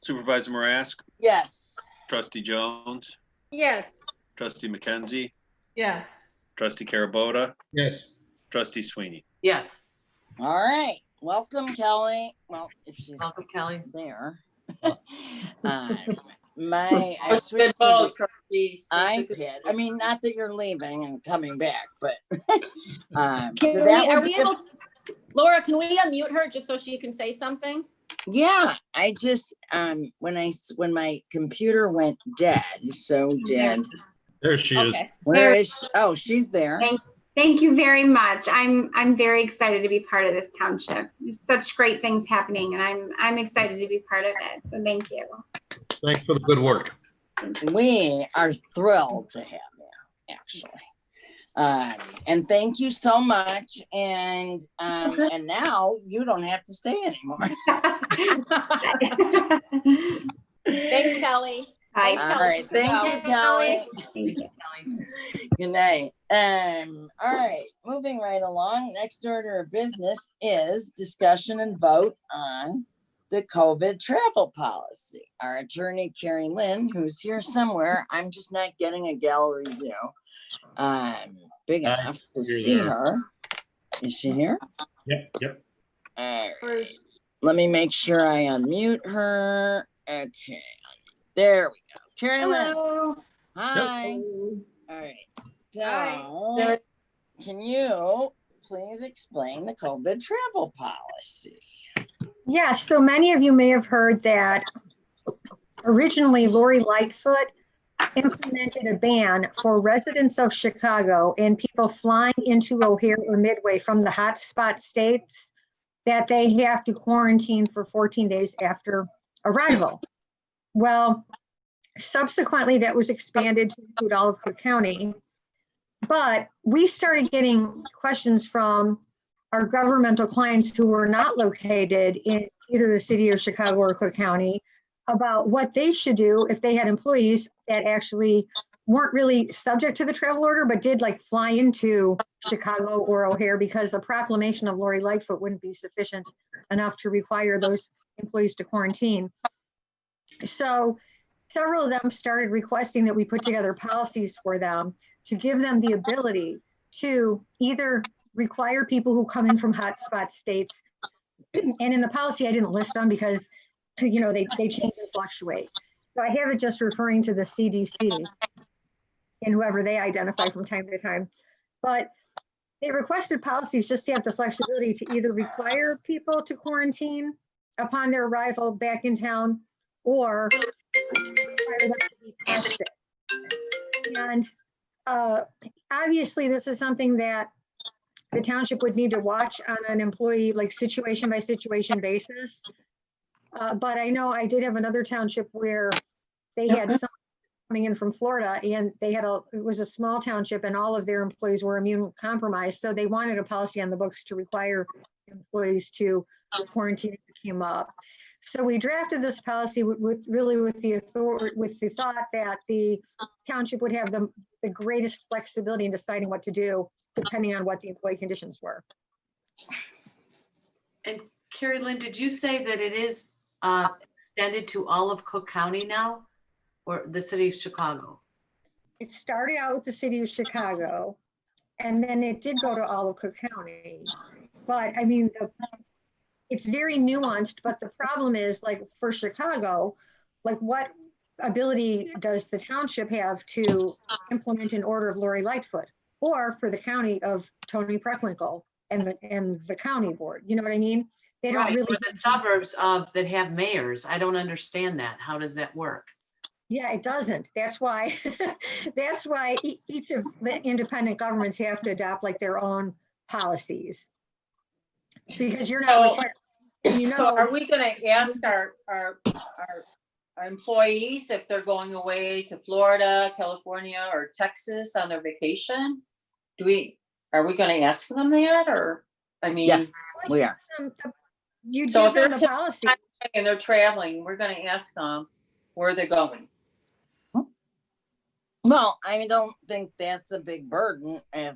Supervisor Marask, Yes. Trustee Jones, Yes. Trustee McKenzie, Yes. Trustee Carabota, Yes. Trustee Sweeney. Yes. All right. Welcome, Kelly. Well, if she's Welcome, Kelly. there. I Such a switched good vote, to the trustee. Such a good iPad. I mean, not that you're leaving and coming back, but Can so we, that are would we be able, Laura, can we unmute her just so she can say something? yeah. I just when my computer went dead, so did. There she is. Okay. Where is she? Oh, she's there. Thank you very much. I'm very excited to be part of this township. There's such great things happening, and I'm excited to be part of it. So thank you. Thanks for the good work. We are thrilled to have you, actually. And thank you so much. And now you don't have to stay anymore. Thanks, Kelly. Bye. Thanks, All Kelly. right. Thank you, Kelly. Thank you. Good night. All right, moving right along. Next order of business is discussion and vote on the COVID travel policy. Our attorney, Carrie Lynn, who's here somewhere, I'm just not getting a gallery view. Big enough to see her. Is she here? Yep. All right. Let me make sure I unmute her. Okay. There we go. Carrie Lynn. Hi. Hello. All right. So, can you please explain the COVID travel policy? Yes, so many of you may have heard that originally Lori Lightfoot implemented a ban for residents of Chicago and people flying into O'Hare or Midway from the hotspot states that they have to quarantine for 14 days after arrival. Well, subsequently that was expanded to include all of Cook County. But we started getting questions from our governmental clients who were not located in either the city of Chicago or Cook County about what they should do if they had employees that actually weren't really subject to the travel order, but did like fly into Chicago or O'Hare, because a proclamation of Lori Lightfoot wouldn't be sufficient enough to require those employees to quarantine. So several of them started requesting that we put together policies for them to give them the ability to either require people who come in from hotspot states, and in the policy I didn't list them because you know they change and fluctuate. So I have it just referring to the CDC and whoever they identify from time to time. But they requested policies just to have the flexibility to either require people to quarantine upon their arrival back in town or require them to be tested. And obviously this is something that the township would need to watch on an employee like situation by situation basis. But I know I did have another township where they had someone coming in from Florida, and they had it was a small township and all of their employees were immune compromised. So they wanted a policy on the books to require employees to quarantine if it came up. So we drafted this policy with the thought that the township would have the greatest flexibility in deciding what to do depending on what the employee conditions were. And Carrie Lynn, did you say that it is extended to all of Cook County now, or the city of Chicago? It started out with the city of Chicago, and then it did go to all of Cook County. But I mean, it's very nuanced, but the problem is, like for Chicago, like what ability does the township have to implement an order of Lori Lightfoot, or for the county of Tony Preckwinkle and the county board? You know what I mean? They don't really. Or the suburbs of that have mayors. I don't understand that. How does that work? Yeah, it doesn't. That's why each of the independent governments have to adopt like their own policies, because you're not required. You know, So are we gonna ask our employees if they're going away to Florida, California, or Texas on their vacation? Are we gonna ask them that, or, I mean? Yes, we are. You So give if them they're the policy. and they're traveling, we're gonna ask them where they're going. Well, I don't think that's a big burden if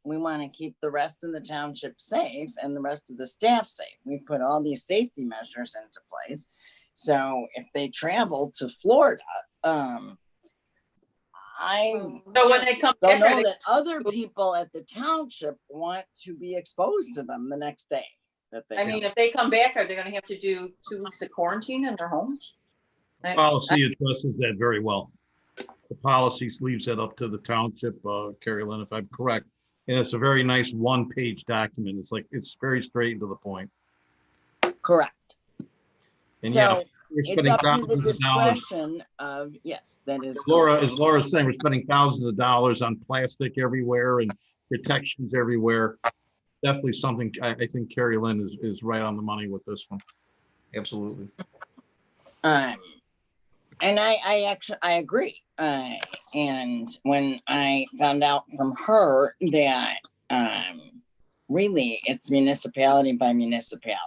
we want to keep the rest of the township safe and the rest of the staff safe. We put all these safety measures into place. So if they travel to Florida, I So when they come don't back, know that other people at the township want to be exposed to them the next day. That they I mean, if they come back, are they gonna have to do 2 weeks of quarantine in their homes? Policy addresses that very well. The policy leaves that up to the township, Carrie Lynn, if I'm correct. And it's a very nice one-page document. It's very straight and to the point. Correct. And So yeah, we're it's spending up to the thousands of dollars. discretion of, yes, that is. As Laura's saying, we're spending thousands of dollars on plastic everywhere and protections everywhere. Definitely something, I think Carrie Lynn is right on the money with this one. Absolutely. And I agree. And when I found out from her that really it's municipality by municipality,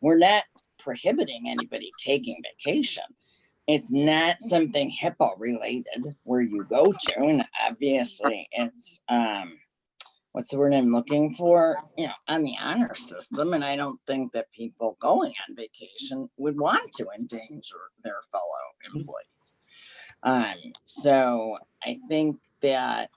we're not prohibiting anybody taking vacation. It's not something HIPAA related where you go to, and obviously it's what's the word I'm looking for? On the honor system. And I don't think that people going on vacation would want to endanger their fellow employees. So I think that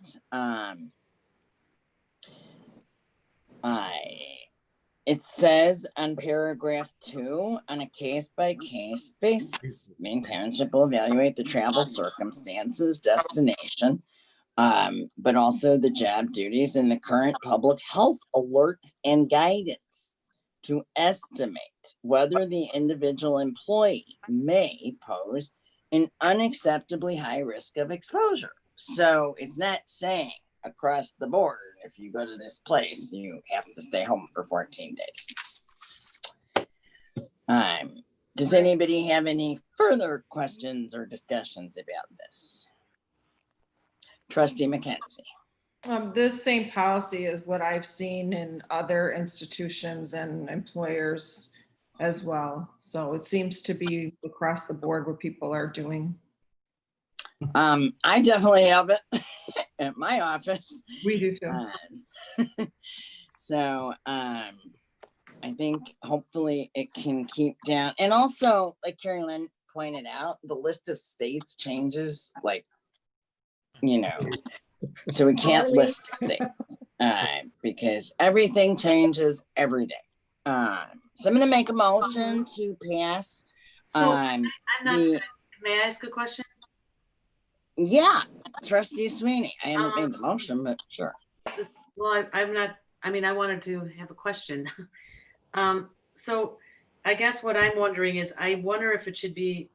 it says on paragraph 2, on a case-by-case basis, Maine Township will evaluate the travel circumstances, destination, but also the job duties and the current public health alerts and guidance to estimate whether the individual employee may pose an unacceptably high risk of exposure. So it's not saying across the board, if you go to this place, you have to stay home for 14 days. Does anybody have any further questions or discussions about this? Trustee McKenzie. This same policy is what I've seen in other institutions and employers as well. So it seems to be across the board what people are doing. I definitely have it at my office. We do too. So I think hopefully it can keep down. And also, like Carrie Lynn pointed out, the list of states changes, like, so we can't list states because everything changes every day. So I'm going to make a motion to pass. So I'm not, may I ask a question? Yeah, Trustee Sweeney. I haven't made the motion, but sure. Well, I'm not, I wanted to have a question. So I guess what I'm wondering is, I wonder if it should be,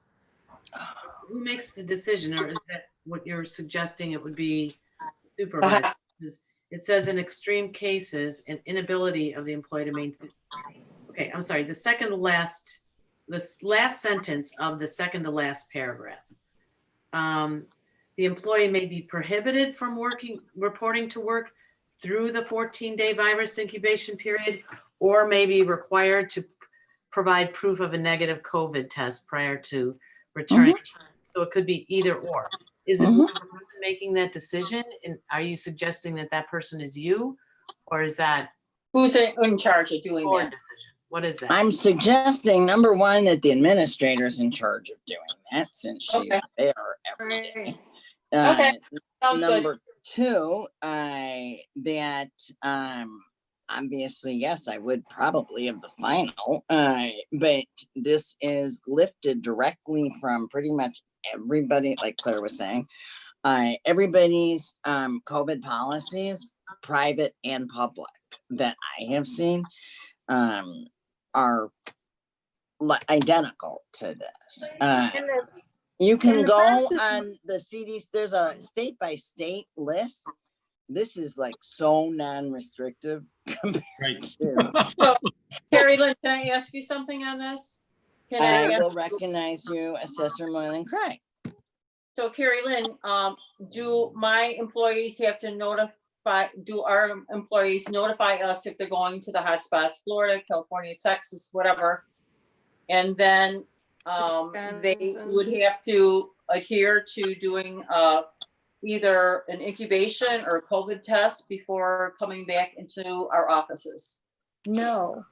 who makes the decision, or is that what you're suggesting it would be supervised? Because it says in extreme cases, an inability of the employee to maintain. Okay, I'm sorry, this last sentence of the second to last paragraph. The employee may be prohibited from reporting to work through the 14-day virus incubation period, or may be required to provide proof of a negative COVID test prior to returning. So it could be either or. Is it the person making that decision? And are you suggesting that that person is you, or is that who's in charge of doing that decision? What is that? I'm suggesting, number one, that the administrator's in charge of doing that since she's there every day. Number two, that obviously, yes, I would probably have the final, but this is lifted directly from pretty much everybody, like Claire was saying, everybody's COVID policies, private and public, that I have seen are identical to this. You can go on the CDC, there's a state by state list. This is like so non-restrictive compared to. Carrie Lynn, can I ask you something on this? I will recognize you, Assessor Moylan Craig. So Carrie Lynn, do my employees have to do our employees notify us if they're going to the hotspots, Florida, California, Texas, whatever? And then they would have to adhere to doing either an incubation or COVID test before coming back into our offices? No.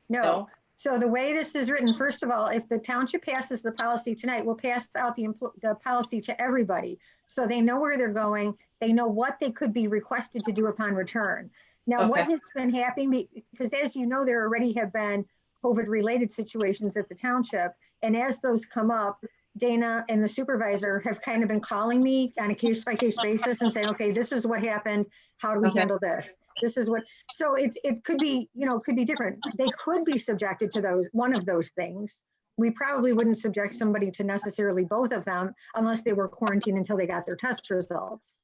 No? So the way this is written, first of all, if the township passes the policy tonight, we'll pass out the policy to everybody. So they know where they're going. They know what they could be requested to do upon return. Now, what has been happening, because as you know, there already have been COVID-related situations at the township. And as those come up, Dana and the supervisor have kind of been calling me on a case-by-case basis and saying, okay, this is what happened. How do we handle this? This is what, so it could be, could be different. They could be subjected to one of those things. We probably wouldn't subject somebody to necessarily both of them unless they were quarantined until they got their test results.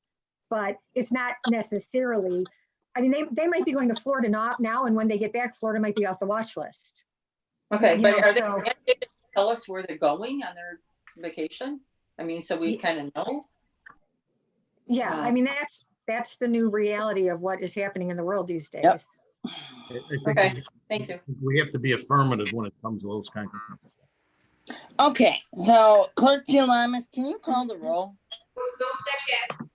But it's not necessarily, I mean, they might be going to Florida now, and when they get back, Florida might be off the watch list. Okay, but are they mandated to tell us where they're going on their vacation? I mean, so we kind of know? Yeah, I mean, that's the new reality of what is happening in the world these days. Yep. Okay, thank you. We have to be affirmative when it comes to those kinds of things. Okay, so Clerk Gilamis, can you call the roll? No second.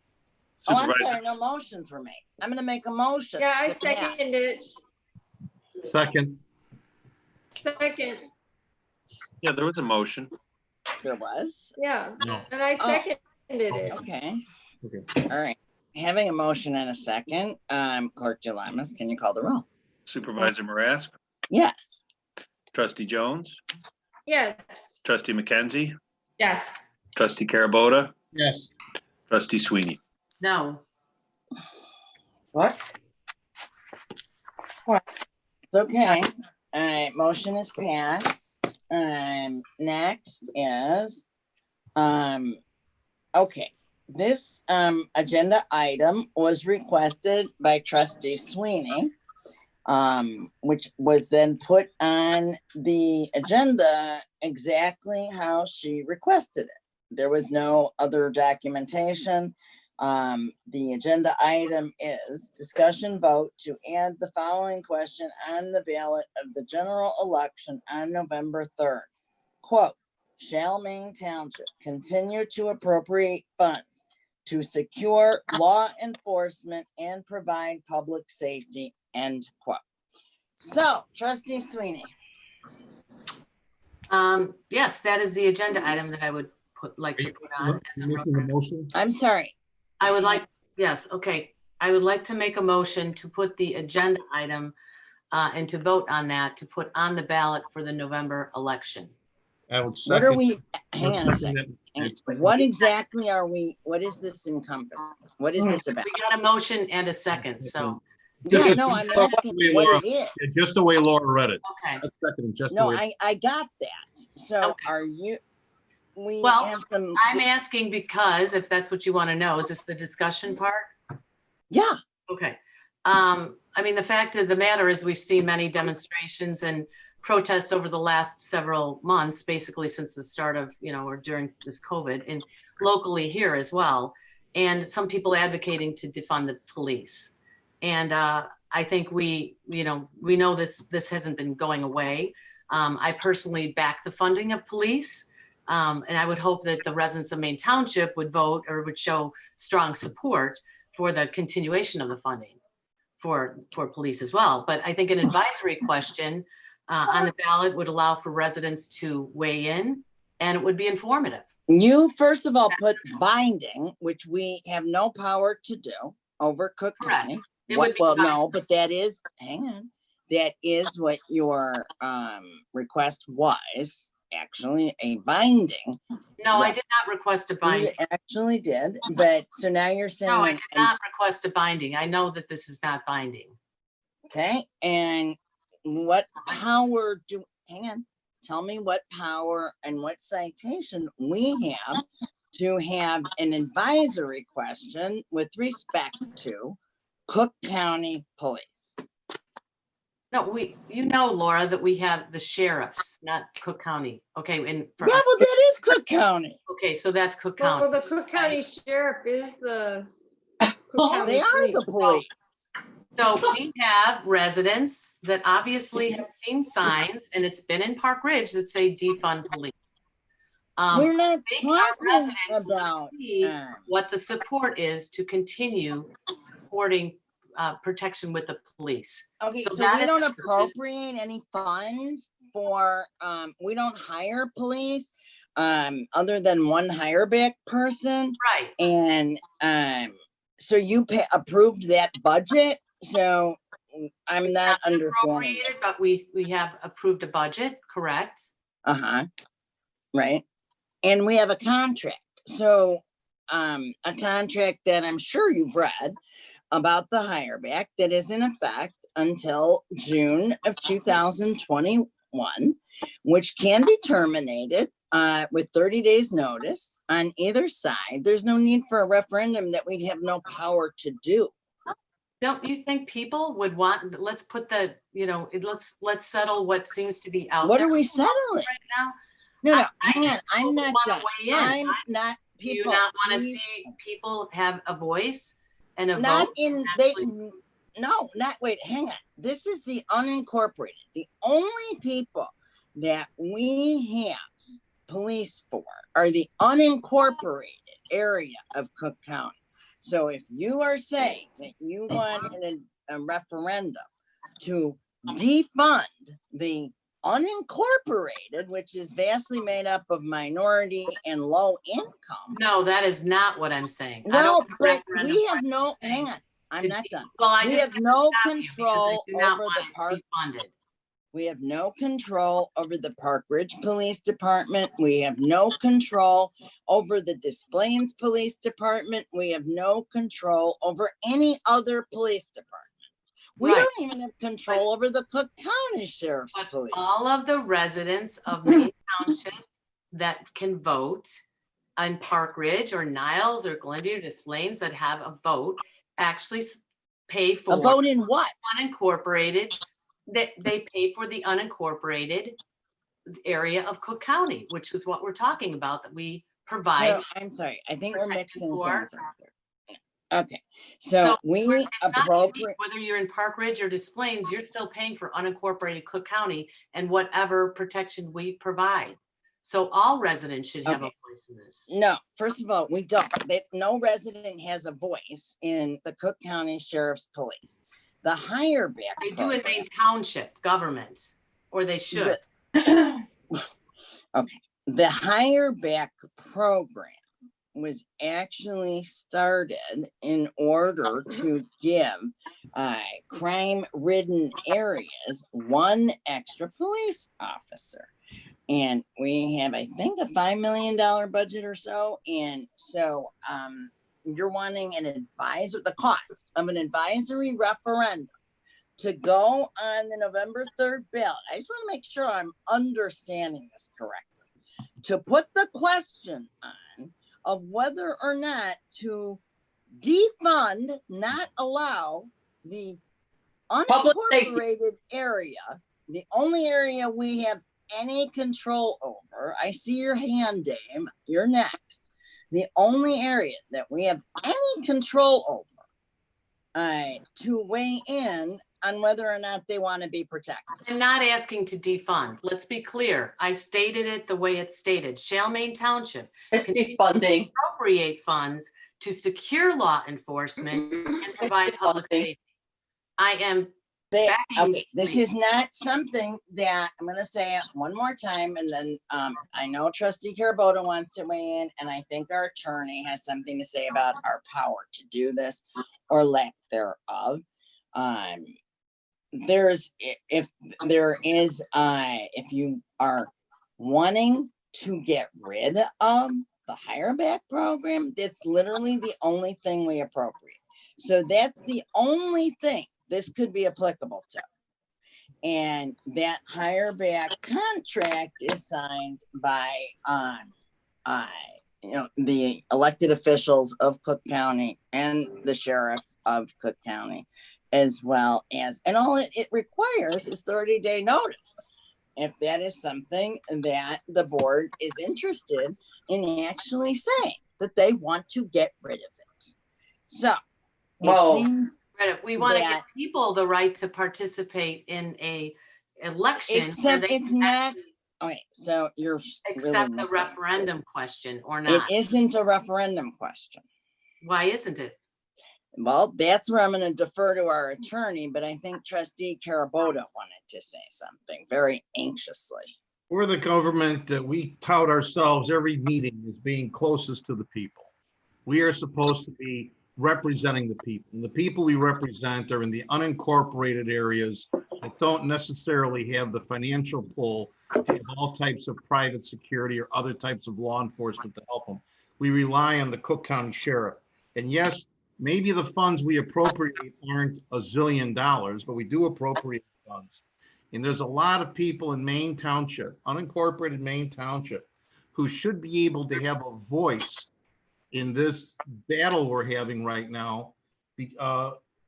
Oh, I'm sorry, no motions were made. I'm gonna make a motion. Yeah, I to seconded pass. it. Second. Second. Yeah, there was a motion. There was? Yeah, No. and I seconded it. Okay. All right. Having a motion and a second, Clerk Gilamis, can you call the roll? Supervisor Marask, Yes. Trustee Jones, Yes. Trustee McKenzie, Yes. Trustee Carabota, Yes. Trustee Sweeney. No. What? It's okay. All right, motion is passed. Next is, okay. This agenda item was requested by Trustee Sweeney, which was then put on the agenda exactly how she requested it. There was no other documentation. The agenda item is discussion vote to add the following question on the ballot of the general election on November 3rd. Quote, shall Maine Township continue to appropriate funds to secure law enforcement and provide public safety, end quote. So, Trustee Sweeney. Yes, that is the agenda item that I would like to put on. Making a motion? I'm sorry. I would like, yes, okay. I would like to make a motion to put the agenda item and to vote on that, to put on the ballot for the November election. I would What are second. we, hang on a second. What exactly are we, what is this encompassing? What is this about? We got a motion and a second, so. Yeah, no, I'm asking what it is. Just the way Laura read it. Okay. That's second, just the No, way. I got that. So Okay. are you, we Well, have some. I'm asking because if that's what you want to know, is this the discussion part? Yeah. Okay. I mean, the fact of the matter is we've seen many demonstrations and protests over the last several months, basically since the start of, or during this COVID, and locally here as well. And some people advocating to defund the police. And I think we know this hasn't been going away. I personally back the funding of police. And I would hope that the residents of Maine Township would vote or would show strong support for the continuation of the funding for police as well. But I think an advisory question on the ballot would allow for residents to weigh in, and it would be informative. You first of all put binding, which we have no power to do over Cook County. It would be Well, advisory. no, but that is, hang on, that is what your request was, actually a binding. No, I did not request a binding. You actually did, but so now you're saying. No, I did not request a binding. I know that this is not binding. Okay, and what power hang on, tell me what power and what citation we have to have an advisory question with respect to Cook County Police. No, Laura, that we have the sheriffs, not Cook County. Okay, Yeah, well, that is Cook County. Okay, so that's Cook County. Well, the Cook County Sheriff is the Cook County They are the police. So we have residents that obviously have seen signs, and it's been in Park Ridge that say defund police. We're not I think our talking residents want to about, see what the support is to continue supporting protection with the police. okay, so that we is don't the purpose. appropriate any funds for, we don't hire police, other than one hire back person. Right. And, so you approved that budget, so I'm not understanding Appropriated, this. but we have approved a budget, correct? Uh-huh, right, and we have a contract, so, a contract that I'm sure you've read about the hire back that is in effect until June of 2021, which can be terminated with 30 days notice on either side. There's no need for a referendum that we'd have no power to do. Don't you think people would want, let's put the, let's settle what seems to be out What there are we settling? right now? No, hang on, I'm not done. Weigh in. I'm not, Do you people. not want to see people have a voice and a Not vote? in, no, not, wait, hang on. This is the unincorporated. The only people that we have police for are the unincorporated area of Cook County. So if you are saying that you want a referendum to defund the unincorporated, which is vastly made up of minority and low income. No, that is not what I'm saying. Well, but we have no, hang on, I'm not done. Well, I We just have have to no stop you because I control do not over want the it to park. be funded. We have no control over the Park Ridge Police Department. We have no control over the Des Plaines Police Department. We have no control over any other police department. We Right. don't even have control over the Cook County Sheriff's Police. All of the residents of Maine Township that can vote on Park Ridge or Niles or Glenview, Des Plaines that have a vote actually pay for. A vote in what? Unincorporated. They pay for the unincorporated area of Cook County, which is what we're talking about, that we provide. No, I'm sorry. I think we're protection mixing for. things up there. Okay, so we it's not appropriate. unique whether you're in Park Ridge or Des Plaines, you're still paying for unincorporated Cook County and whatever protection we provide. So all residents should have a voice in this. No, first of all, we don't. No resident has a voice in the Cook County Sheriff's Police. The hire back. They do in Maine Township government, or they should. Okay, the hire back program was actually started in order to give crime-ridden areas one extra police officer. And we have, I think, a $5 million budget or so. And so you're wanting an advisor, the cost of an advisory referendum to go on the November 3rd ballot. I just want to make sure I'm understanding this correctly. To put the question on of whether or not to defund, not allow the unincorporated area, the only area we have any control over. I see your hand, Dame. You're next. The only area that we have any control over to weigh in on whether or not they want to be protected. I'm not asking to defund. Let's be clear. I stated it the way it's stated. Shall Maine Township defunding appropriate funds to secure law enforcement and provide public safety. I am Okay, this is not something that I'm going to say it one more time, and then I know Trustee Carabota wants to weigh in, and I think our attorney has something to say about our power to do this or lack thereof. If you are wanting to get rid of the hire back program, that's literally the only thing we appropriate. So that's the only thing this could be applicable to. And that hire back contract is signed by the elected officials of Cook County and the sheriff of Cook County, as well as, and all it requires is 30-day notice. If that is something that the board is interested in actually saying that they want to get rid of it. So it seems we want to give people the right to participate in a election. Except it's not Okay, so you're Except really the referendum question or It not. isn't a referendum question. Why isn't it? Well, that's where I'm going to defer to our attorney, but I think Trustee Carabota wanted to say something very anxiously. We're the government that we tout ourselves every meeting as being closest to the people. We are supposed to be representing the people. And the people we represent are in the unincorporated areas that don't necessarily have the financial pull to have all types of private security or other types of law enforcement to help them. We rely on the Cook County Sheriff. And yes, maybe the funds we appropriate aren't $1 zillion, but we do appropriate funds. And there's a lot of people in Maine Township, unincorporated Maine Township, who should be able to have a voice in this battle we're having right now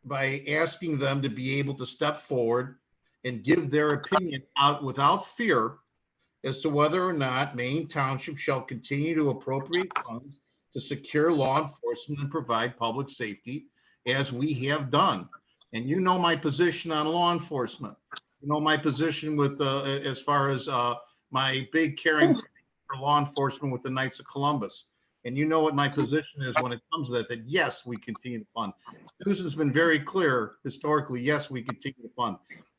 by asking them to be able to step forward and give their opinion out without fear as to whether or not Maine Township shall continue to appropriate funds to secure law enforcement and provide public safety as we have done. And you know my position on law enforcement. You know my position with as far as my big caring for law enforcement with the Knights of Columbus. And you know what my position is when it comes to that yes, we continue to fund. Susan's been very clear historically, yes, we continue to fund.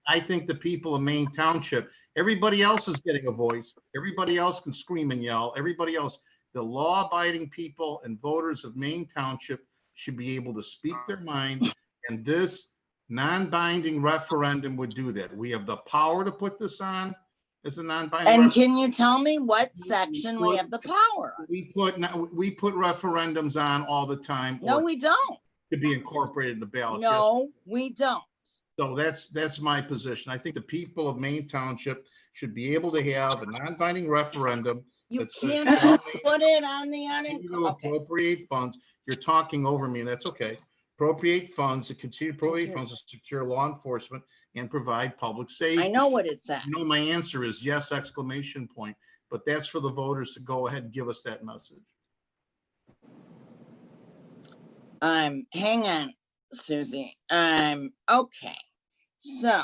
I think the people of Maine Township, everybody else is getting a voice. Everybody else can scream and yell. Everybody else, the law-abiding people and voters of Maine Township should be able to speak their mind. And this non-binding referendum would do that. We have the power to put this on as a non-binding. And can you tell me what section we have the power? We put referendums on all the time. No, we don't. To be incorporated in the ballot. No, we don't. So that's my position. I think the people of Maine Township should be able to have a non-binding referendum. You can't just put it on the appropriate funds. You're talking over me, and that's okay. Appropriate funds to continue to appropriate funds to secure law enforcement and provide public safety. I know what it says. You know my answer is yes, exclamation point. But that's for the voters to go ahead and give us that message. Hang on, Susie. Okay. So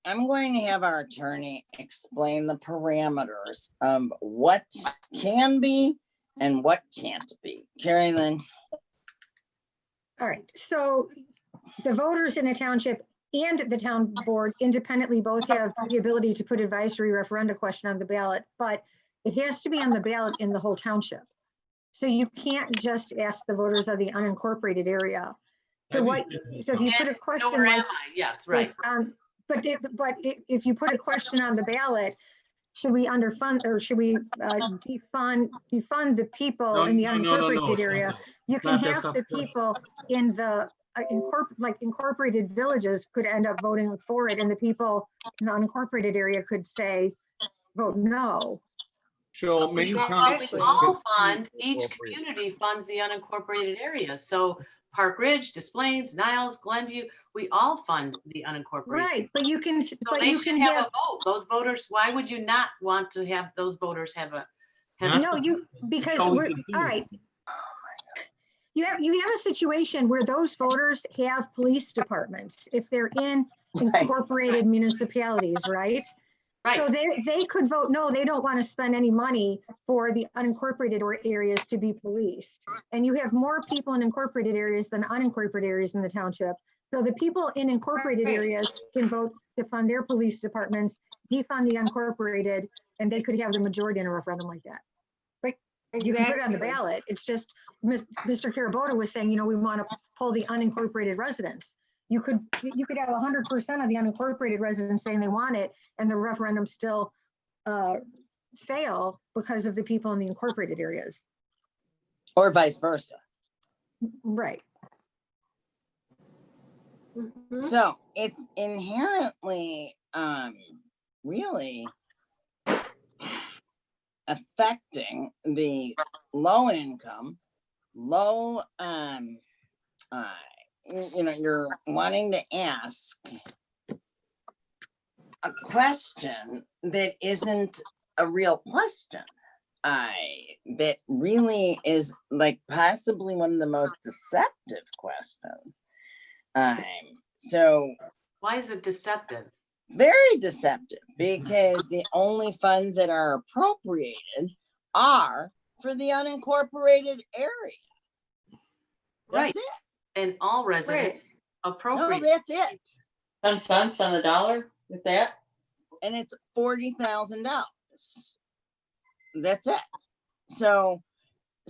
I'm going to have our attorney explain the parameters of what can be and what can't be. Carrie Lynn. All right, so the voters in the township and the town board independently both have the ability to put advisory referenda question on the ballot, but it has to be on the ballot in the whole township. So you can't just ask the voters of the unincorporated area. So if you put a question like, yeah, that's right. But if you put a question on the ballot, should we underfund or should we defund the people in the unincorporated area? You can have the people in the incorporated villages could end up voting for it, and the people in the unincorporated area could say, vote no. So we all fund, each community funds the unincorporated areas. So Park Ridge, Des Plaines, Niles, Glenview, we all fund the unincorporated. Right, but you can, so they should have a vote. Those voters, why would you not want to have those voters have a? Because we're, all right. You have a situation where those voters have police departments if they're in incorporated municipalities, right? Right. So they could vote no, they don't want to spend any money for the unincorporated areas to be policed. And you have more people in incorporated areas than unincorporated areas in the township. So the people in incorporated areas can vote to fund their police departments, defund the unincorporated, and they could have the majority in a referendum like that. But you can put it on the ballot. It's just Mr. Carabota was saying, we want to pull the unincorporated residents. You could have 100% of the unincorporated residents saying they want it, and the referendum still fail because of the people in the incorporated areas. Or vice versa. Right. So it's inherently really affecting the low income, low you're wanting to ask a question that isn't a real question. That really is like possibly one of the most deceptive questions. So why is it deceptive? Very deceptive, because the only funds that are appropriated are for the unincorporated area. Right. That's it. And all residents appropriate. No, that's it. 10 cents on the dollar with that? And it's $40,000. That's it. So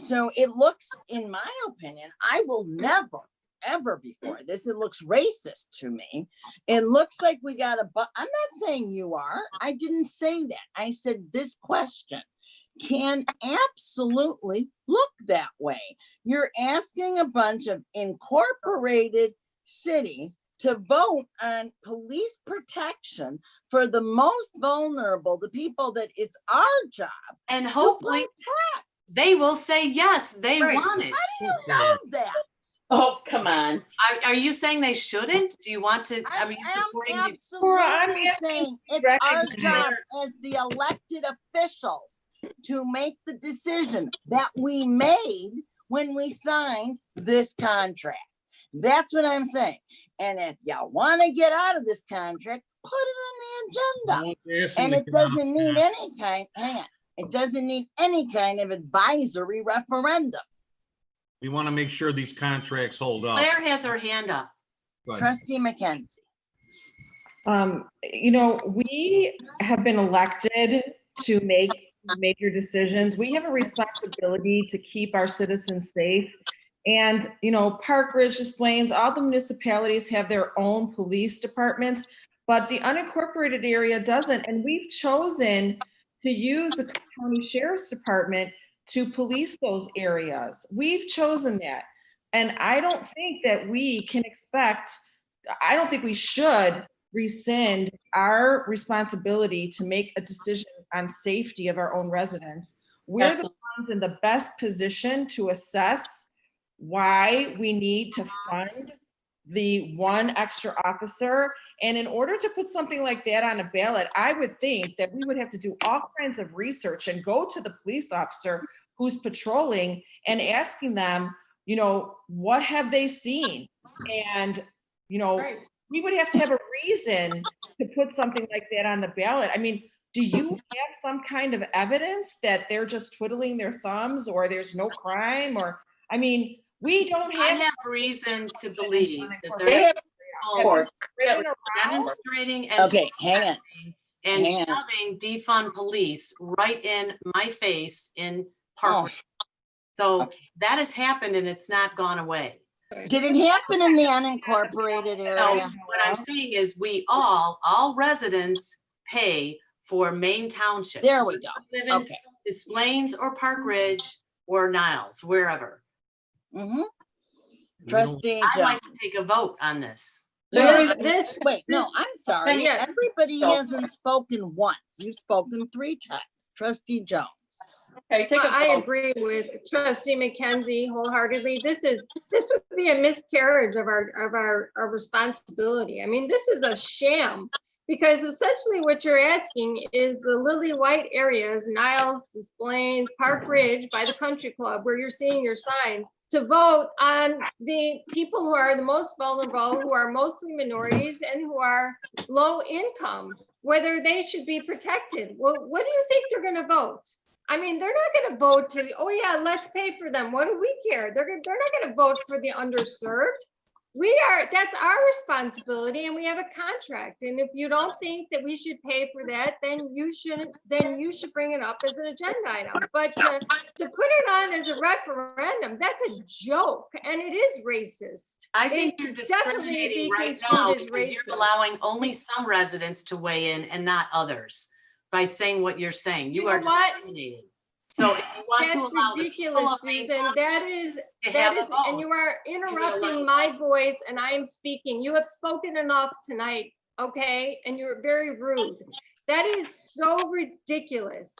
it looks, in my opinion, I will never, ever before this, it looks racist to me. It looks like we got I'm not saying you are. I didn't say that. I said this question can absolutely look that way. You're asking a bunch of incorporated cities to vote on police protection for the most vulnerable, the people that it's our job. And hopefully they will say yes, they want it. How do you know that? Oh, come on. Are you saying they shouldn't? Do you want to? I are you supporting am absolutely saying it's our job as the elected officials to make the decision that we made when we signed this contract. That's what I'm saying. And if y'all want to get out of this contract, put it on the agenda. And it doesn't need any kind, hang on, it doesn't need any kind of advisory referendum. We want to make sure these contracts hold up. Claire has her hand up. Trustee McKenzie. You know, we have been elected to make major decisions. We have a responsibility to keep our citizens safe. And, you know, Park Ridge, Des Plaines, all the municipalities have their own police departments, but the unincorporated area doesn't. And we've chosen to use the county sheriff's department to police those areas. We've chosen that. And I don't think that we can expect, I don't think we should rescind our responsibility to make a decision on safety of our own residents. We're the ones in the best position to assess why we need to fund the one extra officer. And in order to put something like that on a ballot, I would think that we would have to do all kinds of research and go to the police officer who's patrolling and asking them, you know, what have they seen? And, you know, we would have to have a reason to put something like that on the ballot. I mean, do you have some kind of evidence that they're just twiddling their thumbs or there's no crime? Or, I mean, we don't have. I have reason to believe that they're demonstrating and hang on. And shoving defund police right in my face in Park. So that has happened and it's not gone away. Did it happen in the unincorporated area? No, what I'm saying is we all residents pay for Maine Township. There we go. Live in Des Plaines or Park Ridge or Niles, wherever. Trustee I'd Jones. like to take a vote on this. Wait, no, I'm sorry. Everybody hasn't spoken once. You've spoken 3 times. Trustee Jones. Okay, I agree with Trustee McKenzie wholeheartedly. This would be a miscarriage of our responsibility. I mean, this is a sham because essentially what you're asking is the lily white areas, Niles, Des Plaines, Park Ridge by the country club where you're seeing your signs to vote on the people who are the most vulnerable, who are mostly minorities and who are low income, whether they should be protected. Well, what do you think they're going to vote? I mean, they're not going to vote to, oh yeah, let's pay for them. What do we care? They're not going to vote for the underserved. That's our responsibility and we have a contract. And if you don't think that we should pay for that, then you should bring it up as an agenda item. But to put it on as a referendum, that's a joke and it is racist. I think you're discriminating right now because you're allowing only some residents to weigh in and not others by saying what you're saying. You are discriminating. So if you want to allow ridiculous, Susan. That is, and you are interrupting my voice and I am speaking. You have spoken enough tonight, okay? And you're very rude. That is so ridiculous.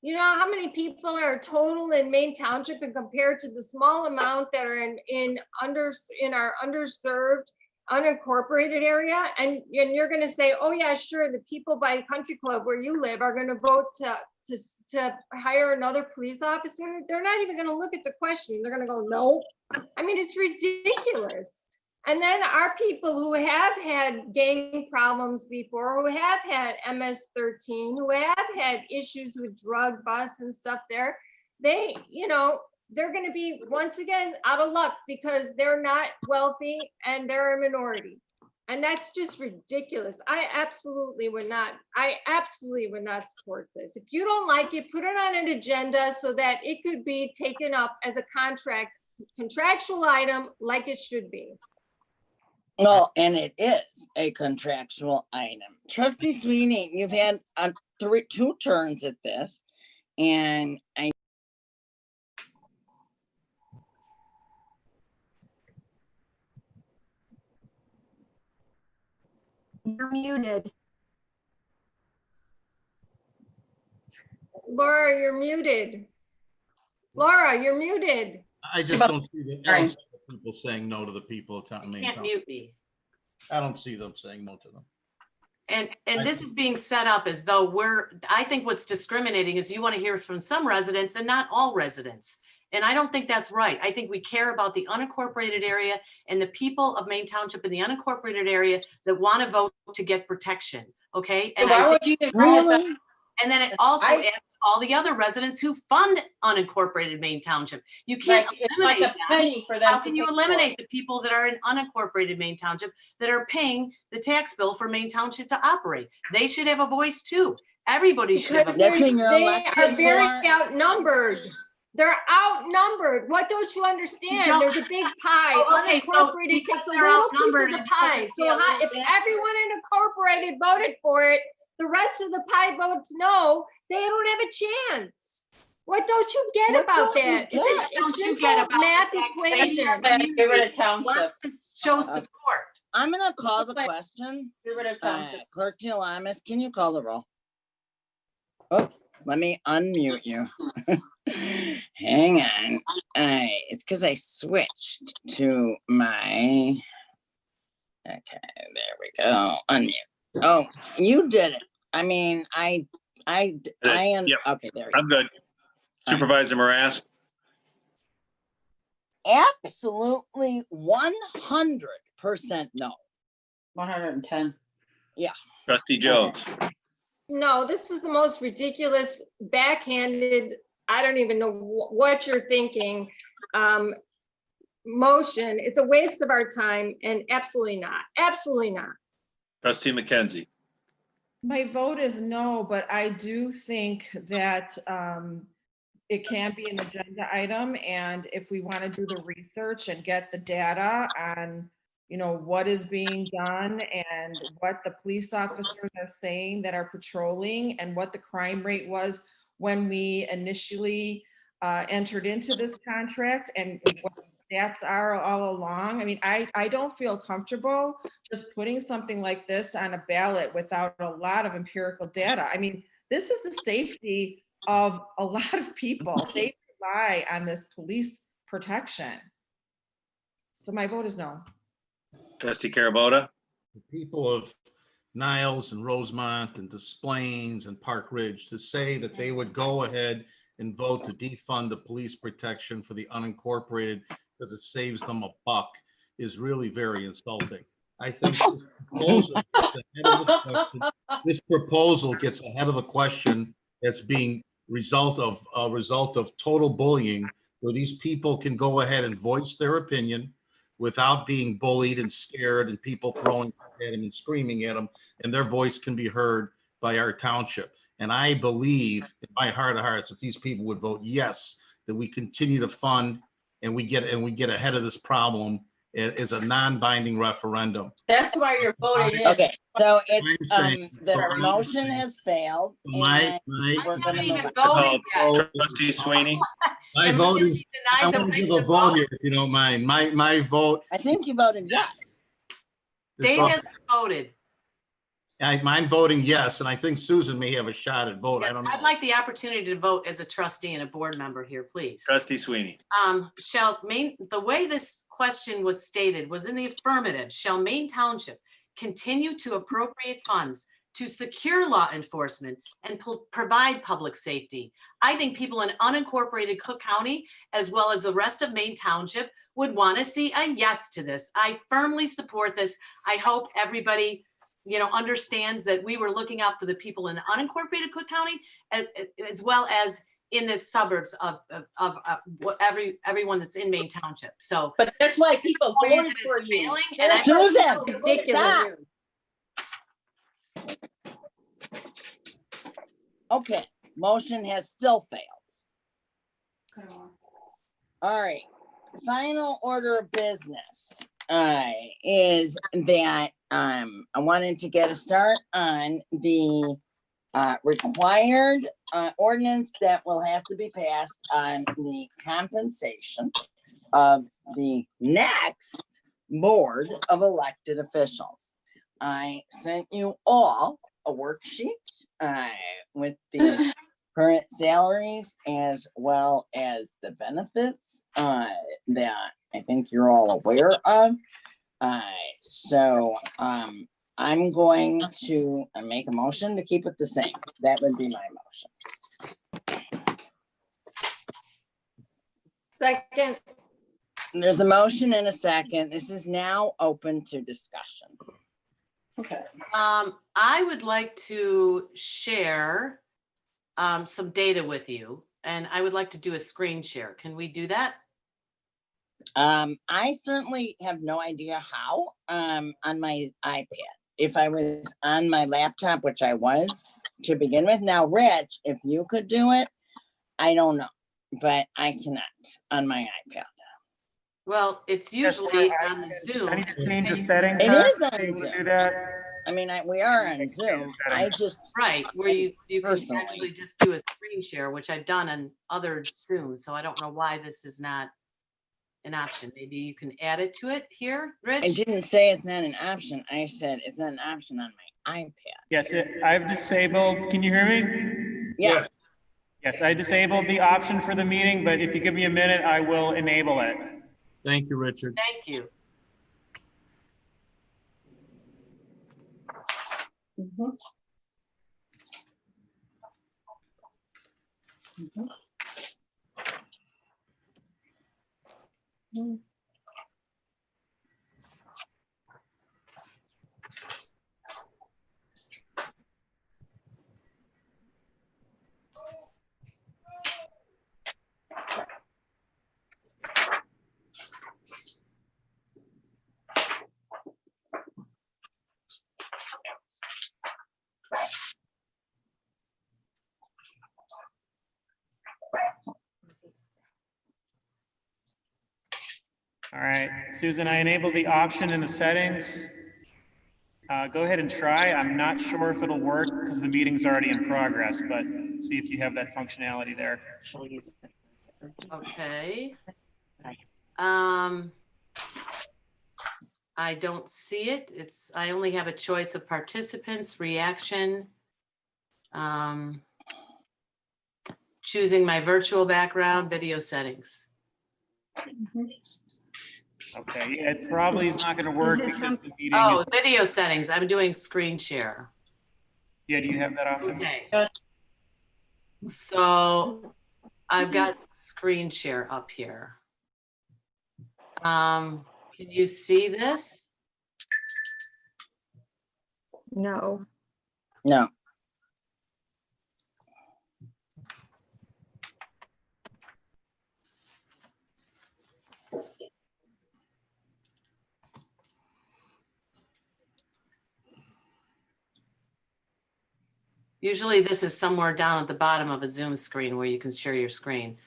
You know how many people are total in Maine Township and compared to the small amount that are in our underserved, unincorporated area, and you're going to say, oh yeah, sure, the people by the country club where you live are going to vote to hire another police officer. They're not even going to look at the question. They're going to go, no. I mean, it's ridiculous. And then our people who have had gang problems before, who have had MS-13, who have had issues with drug busts and stuff there, they, you know, they're going to be once again out of luck because they're not wealthy and they're a minority. And that's just ridiculous. I absolutely would not support this. If you don't like it, put it on an agenda so that it could be taken up as a contractual item like it should be. Well, and it is a contractual item. Trustee Sweeney, you've had two turns at this, and You're muted. Laura, you're muted. Laura, you're muted. I just don't see the people saying no to the people of town. You can't mute me. I don't see them saying no to them. And this is being set up as though I think what's discriminating is you want to hear from some residents and not all residents. And I don't think that's right. I think we care about the unincorporated area and the people of Maine Township in the unincorporated area that want to vote to get protection. Okay. And why would you even bring this up? And then it also asks all the other residents who fund unincorporated Maine Township. You can't eliminate like a penny for them. How can you eliminate the people that are in unincorporated Maine Township that are paying the tax bill for Maine Township to operate? They should have a voice too. Everybody should have a voice. They are very outnumbered. They're outnumbered. What don't you understand? There's a big pie. Okay, so unincorporated takes a they're little piece of outnumbered the and pie. So if everyone in incorporated voted for it, the rest of the pie votes no, they don't have a chance. What don't you get about that? It's a simple math equation. Get rid of township. Wants to show support. I'm gonna call the question. Get rid of township. Clerk Gilamis, can you call the roll? Oops, let me unmute you. Hang on. It's because I switched to my. Okay, there we go. Unmute. Oh, you did it. I mean, I am. Yep. Okay, there we go. I'm good. Supervisor Marask. Absolutely 100% no. 110. Yeah. Trustee Jones. No, this is the most ridiculous, backhanded, I don't even know what you're thinking, motion. It's a waste of our time and absolutely not. Absolutely not. Trustee McKenzie. My vote is no, but I do think that it can be an agenda item. And if we want to do the research and get the data on, you know, what is being done and what the police officers are saying that are patrolling and what the crime rate was when we initially entered into this contract and what the stats are all along. I mean, I don't feel comfortable just putting something like this on a ballot without a lot of empirical data. I mean, this is the safety of a lot of people. They rely on this police protection. So my vote is no. Trustee Carabota. The people of Niles and Rosemont and Des Plaines and Park Ridge to say that they would go ahead and vote to defund the police protection for the unincorporated because it saves them a buck is really very insulting. I think this proposal gets ahead of the question that's being a result of total bullying, where these people can go ahead and voice their opinion without being bullied and scared and people throwing at them and screaming at them, and their voice can be heard by our township. And I believe in my heart of hearts that these people would vote yes, that we continue to fund and we get ahead of this problem as a non-binding referendum. That's why you're voting in. Okay, so it's the motion has failed. My Trustee Sweeney. My vote is, I want to give a vote here, if you don't mind. My vote. I think you voted yes. Dave has voted. I'm voting yes, and I think Susan may have a shot at vote. Yes, I don't know. I'd like the opportunity to vote as a trustee and a board member here, please. Trustee Sweeney. The way this question was stated was in the affirmative. Shall Maine Township continue to appropriate funds to secure law enforcement and provide public safety. I think people in unincorporated Cook County, as well as the rest of Maine Township, would want to see a yes to this. I firmly support this. I hope everybody, understands that we were looking out for the people in unincorporated Cook County, as well as in the suburbs of everyone that's in Maine Township. So, but that's why people voted for you. Susan, ridiculous. Okay, motion has still failed. All right, final order of business is that I wanted to get a start on the required ordinance that will have to be passed on the compensation of the next board of elected officials. I sent you all a worksheet with the current salaries as well as the benefits that I think you're all aware of. So I'm going to make a motion to keep it the same. That would be my motion. Second. There's a motion and a second. This is now open to discussion. Okay. I would like to share some data with you, and I would like to do a screen share. Can we do that? I certainly have no idea how on my iPad. If I was on my laptop, which I was to begin with. Now, Rich, if you could do it, I don't know, but I cannot on my iPad. Well, it's usually on the Zoom. I need to change the settings. It is on to Zoom. do that. I mean, we are on Zoom. I just right where you can personally actually just do a screen share, which I've done on other Zooms. So I don't know why this is not an option. Maybe you can add it to it here, Rich. I didn't say it's not an option. I said it's not an option on my iPad. Yes, I've disabled. Can you hear me? Yes. Yes, I disabled the option for the meeting, but if you give me a minute, I will enable it. Thank you, Richard. Thank you. All right, Susan, I enabled the option in the settings. Go ahead and try. I'm not sure if it'll work because the meeting's already in progress, but see if you have that functionality there. Okay. I don't see it. I only have a choice of participants, reaction, choosing my virtual background, video settings. Okay, yeah, it probably is not going to work because the meeting. Oh, video settings. I'm doing screen share. Yeah, do you have that option? Okay. So I've got screen share up here. Can you see this? No. No. Usually this is somewhere down at the bottom of a Zoom screen where you can share your screen.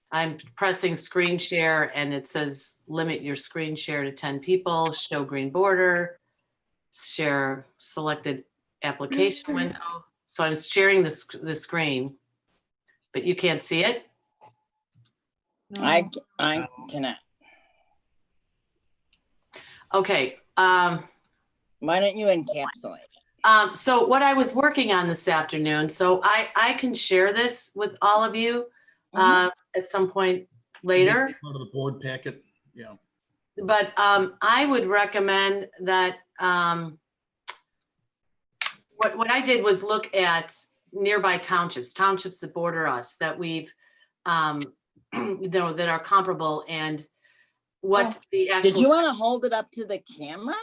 I'm pressing screen share and it says limit your screen share to 10 people, show green border, share selected application window. So I'm sharing the screen, but you can't see it? I cannot. Okay. Why don't you encapsulate? So what I was working on this afternoon, so I can share this with all of you at some point later. Part of the board packet, yeah. But I would recommend that what I did was look at nearby townships that border us, that we've, that are comparable, and what the actual. Did you want to hold it up to the camera?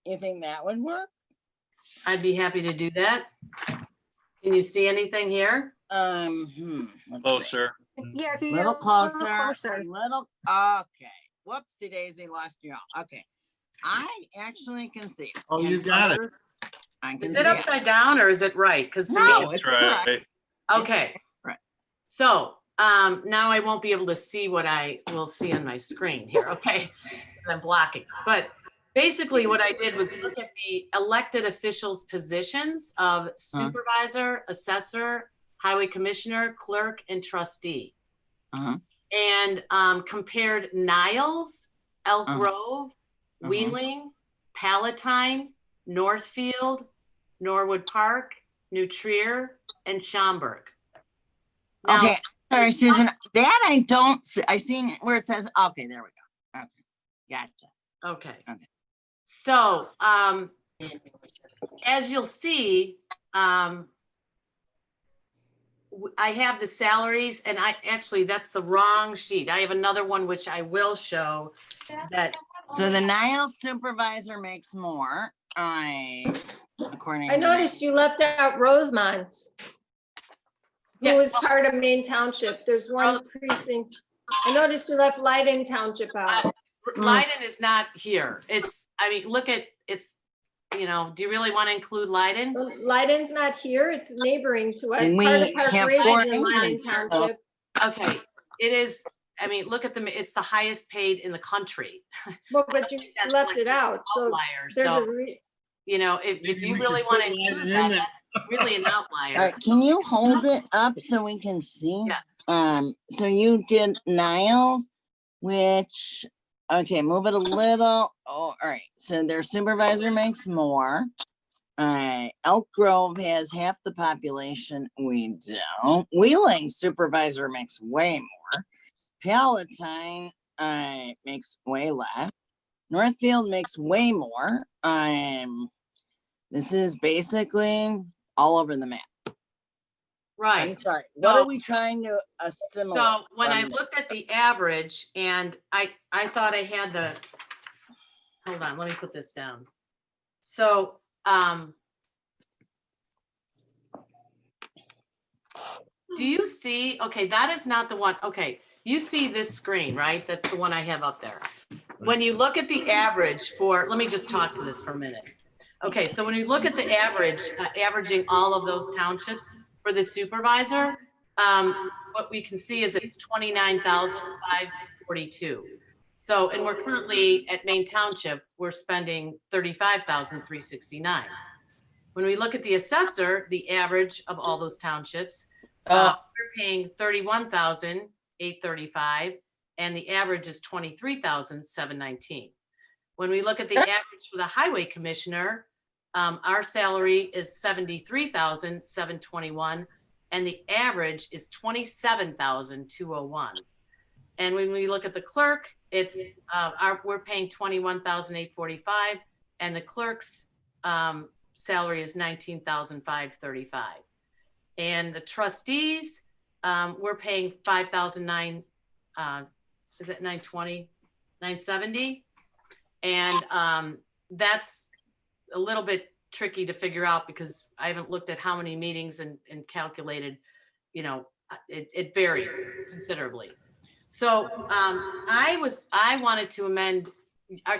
You think that would work? I'd be happy to do that. Can you see anything here? Closer. Yeah, if you Little get closer, closer. little, okay. Whoopsie daisy, lost you all. Okay. I actually can see it. Oh, Can you got it. others- I can Is see it upside down or is it right? Because to No, me, it's correct. okay. Right. So now I won't be able to see what I will see on my screen here, okay? 'Cause I'm blocking. But basically what I did was look at the elected officials' positions of supervisor, assessor, highway commissioner, clerk, and trustee. And compared Niles, Elk Grove, Wheeling, Palatine, Northfield, Norwood Park, New Trier, and Schaumburg. Now, Okay, sorry, Susan, that I don't see. I seen where it says, okay, there we go. Okay, gotcha. Okay. Okay. So, as you'll see, I have the salaries, and that's the wrong sheet. I have another one which I will show that. So the Niles supervisor makes more. According I to noticed you left out Rosemont, who is part of Maine Township. There's one precinct. I noticed you left Leiden Township out. Leiden is not here. Look at, do you really want to include Leiden? Leiden's not here. It's neighboring to us. And Part of we Park have Ridge four is in Leiden agents. Township. Okay, it is, look at it's the highest paid in the country. Well, but you left it out. So there's a if you really want to include that, that's really an outlier. All right, can you hold it up so we can see? Yes. So you did Niles, which, okay, move it a little. Oh, all right. So their supervisor makes more. Elk Grove has half the population. We don't. Wheeling supervisor makes way more. Palatine makes way less. Northfield makes way more. This is basically all over the map. Right. I'm sorry. What are we trying to assimilate? So when I looked at the average, and I thought I had hold on, let me put this down. So, do you see, okay, that is not the one. Okay, you see this screen, right? That's the one I have up there. When you look at the average let me just talk to this for a minute. Okay, so when you look at the average, averaging all of those townships for the supervisor, what we can see is it's 29,542. So, and we're currently at Maine Township, we're spending 35,369. When we look at the assessor, the average of all those townships, we're paying 31,835, and the average is 23,719. When we look at the average for the highway commissioner, our salary is 73,721, and the average is 27,201. And when we look at the clerk, it's we're paying 21,845, and the clerk's salary is 19,535. And the trustees, we're paying 5,009. Is it 920, 970? And that's a little bit tricky to figure out because I haven't looked at how many meetings and calculated, it varies considerably. So I wanted to amend,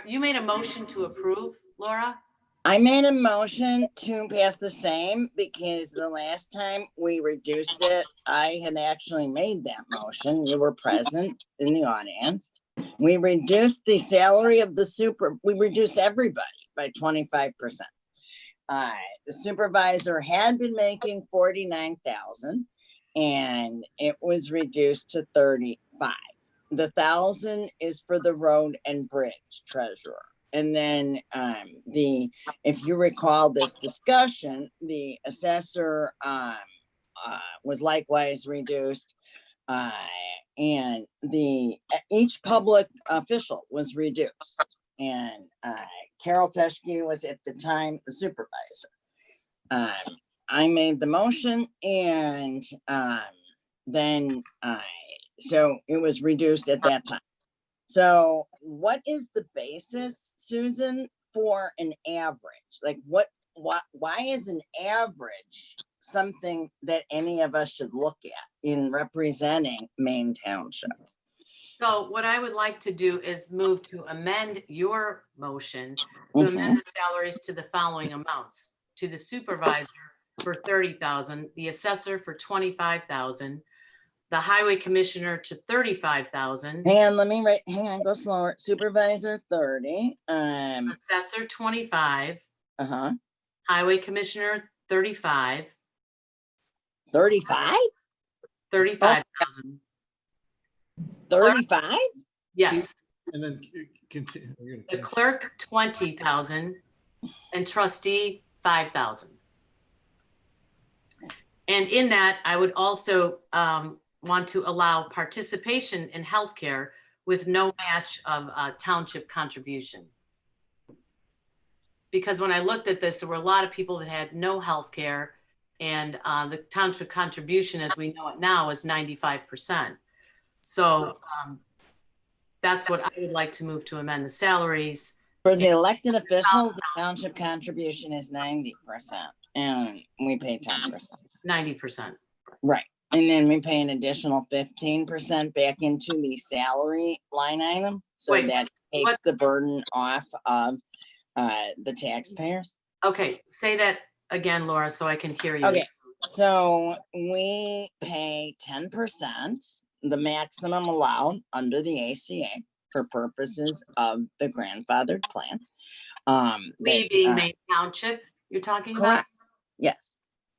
you made a motion to approve, Laura? I made a motion to pass the same because the last time we reduced it, I had actually made that motion. You were present in the audience. We reduced the salary of we reduced everybody by 25%. The supervisor had been making 49,000 and it was reduced to 35. The 1,000 is for the road and bridge treasurer. And then if you recall this discussion, the assessor was likewise reduced, and each public official was reduced. And Carol Teschke was at the time the supervisor. I made the motion and then so it was reduced at that time. So what is the basis, Susan, for an average? Like why is an average something that any of us should look at in representing Maine Township? So what I would like to do is move to amend your motion to amend the salaries to the following amounts: to the supervisor for 30,000, the assessor for 25,000, the highway commissioner to 35,000. Hang on, go slower. Supervisor 30, assessor 25, uh-huh, highway commissioner 35. 35? 35,000. 35? Yes. And then continue. The clerk 20,000 and trustee 5,000. And in that, I would also want to allow participation in healthcare with no match of township contribution. Because when I looked at this, there were a lot of people that had no healthcare, and the township contribution, as we know it now, is 95%. So that's what I would like to move to amend the salaries. For the elected officials, the township contribution is 90%, and we pay 10%. 90%. Right. And then we pay an additional 15% back into the salary line item. So that takes the burden off of the taxpayers. Okay, say that again, Laura, so I can hear you. Okay, so we pay 10%, the maximum allowed under the ACA for purposes of the grandfathered plan. We being Maine Township, you're talking about? Correct. Yes.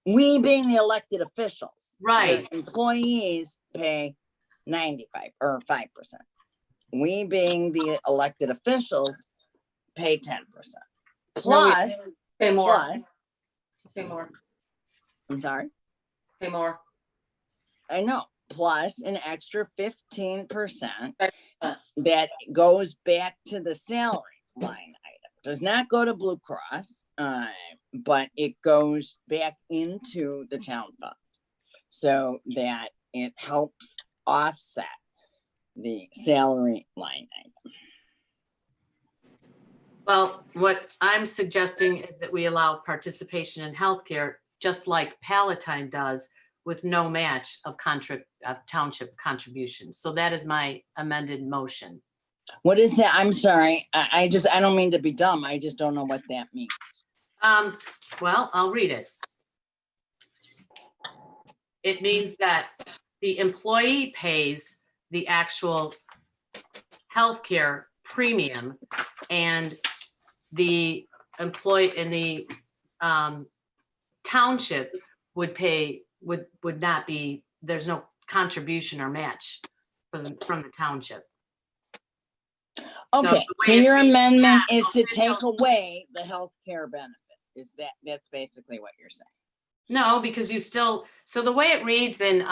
We being the elected officials. Right. The employees pay 95 or 5%. We being the elected officials pay 10%. Plus, pay more. Plus, Pay more. I'm sorry? Pay more. I know. Plus an extra 15% that goes back to the salary line item. Does not go to Blue Cross, but it goes back into the town fund so that it helps offset the salary line item. Well, what I'm suggesting is that we allow participation in healthcare, just like Palatine does, with no match of township contributions. So that is my amended motion. What is that? I'm sorry. I don't mean to be dumb. I just don't know what that means. Well, I'll read it. It means that the employee pays the actual healthcare premium, and the employee in the township would pay would not be, there's no contribution or match from the township. Okay, so your amendment is to take away the health care benefit. That's basically what you're saying? No, because you still, so the way it reads in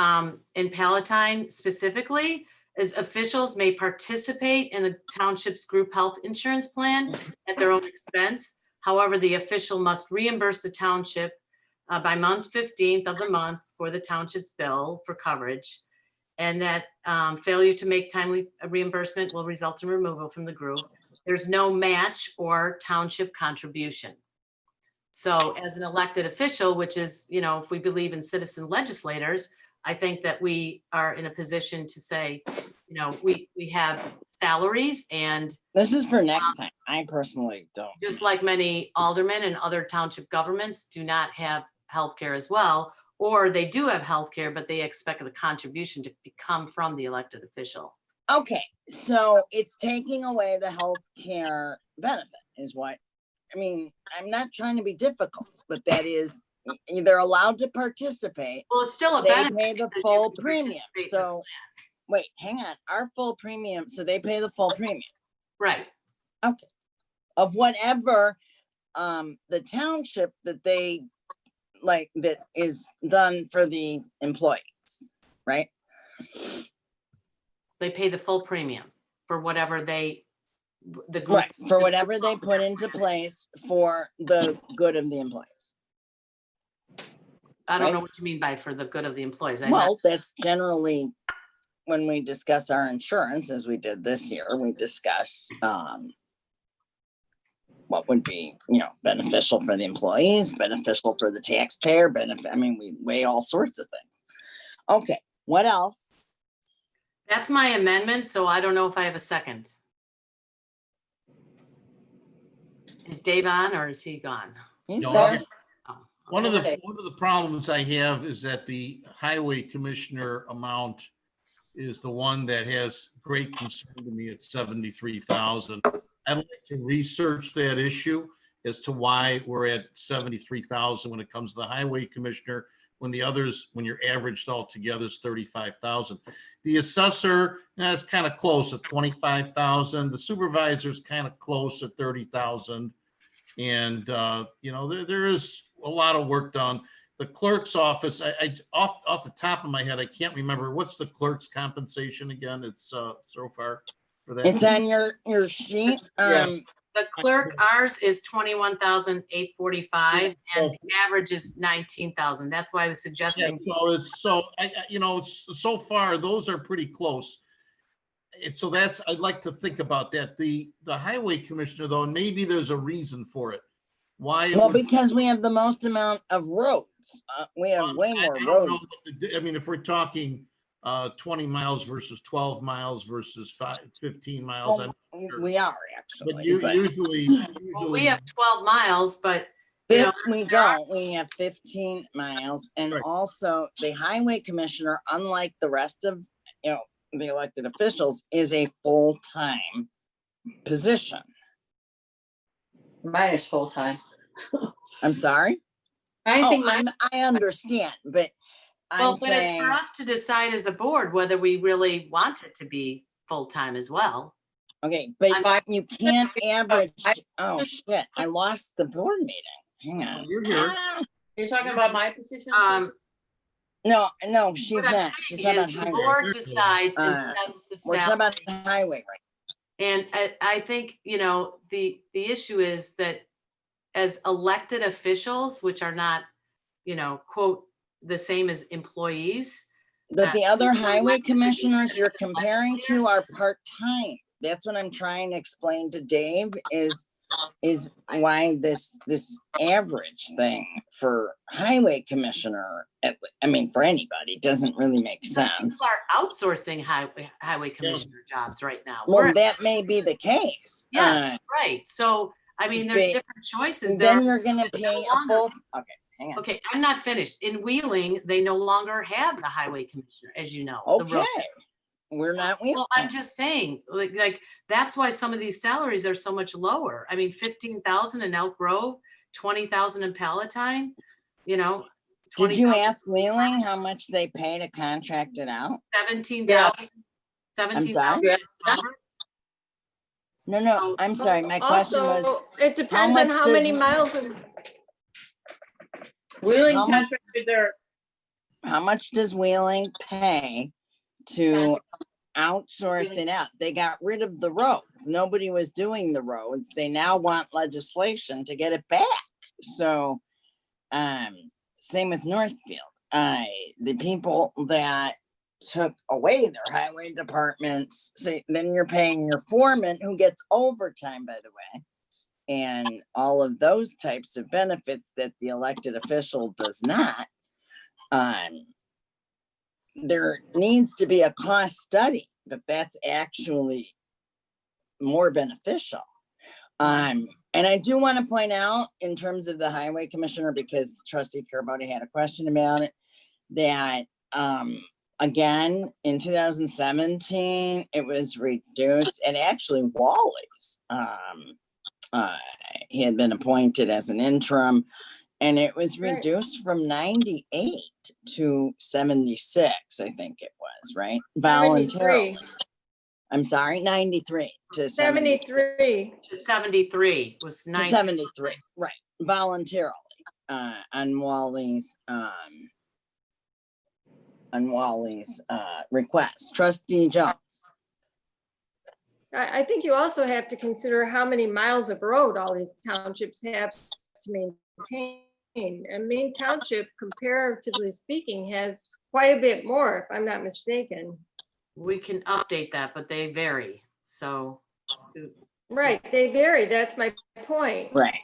Palatine specifically is officials may participate in the township's group health insurance plan at their own expense. However, the official must reimburse the township by month 15th of the month for the township's bill for coverage. And that failure to make timely reimbursement will result in removal from the group. There's no match or township contribution. So as an elected official, which is, if we believe in citizen legislators, I think that we are in a position to say, we have salaries, and this is for next time. I personally don't. Just like many aldermen and other township governments do not have healthcare as well, or they do have healthcare, but they expect the contribution to come from the elected official. Okay, so it's taking away the healthcare benefit is what, I mean, I'm not trying to be difficult, but that is, they're allowed to participate. Well, it's still a they benefit. Pay the full premium. So wait, hang on. Our full premium, so they pay the full premium. Right. Okay. Of whatever the township that they that is done for the employees, right? They pay the full premium for whatever the group, right, for whatever they put into place for the good of the employees. I don't know Right. what you mean by for the good of the employees. I'm Well, that's generally when we discuss our insurance, as we did this year, we discuss what would be, beneficial for the employees, beneficial for the taxpayer, we weigh all sorts of things. Okay, what else? That's my amendment, so I don't know if I have a second. Is Dave on or is he gone? He's No, there. One of the problems I have is that the highway commissioner amount is the one that has great concern to me at 73,000. I'd like to research that issue as to why we're at 73,000 when it comes to the highway commissioner, when the others, when you're averaged all together is 35,000. The assessor, that's kind of close at 25,000. The supervisor's kind of close at 30,000. And, there is a lot of work done. The clerk's office, I off the top of my head, I can't remember. What's the clerk's compensation again? It's so far for that. It's on your sheet. Yeah. The clerk, ours is 21,845 and the average is 19,000. That's why I was suggesting. So it's so far, those are pretty close. So I'd like to think about that. The highway commissioner though, and maybe there's a reason for it. Why? Because we have the most amount of roads. We have way more roads. If we're talking 20 miles versus 12 miles versus 15 miles. Well, we are actually. But usually well, we have 12 miles, but we don't. We have 15 miles. And also the highway commissioner, unlike the rest of the elected officials, is a full-time position. Mine is full-time. I'm sorry? I think I understand, but but it's for us to decide as a board whether we really want it to be full-time as well. Okay, but you can't average. Oh shit! I lost the board meeting. Hang on. You're here. You're talking about my position? No, she's not. She's talking about The highway. board decides and sets the We're talking salary. about the highway, right? And I think, the issue is that as elected officials, which are not, quote, the same as employees. But the other highway commissioners you're comparing to are part-time. That's what I'm trying to explain to Dave is why this average thing for highway commissioner, for anybody, doesn't really make sense. People are outsourcing highway commissioner jobs right now. Well, that may be the case. Yeah, right. So, there's different choices. Then you're going to pay a full. Okay, hang on. Okay, I'm not finished. In Wheeling, they no longer have the highway commissioner, as you know. Okay. We're not. Well, I'm just saying, like that's why some of these salaries are so much lower. 15,000 in Elk Grove, 20,000 in Palatine. Did you ask Wheeling how much they pay to contract it out? 17,000. 17,000. No, I'm sorry. My question was. It depends on how many miles. Wheeling contracted their. How much does Wheeling pay to outsource it out? They got rid of the roads. Nobody was doing the roads. They now want legislation to get it back. So, same with Northfield. The people that took away their highway departments, so then you're paying your foreman, who gets overtime, by the way, and all of those types of benefits that the elected official does not. There needs to be a cost study that's actually more beneficial. And I do want to point out, in terms of the highway commissioner, because Trustee Carabody had a question about it, that again, in 2017, it was reduced, and actually Wally's, he had been appointed as an interim, and it was reduced from 98 to 76, I think it was, right? Voluntarily. I'm sorry, 93 to 73. To 73 was 90. 73, right, voluntarily, on Wally's request. Trustee Jones. I think you also have to consider how many miles of road all these townships have to maintain. And Maine Township, comparatively speaking, has quite a bit more, if I'm not mistaken. We can update that, but they vary. So. Right, they vary. That's my point. Right.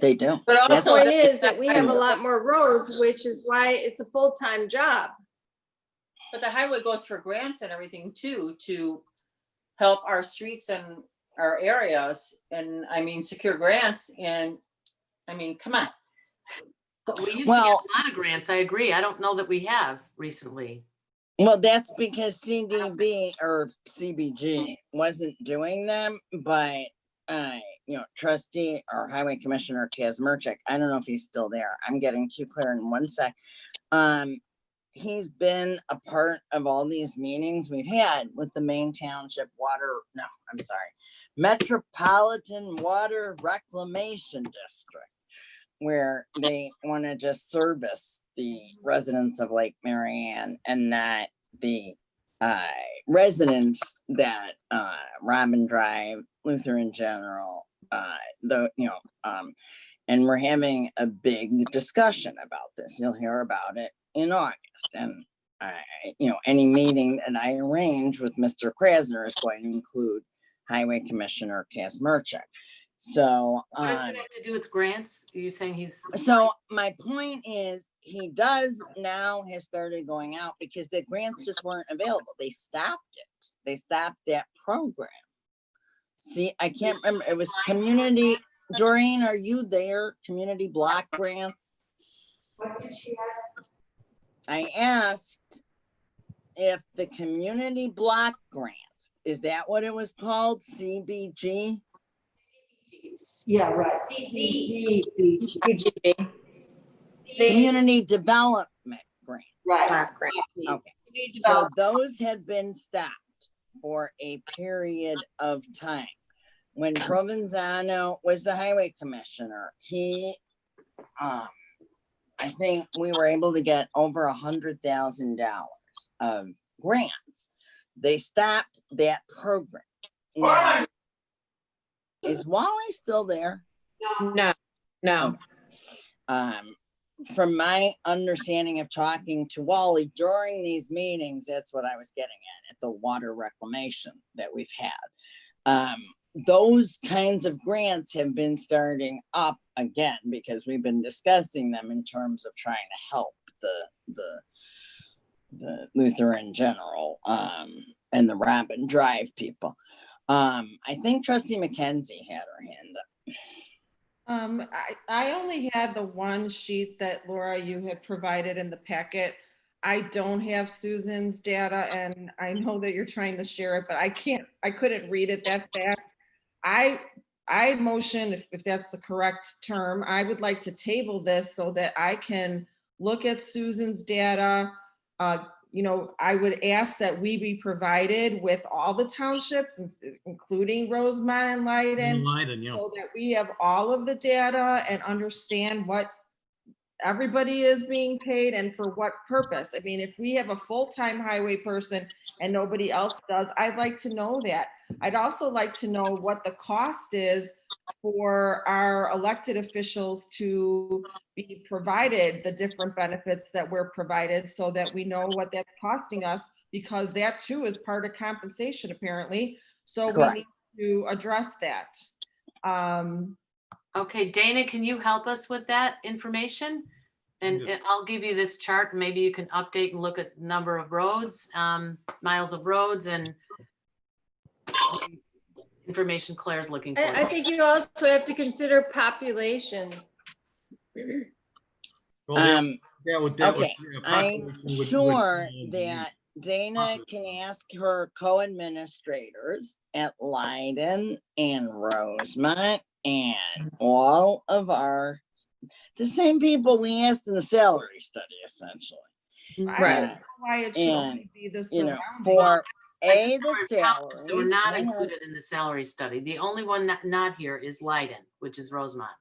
They do. But That's the point what- is that we have a lot more roads, which is why it's a full-time job. But the highway goes for grants and everything too, to help our streets and our areas, and I mean, secure grants, and I mean, come on. But we used to get a lot of grants. I agree. I don't know that we have recently. Well, that's because CDB or CBG wasn't doing them, but trustee or highway commissioner Kazmerchik, I don't know if he's still there. I'm getting too clear in one sec. He's been a part of all these meetings we've had with the Maine Township Metropolitan Water Reclamation District, where they want to just service the residents of Lake Marianne and not the residents that Robin Drive, Lutheran General, and we're having a big discussion about this. You'll hear about it in August, and any meeting that I arrange with Mr. Krasner is going to include Highway Commissioner Kazmerchik. So what does it have to do with grants? Are you saying he's? So my point is, he does now has started going out because the grants just weren't available. They stopped it. They stopped that program. See, I can't remember. It was community. Doreen, are you there? Community block grants. What did she ask? I asked if the community block grants, is that what it was called? CBG? Yeah, right. Community development grant. Right. Okay. So those had been stopped for a period of time. When Provenzano was the highway commissioner, he, I think we were able to get over $100,000 of grants. They stopped that program. Now, is Wally still there? No. Okay. From my understanding of talking to Wally during these meetings, that's what I was getting at the water reclamation that we've had. Those kinds of grants have been starting up again because we've been discussing them in terms of trying to help the Lutheran General and the Robin Drive people. I think Trustee McKenzie had her hand up. I only had the one sheet that Laura, you had provided in the packet. I don't have Susan's data, and I know that you're trying to share it, but I couldn't read it that fast. I motion, if that's the correct term, I would like to table this so that I can look at Susan's data. I would ask that we be provided with all the townships, including Rosemont and Leiden, so that we have all of the data and understand what everybody is being paid and for what purpose. I mean, if we have a full-time highway person and nobody else does, I'd like to know that. I'd also like to know what the cost is for our elected officials to be provided the different benefits that we're provided so that we know what that's costing us, because that too is part of compensation apparently. So Correct. we need to address that. Okay, Dana, can you help us with that information? And I'll give you this chart and maybe you can update and look at the number of roads, miles of roads, and information Claire's looking for. I think you also have to consider population. Okay, I'm sure that Dana can ask her co-administrators at Leiden and Rosemont and all of the same people we asked in the salary study, essentially. Right. Why it should only be the surrounding. For the salaries. So we're not salaries, included in the salary study. The only one not here is Leiden, which is Rosemont.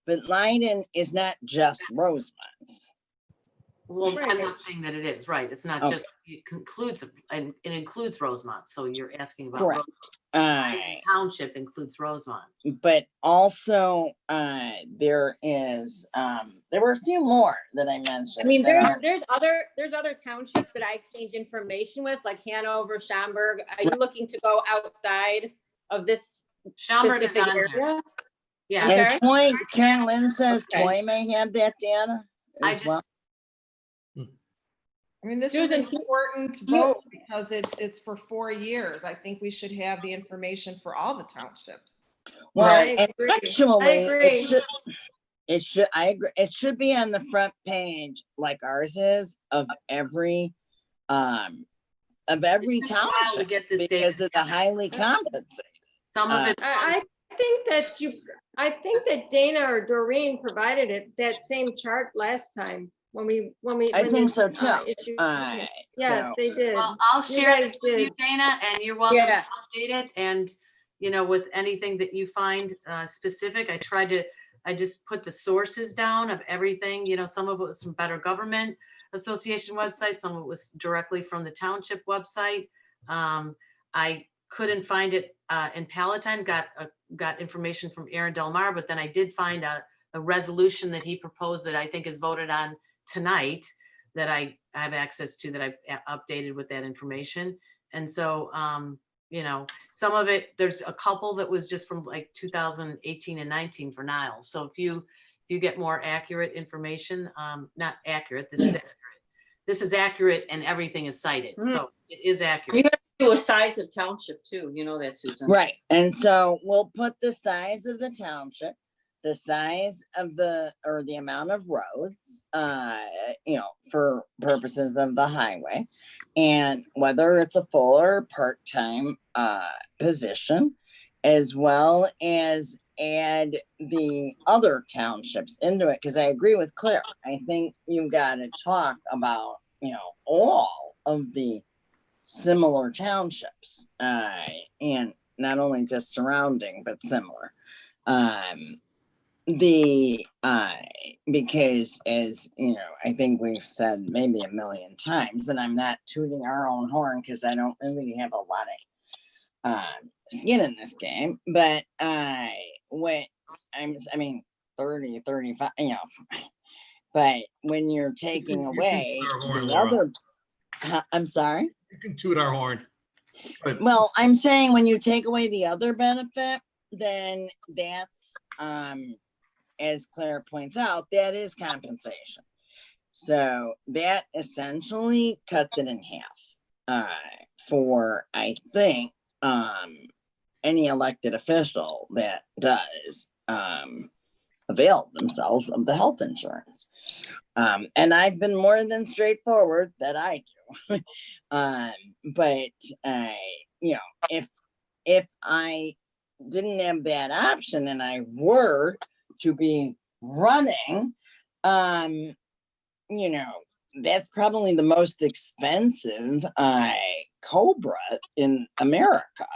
but Leiden is not just Rosemont. Well, I'm not saying that it is, right? It's not Okay. just, it includes Rosemont. So you're asking about Correct. Township includes Rosemont. But also, there were a few more that I mentioned. I mean, that there's are- other townships that I exchange information with, like Hanover, Schaumburg. Are you looking to go outside of this Schaumburg is specific on here. area? Yeah. I'm And sorry? Toy, Karen Lynn says Okay. Toy may have that data as well. I mean, this is Susan, an important vote because it's for 4 years. I think we should have the information for all the townships. Well, I and agree. actually, I agree. I agree. It should be on the front page like ours is of every township to get this because data of the highly compensated. Some of it. I think that Dana or Doreen provided it, that same chart last time when I think this, so too. issue- Yes, So- they did. Well, I'll You share guys this with you, did. Dana, and you're welcome Yeah. to update it. And, with anything that you find specific, I just put the sources down of everything. Some of it was from Better Government Association website, some of it was directly from the township website. I couldn't find it in Palatine, got information from Aaron Del Mar, but then I did find a resolution that he proposed that I think is voted on tonight that I have access to, that I've updated with that information. And so, some of it, there's a couple that was just from like 2018 and 19 for Niles. So if you get more accurate information, not accurate, this is accurate. This is accurate and everything is cited. So it is accurate. You have to do a size of township too. You know that, Susan. Right. And so we'll put the size of the township, the size of the amount of roads, for purposes of the highway, and whether it's a full or part-time position, as well as add the other townships into it. Because I agree with Claire. I think you've got to talk about, all of the similar townships, and not only just surrounding, but similar. Because as I think we've said maybe a million times, and I'm not tooting our own horn because I don't really have a lot of skin in this game, but 30, 35, but when you're taking away the other, I'm sorry? You can toot our horn. But Well, I'm saying when you take away the other benefit, then that's, as Claire points out, that is compensation. So that essentially cuts it in half for, I think, any elected official that does avail themselves of the health insurance. And I've been more than straightforward that I do. But if I didn't have that option and I were to be running, that's probably the most expensive Cobra in America,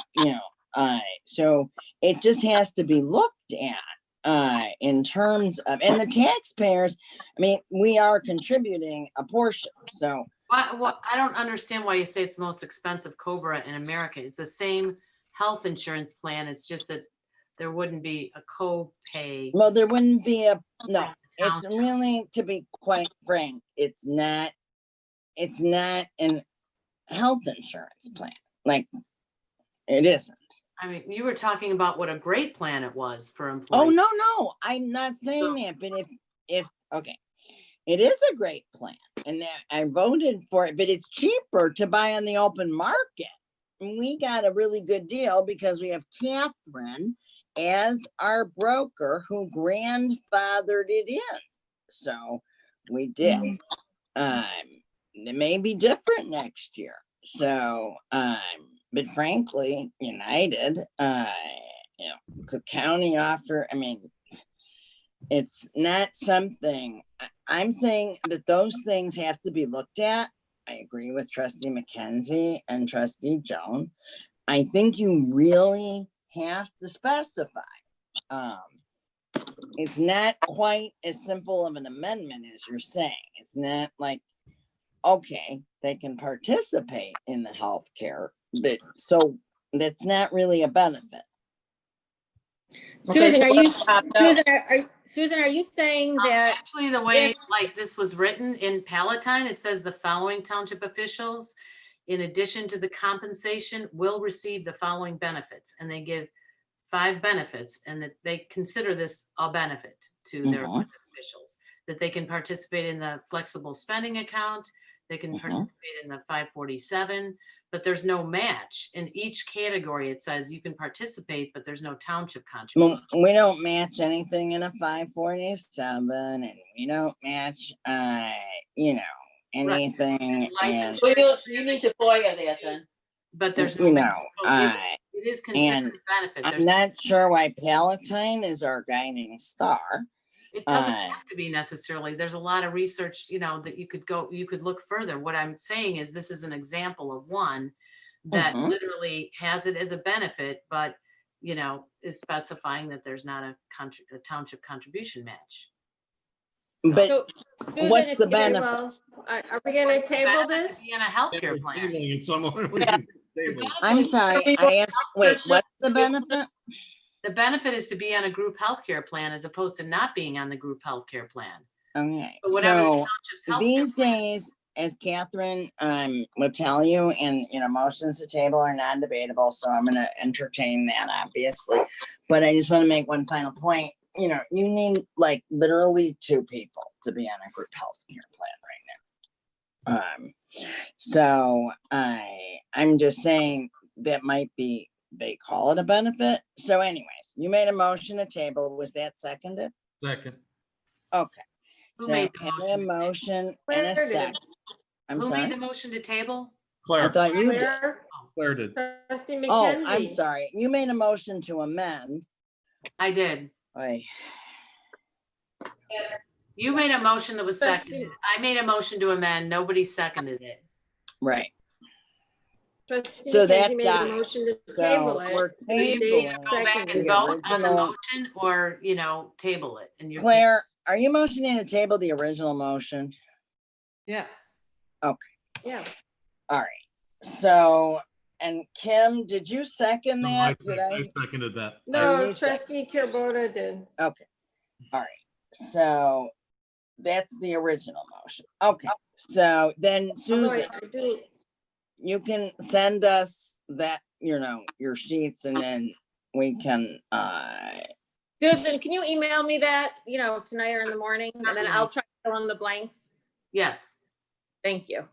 so it just has to be looked at in terms of, and the taxpayers, we are contributing a portion. So I don't understand why you say it's the most expensive Cobra in America. It's the same health insurance plan. It's just that there wouldn't be a co-pay. Well, there wouldn't be it's really, to be quite frank, it's not an health insurance plan. Like, it isn't. You were talking about what a great plan it was for employees. Oh, no, I'm not saying that, but if okay, it is a great plan and that I voted for it, but it's cheaper to buy on the open market. And we got a really good deal because we have Catherine as our broker who grandfathered it in. So we did. It may be different next year. So, but frankly, United, Cook County offer, it's not something, I'm saying that those things have to be looked at. I agree with Trustee McKenzie and Trustee Joan. I think you really have to specify. It's not quite as simple of an amendment as you're saying. It's not like, okay, they can participate in the healthcare, but so that's not really a benefit. Susan, so are you, let's opt out. Susan, are you saying that? Actually, the way like this was written in Palatine, it says the following township officials, in addition to the compensation, will receive the following benefits. And they give 5 benefits, and that they consider this a benefit to their elected officials. That they can participate in the flexible spending account, they can participate in the 547, but there's no match. In each category, it says you can participate, but there's no township contribution. We don't match anything in a 547, and we don't match, you know, anything. And, Well, you need to FOIA that then. But there's you no, know, it is and considered a benefit. I'm not sure why Palatine is our guiding star. It doesn't have to be necessarily. There's a lot of research, you know, that you could look further. What I'm saying is this is an example of one that literally has it as a benefit, but, you know, is specifying that there's not a township contribution match. But So, what's Susan, the benefit? well, are we gonna table this? In a healthcare plan. I'm sorry, I asked, wait, what's the benefit? The benefit is to be on a group healthcare plan as opposed to not being on the group healthcare plan. Okay, So whatever the so township's healthcare these days, as Catherine will tell you, and you know, motions to table are non-debatable, so I'm gonna entertain that, obviously. But I just want to make one final point. You know, you need like literally 2 people to be on a group healthcare plan right now. So I'm just saying that might be, they call it a benefit. So anyways, you made a motion to table. Was that seconded? Second. Okay. Who So made the have a motion and a Claire did. second. I'm Who sorry. made the motion to table? Claire. I thought you did. Claire did. Trustee Oh, I'm McKenzie. sorry. You made a motion to amend. I did. Oy. You made a motion that was Trustee- seconded. I made a motion to amend. Nobody seconded it. Right. Trustee So that McKenzie made a dies. motion to So table it. we're So you need to tabling go back and the vote on the original. motion or, you know, table it. And you're Claire, are you motioning to table the original motion? Yes. Okay. Yeah. All right. So, and Kim, did you second No, that? I seconded that. No, you said- trustee Kubota did. Okay. All right. So that's the original motion. Okay. So then Although Susan, I do, you can send us that, you know, your sheets, and then we can, Susan, can you email me that, you know, tonight or in the morning, and then I'll try to fill in the blanks? Yes. Thank you.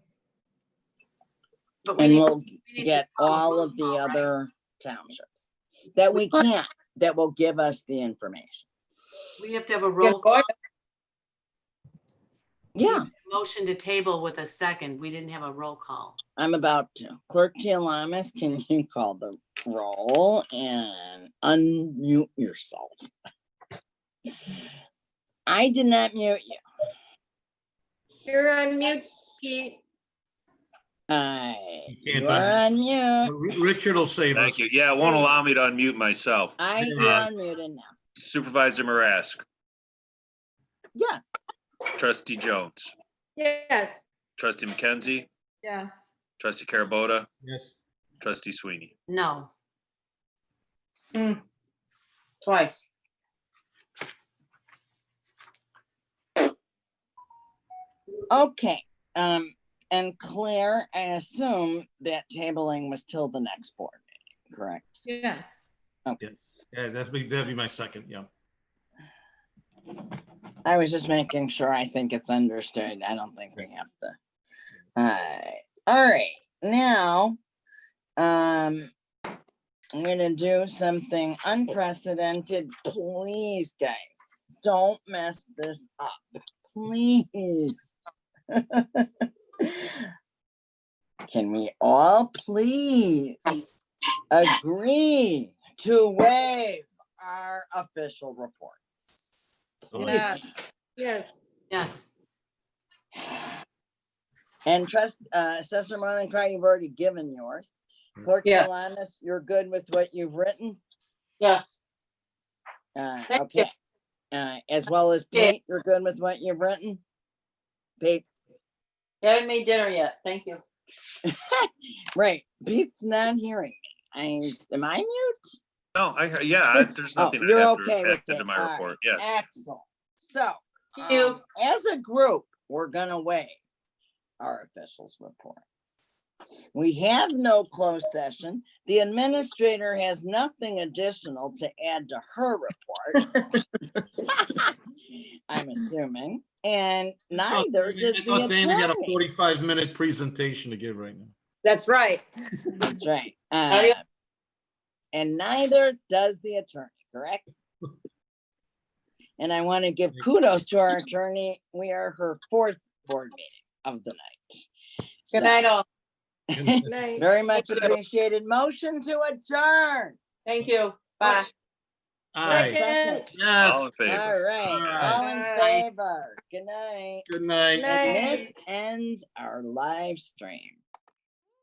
But we and need- we'll we need to get call a all roll of the call, right? other townships that we can't, that will give us the information. We have to have a roll call. Yeah, Motion to table with a second. We didn't have a roll call. I'm about to. Clerk Gialamas, can you call the roll and unmute yourself? I did not mute you. you're on mute, Pete. You're can't on mute. Richard will save us. Thank you. Yeah, it won't allow me to unmute myself. You're unmuted now. Supervisor Marask, Yes. Trustee Jones, Yes. Trustee McKenzie, Yes. Trustee Carabota, Yes. Trustee Sweeney. No. Twice. Okay, and Claire, I assume that tabling was till the next board meeting, correct? Yes. Okay. Yes. Yeah, that'd be my second. Yeah. I was just making sure. I think it's understood. I don't think we have to. All right, now, I'm gonna do something unprecedented. Please, guys, don't mess this up. Please. Can we all please agree to waive our official reports? Please. Yes. Yes. Yes. And Assessor Marlon Cry, you've already given yours. Clerk Yes. Galanis, you're good with what you've written? Yes. Okay. As well as Pete, you're good with what you've written? Pete? Haven't made dinner yet. Thank you. Right, Pete's not hearing Am I mute? No, there's nothing I You're have to okay with add to it. my All right. report. Yes. Excellent. So, You. as a group, we're gonna weigh our officials' reports. We have no closed session. The administrator has nothing additional to add to her report. I'm assuming. And neither does I the thought Dana had a attorney. 45-minute presentation to give right now. That's right. That's right. And neither does the attorney, correct? And I want to give kudos to our attorney. We are her 4th board meeting of the night. Good night, all. Very much appreciated. Motion to adjourn. Thank you. Bye. Aye. Second. Yes. All in favor. All right. All right. All in favor. Good night. Good night. And this ends our live stream.